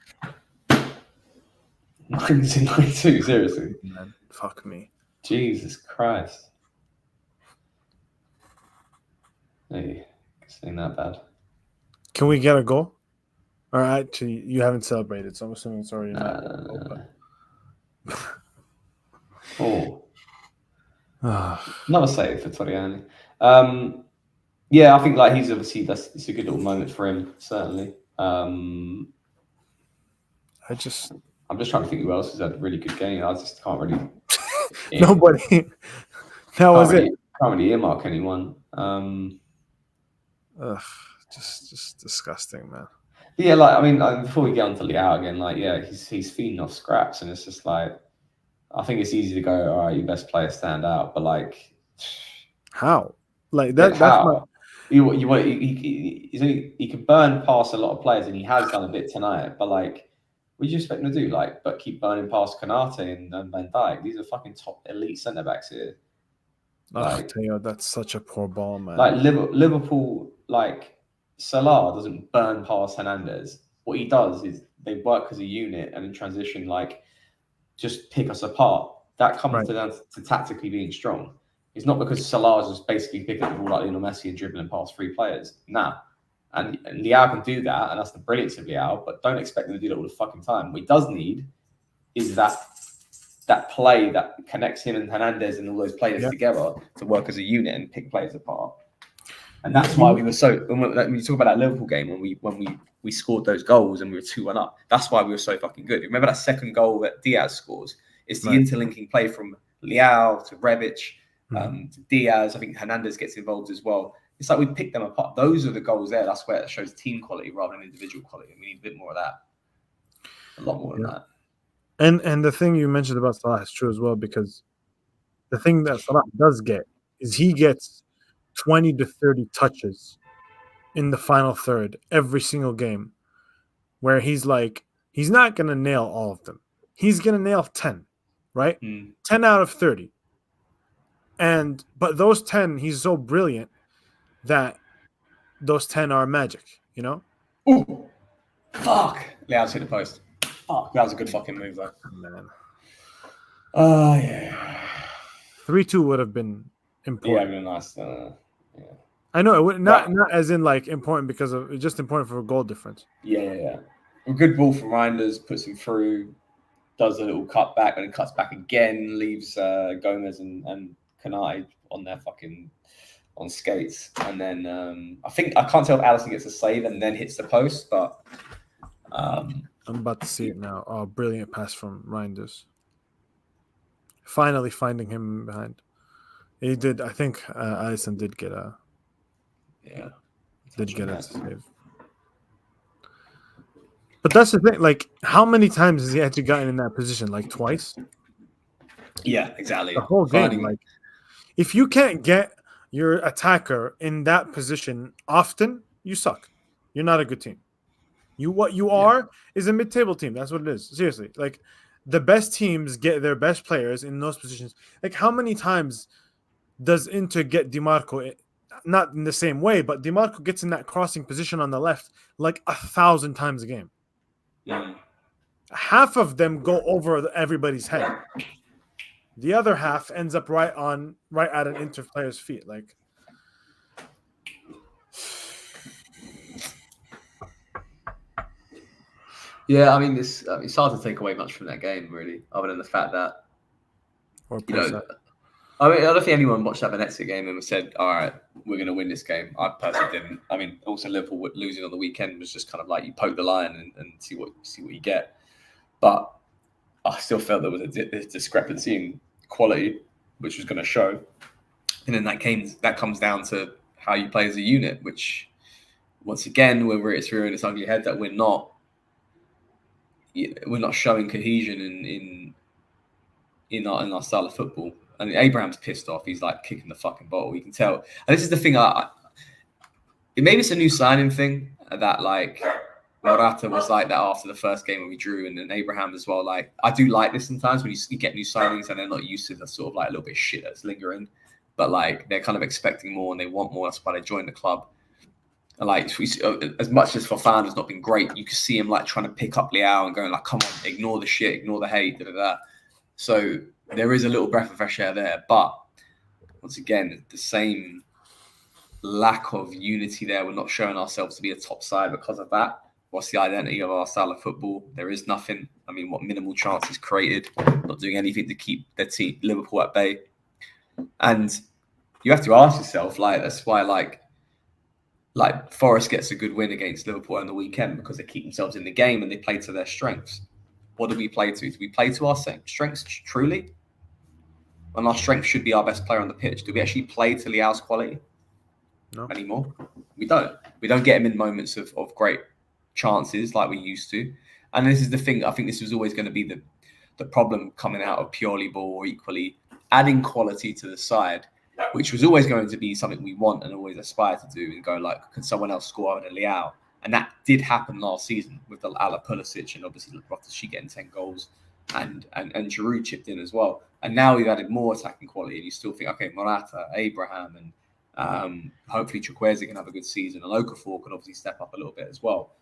92, seriously. Man, fuck me. Jesus Christ. Hey, it's ain't that bad. Can we get a goal? Or actually, you haven't celebrated, so I'm assuming it's already not. Oh, Ah, another save for Toriani. Yeah, I think like he's obviously it's a good little moment for him, certainly. I'm just trying to think who else has had a really good game. I just can't really. nobody. That was it. Can't really earmark anyone. Just disgusting, man. Yeah, like I mean, before we get on to Liao again, like yeah, he's feeding off scraps, and it's just like I think it's easy to go, all right, your best player stand out, but like how? Like that? how? That's my. He can burn past a lot of players, and he has done a bit tonight. But like, what do you expect him to do? Like, but keep burning past Kanate and Van Dijk. These are fucking top elite centre backs here. Like, Teo, that's such a poor ball, man. Like Liverpool, like Salah doesn't burn past Hernandez. What he does is they work as a unit and in transition, like just pick us apart. That comes down to tactically being strong. It's not because Salah is just basically picking the ball like Lionel Messi and dribbling past three players. Nah. And Liao can do that, and that's the brilliance of Liao, but don't expect him to do that all the fucking time. What he does need is that play that connects him and Hernandez and all those players together to work as a unit and pick players apart. And that's why we were so when you talk about that Liverpool game when we scored those goals and we were 2-1 up. That's why we were so fucking good. Remember that second goal that Diaz scores? It's the interlinking play from Liao to Rebic to Diaz. I think Hernandez gets involved as well. It's like we picked them apart. Those are the goals there. That's where it shows team quality rather than individual quality. We need a bit more of that. A lot more than that. And the thing you mentioned about Salah is true as well, because the thing that Salah does get is he gets 20 to 30 touches in the final third every single game, where he's not going to nail all of them. He's going to nail 10, right? 10 out of 30. But those 10, he's so brilliant that those 10 are magic, you know? Ooh. Fuck. Leo's hit the post. Fuck. That was a good fucking move, though. Man. Oh, yeah. 3-2 would have been important. Yeah, been nice. I know it would not as in like important because of it's just important for a goal difference. Yeah. A good ball from Reinders, puts him through, does a little cut back, and then cuts back again, leaves Gomez and Kanai on their fucking on skates, and then I can't tell if Allison gets a save and then hits the post, but I'm about to see it now. Oh, brilliant pass from Reinders. Finally finding him behind. He did. I think Allison did get a. Yeah. Did get a save. But that's the thing. Like, how many times has he actually gotten in that position? Like twice. Yeah, exactly. The whole game. Like, if you can't get your attacker in that position often, you suck. You're not a good team. What you are is a mid-table team. That's what it is. Seriously. Like, the best teams get their best players in those positions. Like, how many times does Inter get DiMarco? Not in the same way, but DiMarco gets in that crossing position on the left like 1,000 times a game. Yeah. Half of them go over everybody's head. The other half ends up right at an Inter player's feet. Like, yeah, I mean, it's hard to take away much from that game, really, other than the fact that I mean, I don't think anyone watched that Venezia game and said, "All right, we're going to win this game." I personally didn't. I mean, also Liverpool losing on the weekend was just kind of like you poke the lion and see what you get. But I still felt there was a discrepancy in quality, which was going to show. And then that comes down to how you play as a unit, which once again, whether it's rearing its ugly head that we're not showing cohesion in our style of football. And Abraham's pissed off. He's like kicking the fucking ball. You can tell. And this is the thing. Maybe it's a new signing thing that like Morata was like that after the first game when we drew, and then Abraham as well. Like I do like this sometimes when you get new signings and they're not used to the sort of like a little bit of shit that's lingering, but like they're kind of expecting more and they want more. That's why they joined the club. Like as much as Fofana has not been great, you can see him like trying to pick up Leao and going like, "Come on, ignore the shit, ignore the hate." Da, da, da. So there is a little breath of fresh air there, but once again, the same lack of unity there. We're not showing ourselves to be a top side because of that. What's the identity of our style of football? There is nothing. I mean, what minimal chances created, not doing anything to keep their team Liverpool at bay. And you have to ask yourself, like, that's why, like Forest gets a good win against Liverpool on the weekend because they keep themselves in the game and they play to their strengths. What do we play to? Do we play to our strengths truly? And our strength should be our best player on the pitch. Do we actually play to Leao's quality anymore? We don't. We don't get him in moments of great chances like we used to. And this is the thing. I think this was always going to be the problem coming out of purely ball or equally adding quality to the side, which was always going to be something we want and always aspire to do and go like, can someone else score other than Leao? And that did happen last season with the Ala Pulisic and obviously Loftus-Cheek getting 10 goals and Giroud chipped in as well. And now we've added more attacking quality and you still think, okay, Morata, Abraham and hopefully Chukwueze can have a good season and Okafor can obviously step up a little bit as well.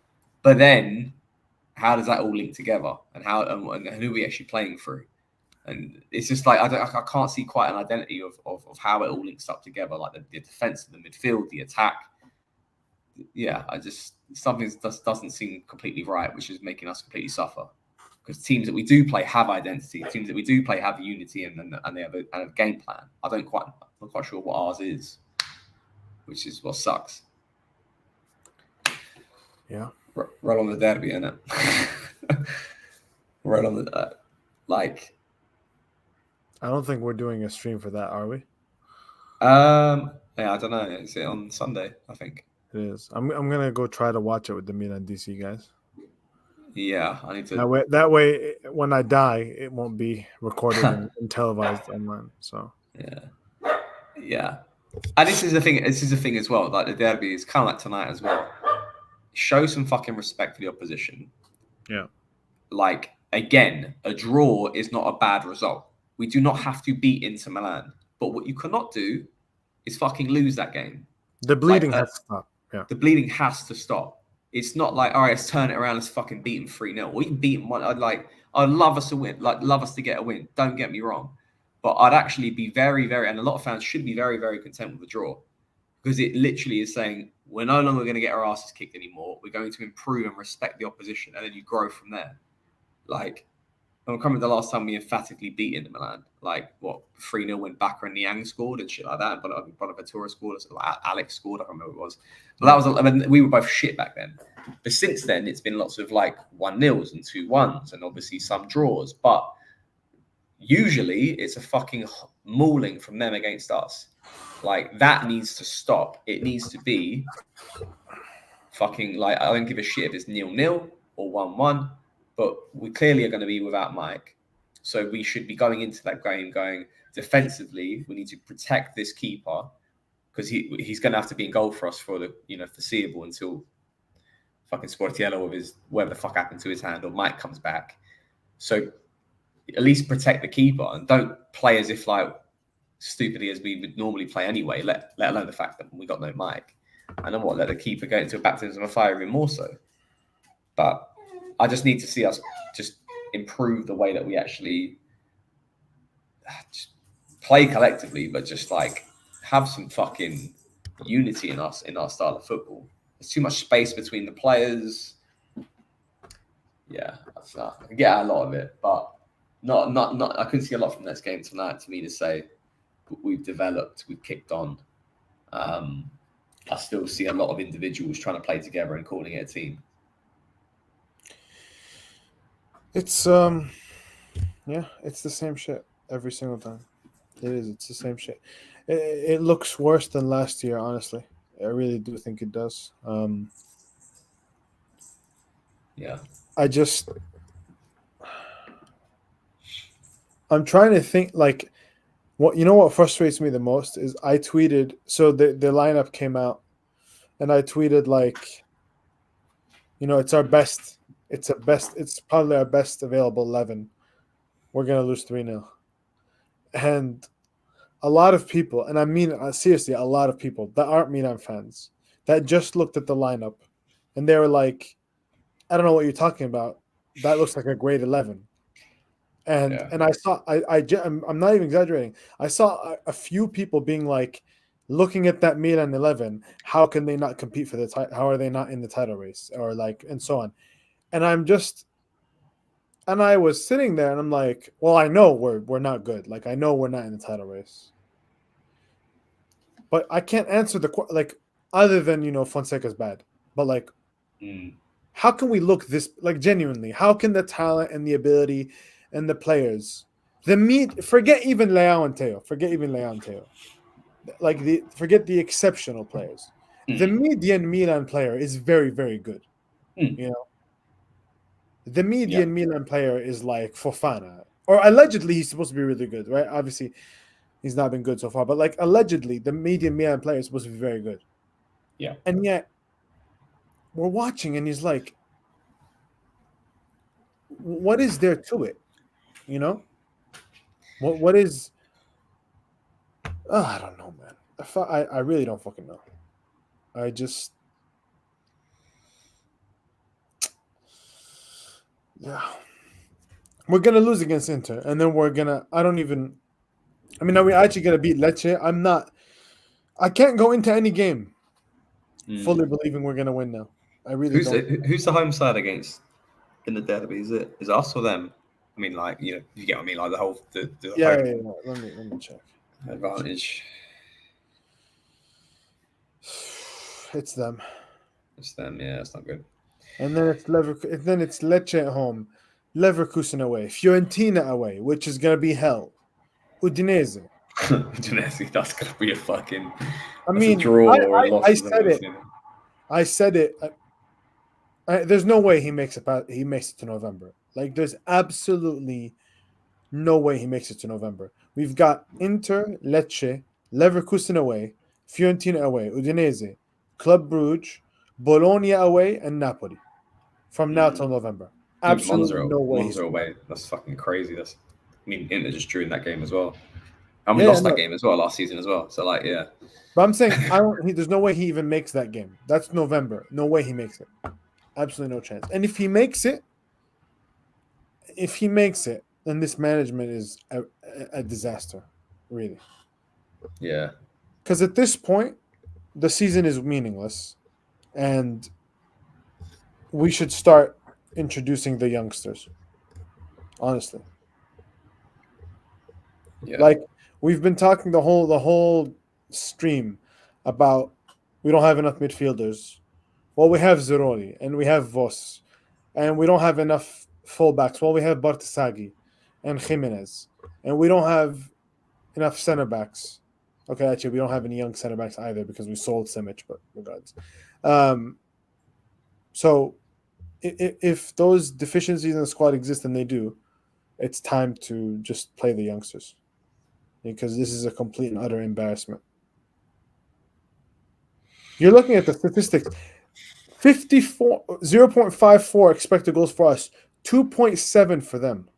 But then how does that all link together and how and who are we actually playing through? And it's just like I can't see quite an identity of how it all links up together, like the defense, the midfield, the attack. Yeah, something just doesn't seem completely right, which is making us completely suffer. Because teams that we do play have identity, teams that we do play have unity, and they have a game plan. I'm not quite sure what ours is, which is what sucks. Yeah, right on the derby, innit? Right on the like. I don't think we're doing a stream for that, are we? Yeah, I don't know. Is it on Sunday? I think it is. I'm gonna go try to watch it with the Milan DC guys. Yeah, I need to. That way, when I die, it won't be recorded and televised online. So yeah. And this is the thing. This is the thing as well. Like the derby is kind of like tonight as well. Show some fucking respect for the opposition. Yeah. Like again, a draw is not a bad result. We do not have to beat Inter Milan, but what you cannot do is fucking lose that game. The bleeding has to stop. Yeah. The bleeding has to stop. It's not like, all right, let's turn it around, let's fucking beat them 3-0. Or even beat them one. I'd love us to win, love us to get a win. Don't get me wrong. But I'd actually be very, very, and a lot of fans should be very, very content with the draw. Because it literally is saying, we're no longer going to get our asses kicked anymore. We're going to improve and respect the opposition. And then you grow from there. Like, I remember the last time we emphatically beat Inter Milan. Like, 3-0 when Bacca and Niang scored and shit like that. But Bonaventura scored, Alex scored, I don't remember who it was. But that was, we were both shit back then. But since then, it's been lots of 1-0s and 2-1s and obviously some draws. But usually, it's a fucking mauling from them against us. That needs to stop. It needs to be fucking, I don't give a shit if it's 0-0 or 1-1. But we clearly are going to be without Mike. So we should be going into that game going defensively. We need to protect this keeper because he's going to have to be in goal for us for the foreseeable until fucking Sportiello with his whatever the fuck happened to his hand or Mike comes back. So at least protect the keeper and don't play as if stupidly as we would normally play anyway. Let alone the fact that we got no Mike. And then let the keeper go into a baptism of fire even more so. But I just need to see us just improve the way that we actually just play collectively, but just have some fucking unity in our style of football. There's too much space between the players. Yeah, I can get out a lot of it, but not. I couldn't see a lot from this game tonight to me to say we've developed, we've kicked on. I still see a lot of individuals trying to play together and calling it a team. It's it's the same shit every single time. It is. It's the same shit. It looks worse than last year, honestly. I really do think it does. Yeah. I'm trying to think what frustrates me the most is I tweeted, so the lineup came out and I tweeted it's our best. It's probably our best available 11. We're going to lose 3-0. And a lot of people, and I mean seriously, a lot of people that aren't Milan fans, that just looked at the lineup, and they were like, "I don't know what you're talking about. That looks like a grade 11." And Yeah. I saw I'm not even exaggerating. I saw a few people being like, looking at that Milan 11, how can they not compete for the title? How are they not in the title race, or like, and so on? And I was sitting there and I'm like, well, I know we're not good. Like, I know we're not in the title race, but I can't answer like, other than, Fonseca's bad. But like, Mm. how can we look this, like, genuinely? How can the talent and the ability and the players, forget even Leao and Teo, like, forget the exceptional players. The Mm. median Milan player is very, very good. Mm. You know, the Yeah. median Milan player is like Fofana, or allegedly he's supposed to be really good, right? Obviously, he's not been good so far, but like, allegedly, the median Milan player is supposed to be very good. Yeah. And yet, we're watching, and he's like, what is there to it? You know, what is? Oh, I don't know, man. I really don't fucking know. I just, yeah, we're gonna lose against Inter, and then we're gonna. I don't even. I mean, are we actually gonna beat Lecce? I'm not. I can't go into any game fully believing we're gonna win now. I really don't. Who's the home side against in the derby? Is it us or them? I mean, like, you get what I mean, like the whole the Yeah, home yeah, yeah. Let me check. advantage. It's them, It's them, yeah, it's not good. and then it's then it's Lecce at home, Leverkusen away, Fiorentina away, which is gonna be hell. Udinese. Udinese, that's gonna be a fucking. I That's a mean, draw or a loss. I said it. I said it. There's no way he makes it. He makes it to November. Like, there's absolutely no way he makes it to November. We've got Inter, Lecce, Leverkusen away, Fiorentina away, Udinese, Club Brugge, Bologna away, and Napoli. From now till November, absolutely no way. Monza away. That's fucking crazy. I mean, Inter just drew in that game as well. And we Yeah, lost no. that game as well last season as well. So, like, yeah. But I'm saying, there's no way he even makes that game. That's November. No way he makes it. Absolutely no chance. And if he makes it, then this management is a disaster, really. Yeah. Because at this point, the season is meaningless, and we should start introducing the youngsters. Honestly, Yeah. like, we've been talking the whole stream about we don't have enough midfielders. Well, we have Zeroli and we have Voss, and we don't have enough fullbacks. Well, we have Bartasagi and Jimenez, and we don't have enough center backs. Okay, actually, we don't have any young center backs either because we sold Simic, but regards. So, if those deficiencies in the squad exist, and they do, it's time to just play the youngsters, because this is a complete and utter embarrassment. You're looking at the statistics. 0.54 expected goals for us, 2.7 for them.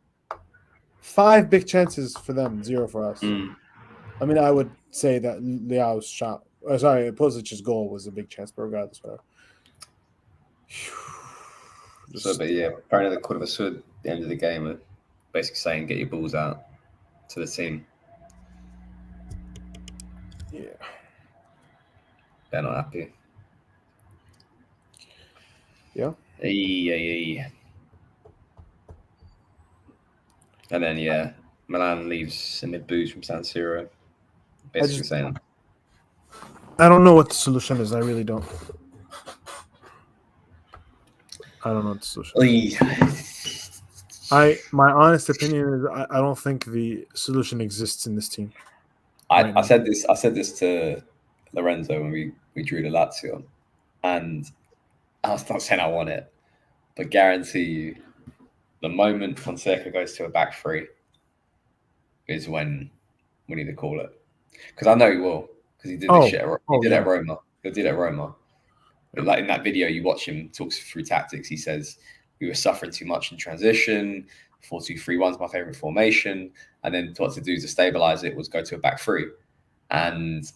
5 big chances for them, 0 for us. I mean, I would say that Leao's shot, Pulisic's goal was a big chance, but regardless, whatever. But yeah, apparently the Court of Asud at the end of the game were basically saying, get your balls out to the team. Yeah. They're not happy. Yeah. And then, yeah, Milan leaves amid boos from San Siro. Basically saying, I don't know what the solution is. I really don't. I don't know what the solution is. My honest opinion is I don't think the solution exists in this team. I said this to Lorenzo when we drew the Lazio, and I was not saying I want it, but guarantee you, the moment Fonseca goes to a back three is when we need to call it. Because I know he will, because he did this shit. He did it at Roma. He'll do it at Roma. But like in that video, you watch him talks through tactics. He says we were suffering too much in transition. 4-2-3-1 is my favorite formation, and then what to do to stabilize it was go to a back three. And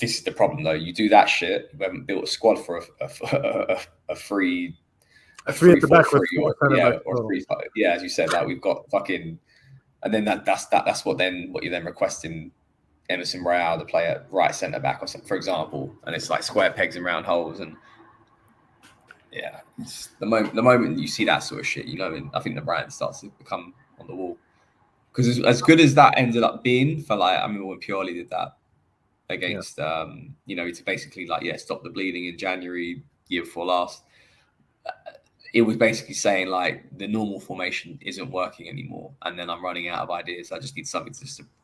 This is the problem, though. You do that shit. You haven't built a squad for a free. A three at free the four back with free, or four center yeah, backs or total. three. Yeah, as you said, like we've got fucking, and then that's what you're then requesting Emerson Royale to play at right centre back or something, for example, and it's like square pegs and round holes, and yeah, it's the moment you see that sort of shit, you know, and I think the brand starts to become on the wall. Because as good as that ended up being for, like, I mean, when Pioli did that against, you know, to basically like, stop the bleeding in January year before last. It was basically saying like the normal formation isn't working anymore, and then I'm running out of ideas. I just need something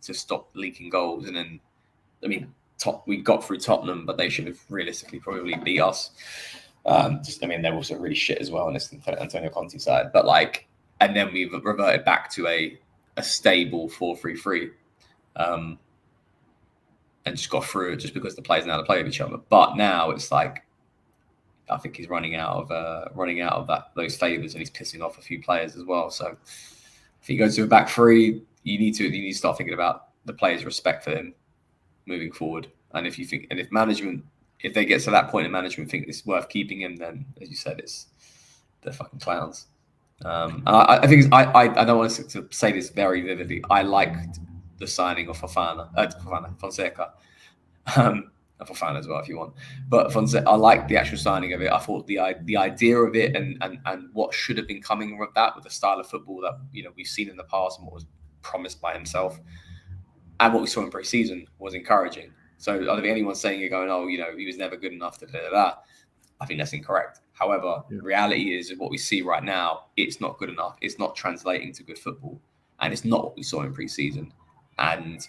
to stop leaking goals. And then, I mean, we got through Tottenham, but they should have realistically probably beat us. I mean, they're also really shit as well on this Antonio Conte side. But like, and then we've reverted back to a stable 4-3-3, and just got through it just because the players know how to play with each other. But now it's like, I think he's running out of those favours, and he's pissing off a few players as well. So if he goes to a back three, you need to start thinking about the players' respect for him moving forward. And if management, if they get to that point and management think it's worth keeping him, then as you said, they're fucking clowns. I think I don't want to say this very vividly. I liked the signing of Fonseca. Fofana as well, if you want. But Fonseca, I like the actual signing of it. I thought the idea of it and what should have been coming with that, with the style of football that, you know, we've seen in the past and what was promised by himself, and what we saw in pre-season was encouraging. So I don't think anyone's saying you're going, oh, you know, he was never good enough to do that. I think that's incorrect. However, the reality is what we see right now, it's not good enough. It's not translating to good football, and it's not what we saw in pre-season. And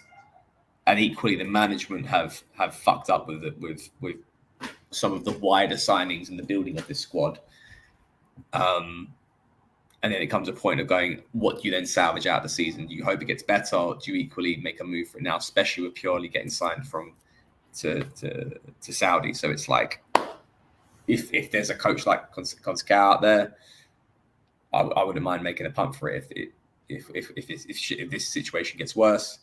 equally, the management have fucked up with some of the wider signings and the building of this squad. And then it comes a point of going, what do you then salvage out of the season? Do you hope it gets better, or do you equally make a move for it now, especially with Pioli getting signed to Saudi? So it's like, if there's a coach like Fonseca out there, I wouldn't mind making a punt for it if this situation gets worse.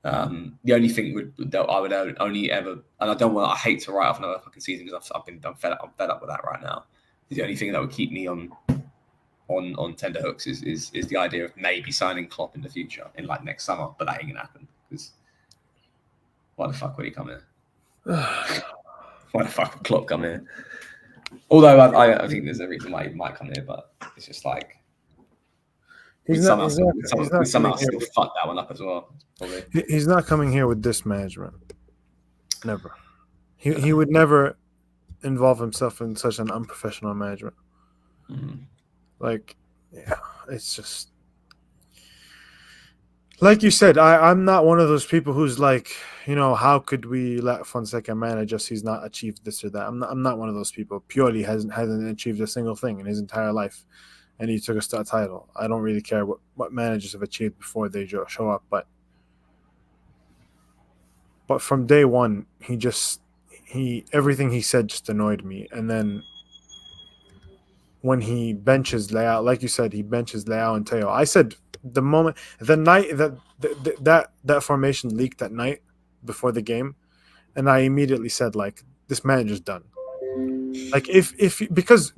The only thing that I would only ever, and I hate to write off another fucking season because I'm fed up with that right now. The only thing that would keep me on tenterhooks is the idea of maybe signing Klopp in the future, in like next summer, but that ain't gonna happen because why the fuck would he come here? Why the fuck would Klopp come here? Although I think there's a reason why he might come here, but it's just like we somehow still fuck that one up as well. Probably. He's not coming here with this management. Never. He would never involve himself in such an unprofessional management. Mm-hmm. Like, yeah, it's just like you said. I'm not one of those people who's like, you know, how could we let Fonseca manage us? He's not achieved this or that. I'm not one of those people. Pioli hasn't achieved a single thing in his entire life, and he took us to a title. I don't really care what managers have achieved before they show up, but from day one, everything he said just annoyed me. And then when he benches Leao, like you said, he benches Leao and Teo. I said the night that formation leaked that night before the game, and I immediately said, like, this manager's done. Like, because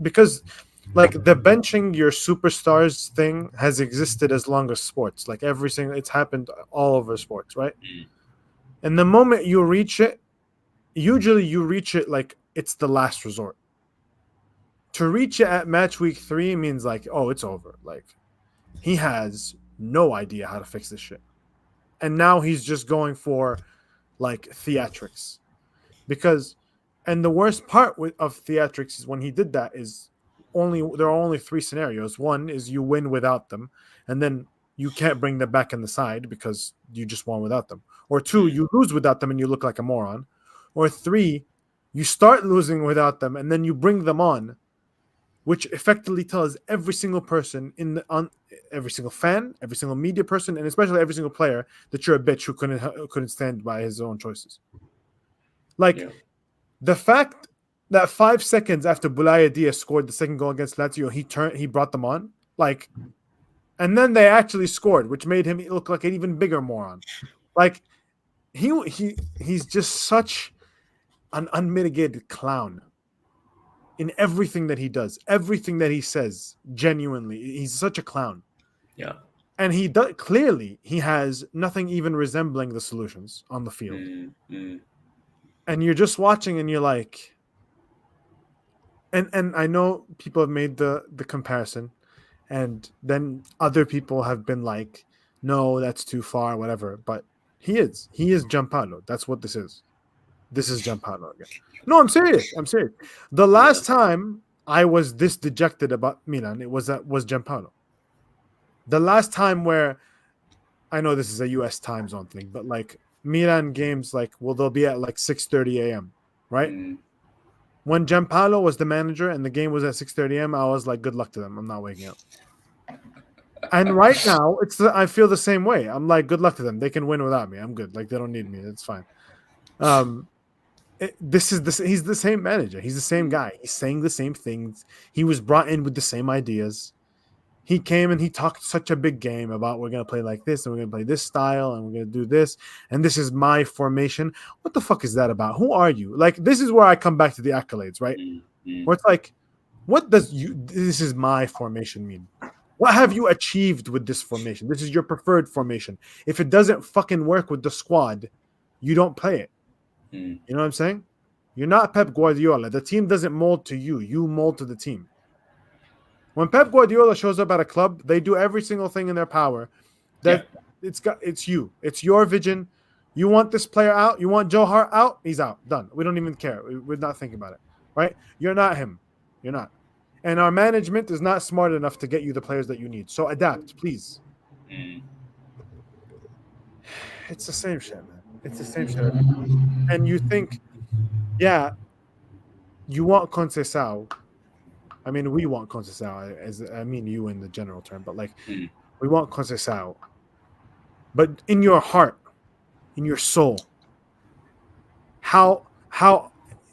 like the benching your superstars thing has existed as long as sports. Like it's happened all over sports, right? And the moment you reach it, usually you reach it like it's the last resort. To reach it at match week 3 means like, oh, it's over. Like, he has no idea how to fix this shit. And now he's just going for like theatrics. And the worst part of theatrics is when he did that is there are only 3 scenarios. One is you win without them, and then you can't bring them back in the side because you just won without them. Or 2, you lose without them and you look like a moron. Or 3, you start losing without them and then you bring them on, which effectively tells every single person every single fan, every single media person, and especially every single player that you're a bitch who couldn't stand by his own choices. Like, the fact that 5 seconds after Boulaye Dia scored the second goal against Lazio, he brought them on, like, and then they actually scored, which made him look like an even bigger moron. Like, he's just such an unmitigated clown in everything that he does, everything that he says. Genuinely, he's such a clown. Yeah. And he does, clearly he has nothing even resembling the solutions on the field. And you're just watching and you're like, and I know people have made the comparison, and then other people have been like, no, that's too far, whatever. But he is Gianpaolo. That's what this is. This is Gianpaolo again. No, I'm serious. The last time I was this dejected about Milan, it was Gianpaolo. The last time where, I know this is a US time zone thing, but like Milan games, like, well, they'll be at like 6:30 a.m., right? When Gianpaolo was the manager and the game was at 6:30 a.m., I was like, good luck to them. I'm not waking up. And right now, I feel the same way. I'm like, good luck to them. They can win without me. I'm good. Like, they don't need me. It's fine. He's the same manager. He's the same guy. He's saying the same things. He was brought in with the same ideas. He came and he talked such a big game about we're going to play like this and we're going to play this style and we're going to do this. And this is my formation. What the fuck is that about? Who are you? Like, this is where I come back to the accolades, right? Where it's like, what does this is my formation mean? What have you achieved with this formation? This is your preferred formation. If it doesn't fucking work with the squad, you don't play it. You know what I'm saying? You're not Pep Guardiola. The team doesn't mold to you. You mold to the team. When Pep Guardiola shows up at a club, they do every single thing in their power. It's you. It's your vision. You want this player out. You want Joe Hart out. He's out. Done. We don't even care. We're not thinking about it. Right? You're not him. You're not. And our management is not smart enough to get you the players that you need. So adapt, please. It's the same shit, man. It's the same shit. And you think, yeah, you want Conceição. I mean, we want Conceição. I mean, you in the general term, but like, we want Conceição. But in your heart, in your soul, how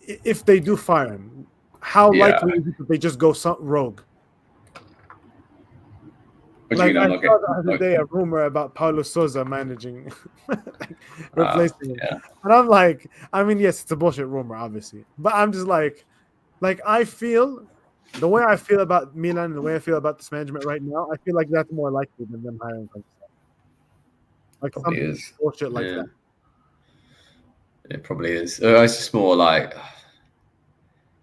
if they do fire him, how likely is it that they just go rogue? Like, I saw the other day a rumor about Paulo Sousa managing, replacing him. Yeah. And I'm like, I mean, yes, it's a bullshit rumor, obviously. But I'm just like I feel, the way I feel about Milan and the way I feel about this management right now, I feel like that's more likely than them hiring Conceição. Like something bullshit like that. It probably is. It's just more like,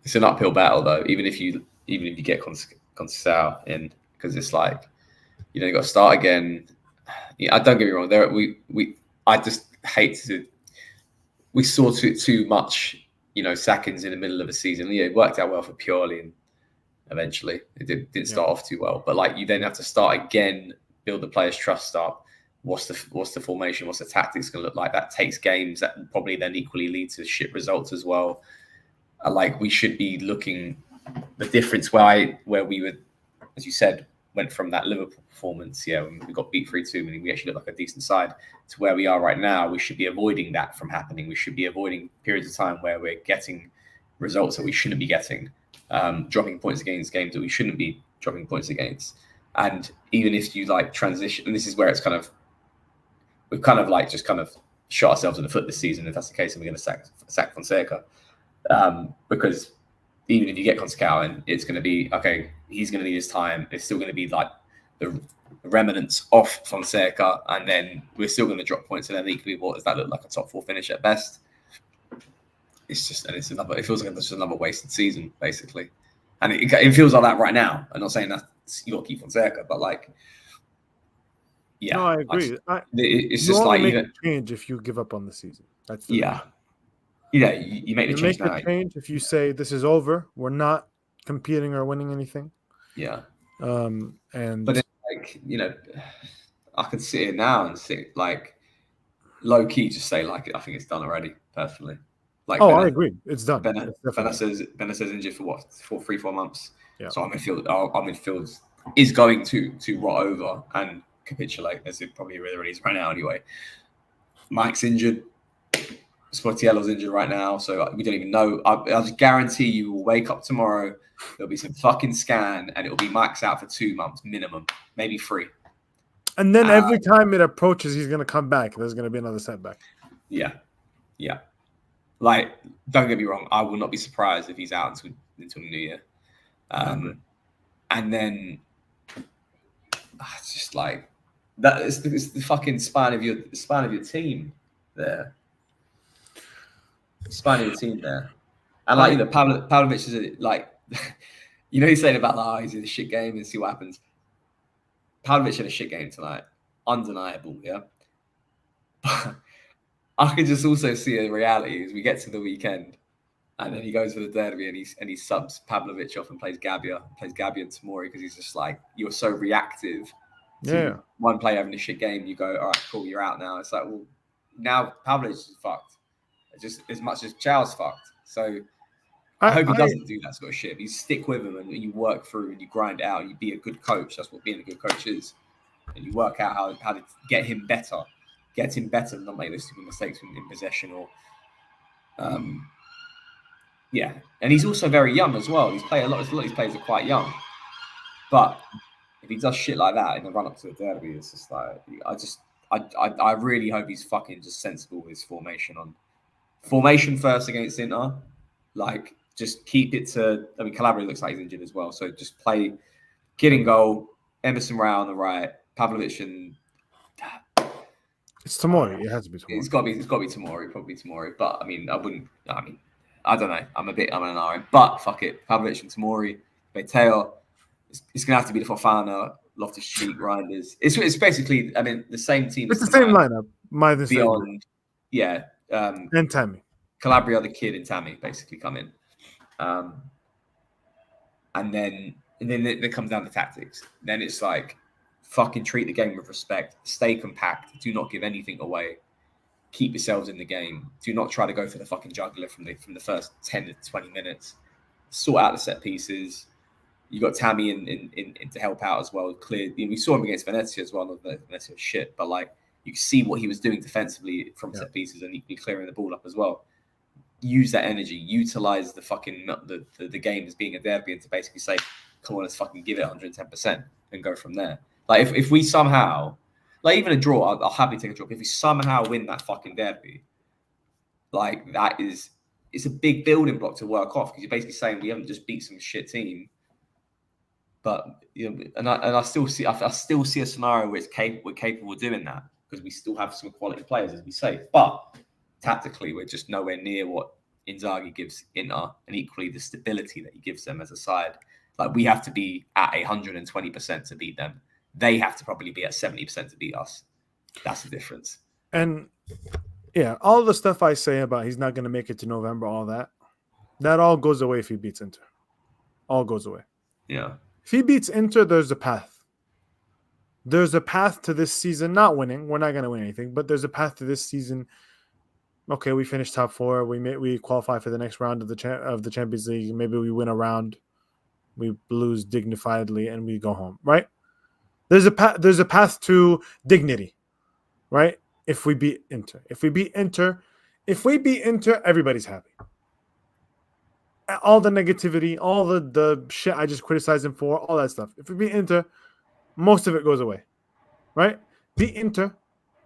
it's an uphill battle though. Even if you get Conceição in, because it's like, you know, you got to start again. Yeah, don't get me wrong. I just hate to. We saw too much, you know, sackings in the middle of a season. Yeah, it worked out well for Pioli, and eventually it didn't start off too well. But like, you then have to start again, build the players' trust up. What's the formation? What's the tactics going to look like? That takes games that will probably then equally lead to shit results as well. Like, we should be looking the difference where we would, as you said, went from that Liverpool performance, when we got beat 3-2, and we actually looked like a decent side, to where we are right now. We should be avoiding that from happening. We should be avoiding periods of time where we're getting results that we shouldn't be getting, dropping points against games that we shouldn't be dropping points against. And even if you like transition, and this is where it's kind of, we've kind of like just kind of shot ourselves in the foot this season, if that's the case, and we're going to sack Fonseca. Because even if you get Conceição in, it's going to be, okay, he's going to need his time. It's still going to be like the remnants of Fonseca, and then we're still going to drop points. And then equally, what does that look like? A top 4 finish at best? It's just, and it feels like it's just another wasted season, basically. And it feels like that right now. I'm not saying that you got to keep Fonseca, but like, yeah. No, I agree. It's just like, make a change if you give up on the season. That's the reason. You make the change now. Change if you say this is over. We're not competing or winning anything. Yeah. But it's like, you know, I can sit here now and sit like low key, just say like, I think it's done already. Personally, like, I agree, it's done. Benacer's injured for what, 3-4 months. Yeah. So our midfield is going to rot over and capitulate, as it probably really is right now anyway. Mike's injured. Sportiello's injured right now, so we don't even know. I'll just guarantee you will wake up tomorrow, there'll be some fucking scan, and it'll be Mike's out for 2 months minimum, maybe 3. And then every time it approaches, he's going to come back. There's going to be another setback. Yeah. Like, don't get me wrong, I will not be surprised if he's out until New Year. And then it's just like that. It's the fucking spine of your team there. Spine of your team there. And like, Pavlovic is like, he's saying about he's in a shit game and see what happens. Pavlovic had a shit game tonight, undeniable. Yeah. But I can just also see a reality as we get to the weekend, and then he goes for the derby and he subs Pavlovic off and plays Gabbia and Tomori because he's just like, you're so reactive to one player having a shit game. You go, all right, cool, you're out now. It's like, well, now Pavlovic is fucked, just as much as Chow's fucked. So I hope he doesn't do that sort of shit. You stick with him and you work through and you grind it out. And you be a good coach. That's what being a good coach is. And you work out how to get him better. Get him better and not make those stupid mistakes in possession or yeah. And he's also very young as well. A lot of these players are quite young. But if he does shit like that in the run up to the derby, it's just like I really hope he's fucking just sensible with his formation first against Inter. Like, just keep it to. I mean, Calabria looks like he's injured as well, so just play Kid in goal, Emerson Rao on the right, Pavlovic and it's Tomori. It has to be Tomori. It's got to be Tomori, probably Tomori. But I don't know. I'm an RM, but fuck it, Pavlovic and Tomori, Beiteo. It's gonna have to be the Fofana, Loftus-Cheek, Reinders. It's basically, the same team. It's the same lineup. Beyond, yeah. And Tammy. Calabria, the Kid, and Tammy basically come in. And then it comes down to tactics. Then it's like, fucking treat the game with respect. Stay compact. Do not give anything away. Keep yourselves in the game. Do not try to go for the fucking jugular from the first 10 to 20 minutes. Sort out the set pieces. You got Tammy in to help out as well. Clear. We saw him against Venezia as well. Not that Venezia was shit, but like, you can see what he was doing defensively from set pieces, and he can be clearing the ball up as well. Use that energy. Utilize the fucking the game as being a derby, and to basically say, come on, let's fucking give it 110% and go from there. Like, if we somehow, like, even a draw, I'll happily take a draw. If we somehow win that fucking derby, like, it's a big building block to work off, because you're basically saying we haven't just beat some shit team, but and I still see a scenario where we're capable of doing that, because we still have some quality players, as we say. But tactically, we're just nowhere near what Inzaghi gives Inter, and equally the stability that he gives them as a side. Like, we have to be at 120% to beat them. They have to probably be at 70% to beat us. That's the difference. And yeah, all the stuff I say about he's not going to make it to November, all that all goes away if he beats Inter. All goes away. Yeah. If he beats Inter, there's a path. There's a path to this season, not winning. We're not going to win anything, but there's a path to this season. Okay, we finished top 4. We qualify for the next round of the Champions League. Maybe we win a round. We lose dignifiedly and we go home, right? There's a path to dignity, right? If we beat Inter, everybody's happy. All the negativity, all the shit I just criticized him for, all that stuff. If we beat Inter, most of it goes away, right? Beat Inter,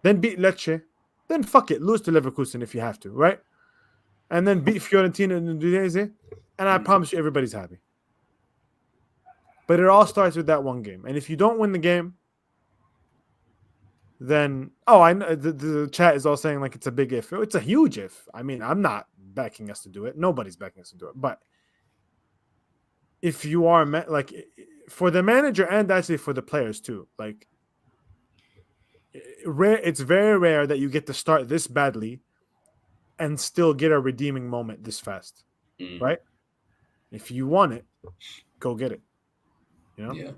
then beat Lecce, then fuck it, lose to Leverkusen if you have to, right? And then beat Fiorentina and Udinese, and I promise you, everybody's happy. But it all starts with that one game. And if you don't win the game, then, I know the chat is all saying like it's a big if. It's a huge if. I mean, I'm not backing us to do it. Nobody's backing us to do it. But if you are, like, for the manager and actually for the players too, like, it's very rare that you get to start this badly and still get a redeeming moment this fast, right? If you want it, go get it. Yeah.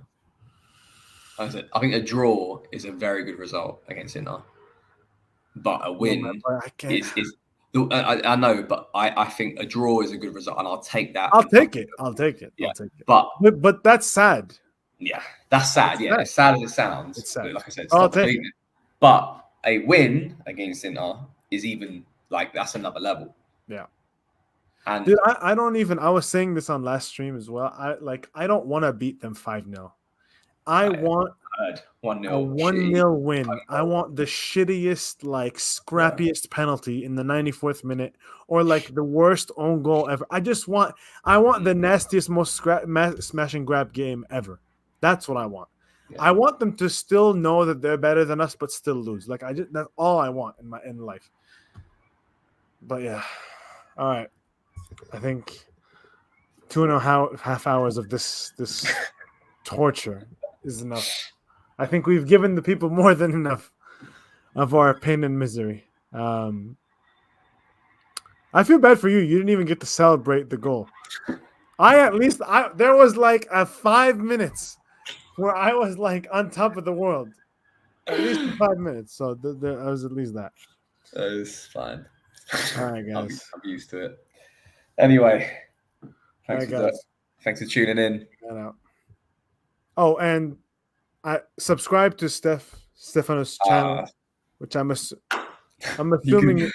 I think a draw is a very good result against Inter, but a win is. I know, but I think a draw is a good result, and I'll take that. I'll take it. Yeah. I'll take it. But that's sad. Yeah, that's sad. Yeah, as sad as it sounds. It's sad. Like I said, I'll take it. But a win against Inter is even, like, that's another level. Yeah. And dude, I was saying this on last stream as well. I don't want to beat them 5-0. I want 1 a 0 1-0 win. I want the shittiest, like scrappiest penalty in the 94th minute, or like the worst own goal ever. I want the nastiest, most smash and grab game ever. That's what I want. Yeah. I want them to still know that they're better than us, but still lose. Like that's all I want in life. But yeah, all right. I think 2.5 hours of this torture is enough. I think we've given the people more than enough of our pain and misery. I feel bad for you. You didn't even get to celebrate the goal. There was like a 5 minutes where I was like on top of the world. At least 5 minutes. So I was at least that. It's fine. All right, guys. I'm used to it. Anyway, All right, thanks guys. for tuning in. That out. Oh, and I subscribe to Stefano's channel, which I'm assuming.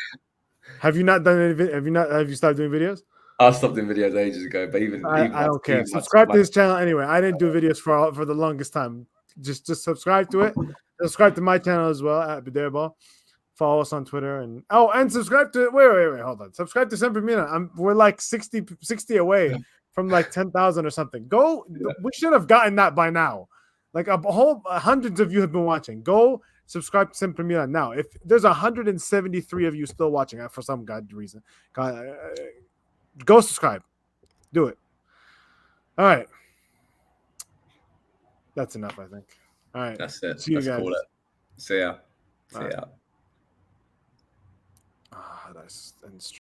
Have you not done any? Have you started doing videos? I stopped doing videos ages ago, but even I don't care. Subscribe to his channel anyway. I didn't do videos for the longest time. Just subscribe to it. Subscribe to my channel as well at Biderball. Follow us on Twitter and subscribe to wait, hold on. Subscribe to Sempre Milan. We're like 60 away from like 10,000 or something. Go. Yeah. We should have gotten that by now. Like hundreds of you have been watching. Go subscribe to Sempre Milan now. If there's 173 of you still watching for some god reason, go subscribe. Do it. All right. That's enough, I think. All right. That's it. See you Let's guys. call it. See ya. All right. ya. That's